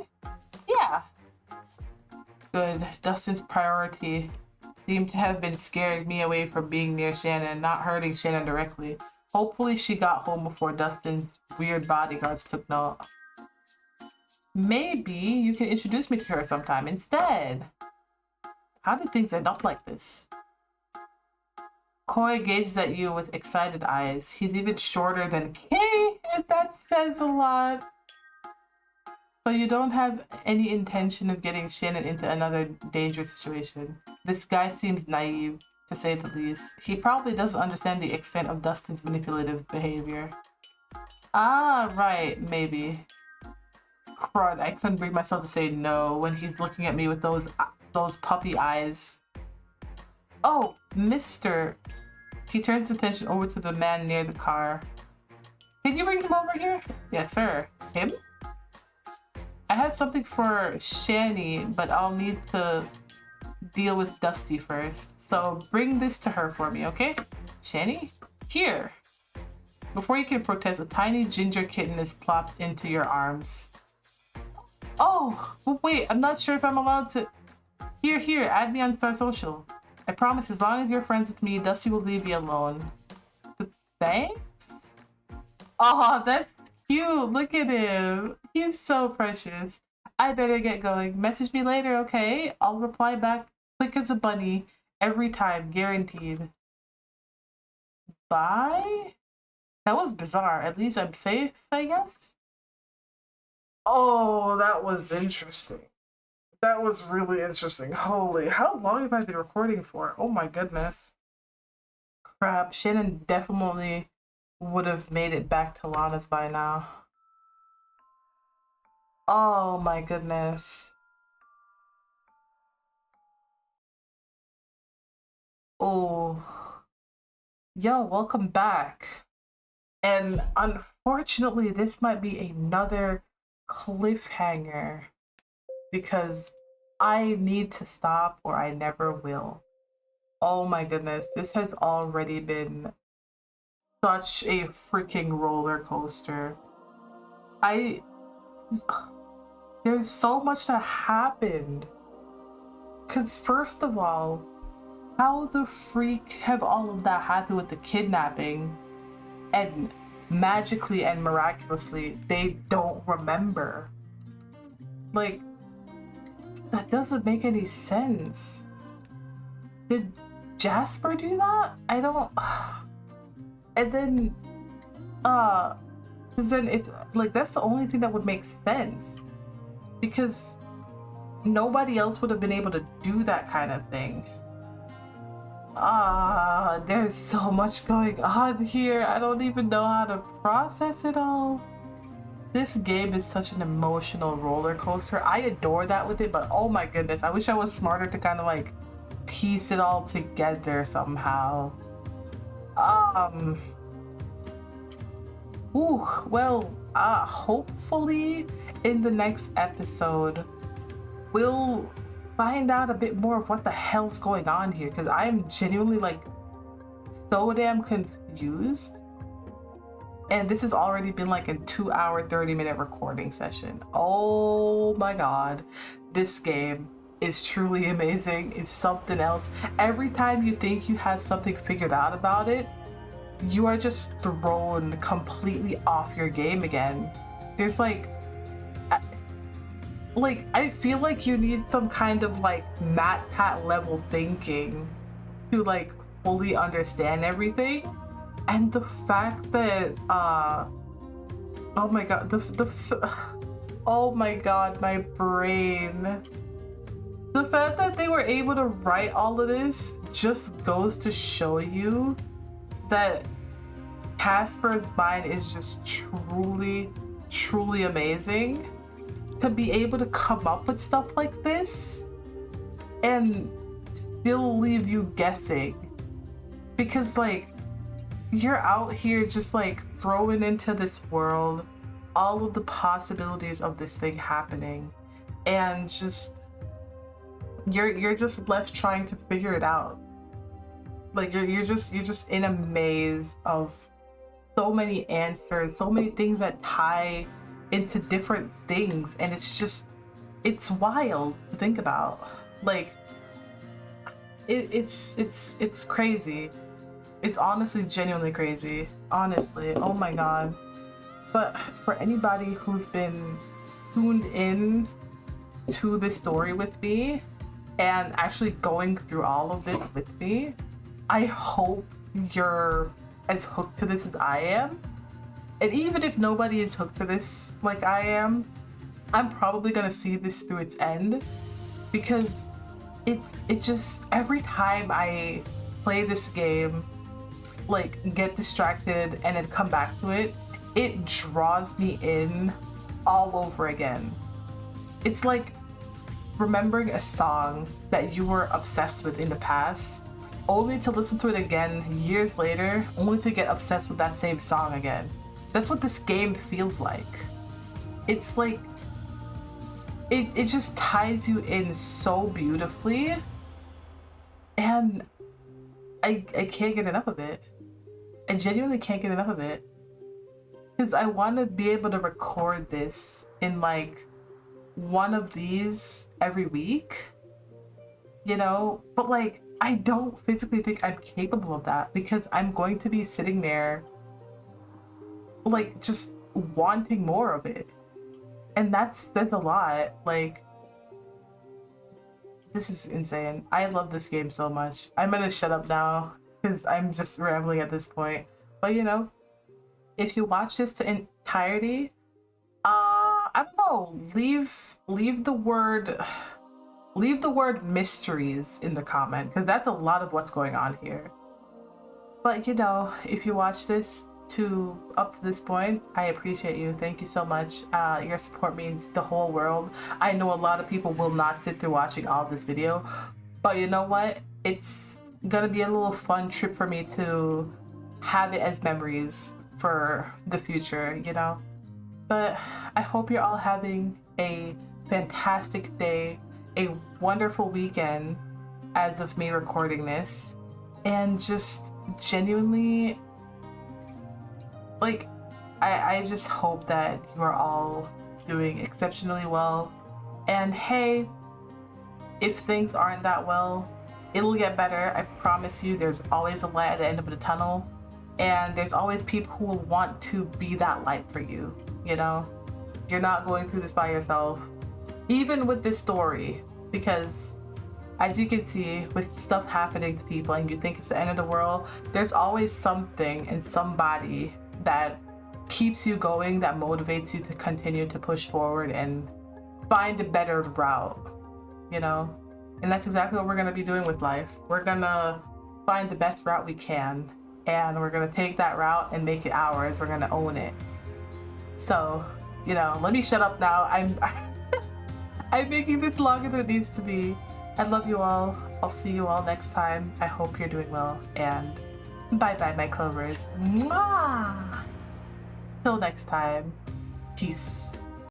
Yeah. Good. Dustin's priority seemed to have been scaring me away from being near Shannon and not hurting Shannon directly. Hopefully she got home before Dustin's weird bodyguards took note. Maybe you can introduce me to her sometime instead. How did things end up like this? Koi gazes at you with excited eyes. He's even shorter than Kay, and that says a lot. But you don't have any intention of getting Shannon into another dangerous situation. This guy seems naive, to say the least. He probably doesn't understand the extent of Dustin's manipulative behavior. Ah, right, maybe. Crud, I couldn't bring myself to say no when he's looking at me with those puppy eyes. Oh, Mr. He turns attention over to the man near the car. Can you bring him over here? Yes, sir. Him? I have something for Shanny, but I'll need to deal with Dusty first. So bring this to her for me, okay? Shanny? Here. Before you can protest, a tiny ginger kitten is plopped into your arms. Oh, wait, I'm not sure if I'm allowed to... Here, add me on Star Social. I promise as long as you're friends with me, Dusty will leave you alone. Thanks? Oh, that's cute. Look at him. He's so precious. I better get going. Message me later, okay? I'll reply back quick as a bunny every time, guaranteed. Bye? That was bizarre. At least I'm safe, I guess? Oh, that was interesting. That was really interesting. Holy, how long have I been recording for? Oh my goodness. Crap, Shannon definitely would have made it back to Lana's by now. Oh my goodness. Oh. Yo, welcome back. And unfortunately, this might be another cliffhanger because I need to stop or I never will. Oh my goodness, this has already been such a freaking roller coaster. There's so much that happened. Because first of all, how the freak have all of that happened with the kidnapping and magically and miraculously they don't remember? Like, that doesn't make any sense. Did Jasper do that? I don't... And then, because then if, like, that's the only thing that would make sense. Because nobody else would have been able to do that kind of thing. There's so much going on here. I don't even know how to process it all. This game is such an emotional roller coaster. I adore that with it, but oh my goodness, I wish I was smarter to kind of like piece it all together somehow. Hopefully in the next episode, we'll find out a bit more of what the hell's going on here, because I am genuinely like so damn confused. And this has already been like a 2-hour, 30-minute recording session. Oh my God, this game is truly amazing. It's something else. Every time you think you have something figured out about it, you are just thrown completely off your game again. There's like I feel like you need some kind of like MatPat level thinking to like fully understand everything. And the fact that oh my God, oh my God, my brain. The fact that they were able to write all of this just goes to show you that Casper's mind is just truly, truly amazing. To be able to come up with stuff like this and still leave you guessing. Because like, you're out here just like throwing into this world all of the possibilities of this thing happening, and just you're just left trying to figure it out. Like you're just in a maze of so many answers, so many things that tie into different things, and it's wild to think about. Like it's crazy. It's honestly genuinely crazy. Honestly, oh my God. But for anybody who's been tuned in to this story with me and actually going through all of this with me, I hope you're as hooked to this as I am. And even if nobody is hooked to this like I am, I'm probably gonna see this through its end, because it just, every time I play this game, like get distracted and then come back to it, it draws me in all over again. It's like remembering a song that you were obsessed with in the past, only to listen to it again years later, only to get obsessed with that same song again. That's what this game feels like. It's like, it just ties you in so beautifully, and I can't get enough of it. I genuinely can't get enough of it. Because I want to be able to record this in like one of these every week, you know? But like, I don't physically think I'm capable of that, because I'm going to be sitting there like just wanting more of it. And that's a lot. Like, this is insane. I love this game so much. I'm gonna shut up now because I'm just rambling at this point. But you know, if you watch this to entirety, I don't know, leave the word mysteries in the comment, because that's a lot of what's going on here. But you know, if you watch this up to this point, I appreciate you. Thank you so much. Your support means the whole world. I know a lot of people will not sit through watching all this video, but you know what? It's gonna be a little fun trip for me to have it as memories for the future, you know? But I hope you're all having a fantastic day, a wonderful weekend as of me recording this, and just genuinely, like, I just hope that you are all doing exceptionally well. And hey, if things aren't that well, it'll get better. I promise you, there's always a light at the end of the tunnel, and there's always people who will want to be that light for you, you know? You're not going through this by yourself, even with this story, because as you can see, with stuff happening to people and you think it's the end of the world, there's always something and somebody that keeps you going, that motivates you to continue to push forward and find a better route, you know? And that's exactly what we're gonna be doing with life. We're gonna find the best route we can, and we're gonna take that route and make it ours. We're gonna own it. So, you know, let me shut up now. I'm making this longer than it needs to be. I love you all. I'll see you all next time. I hope you're doing well, and bye-bye, my clovers. Mwah! Till next time. Peace.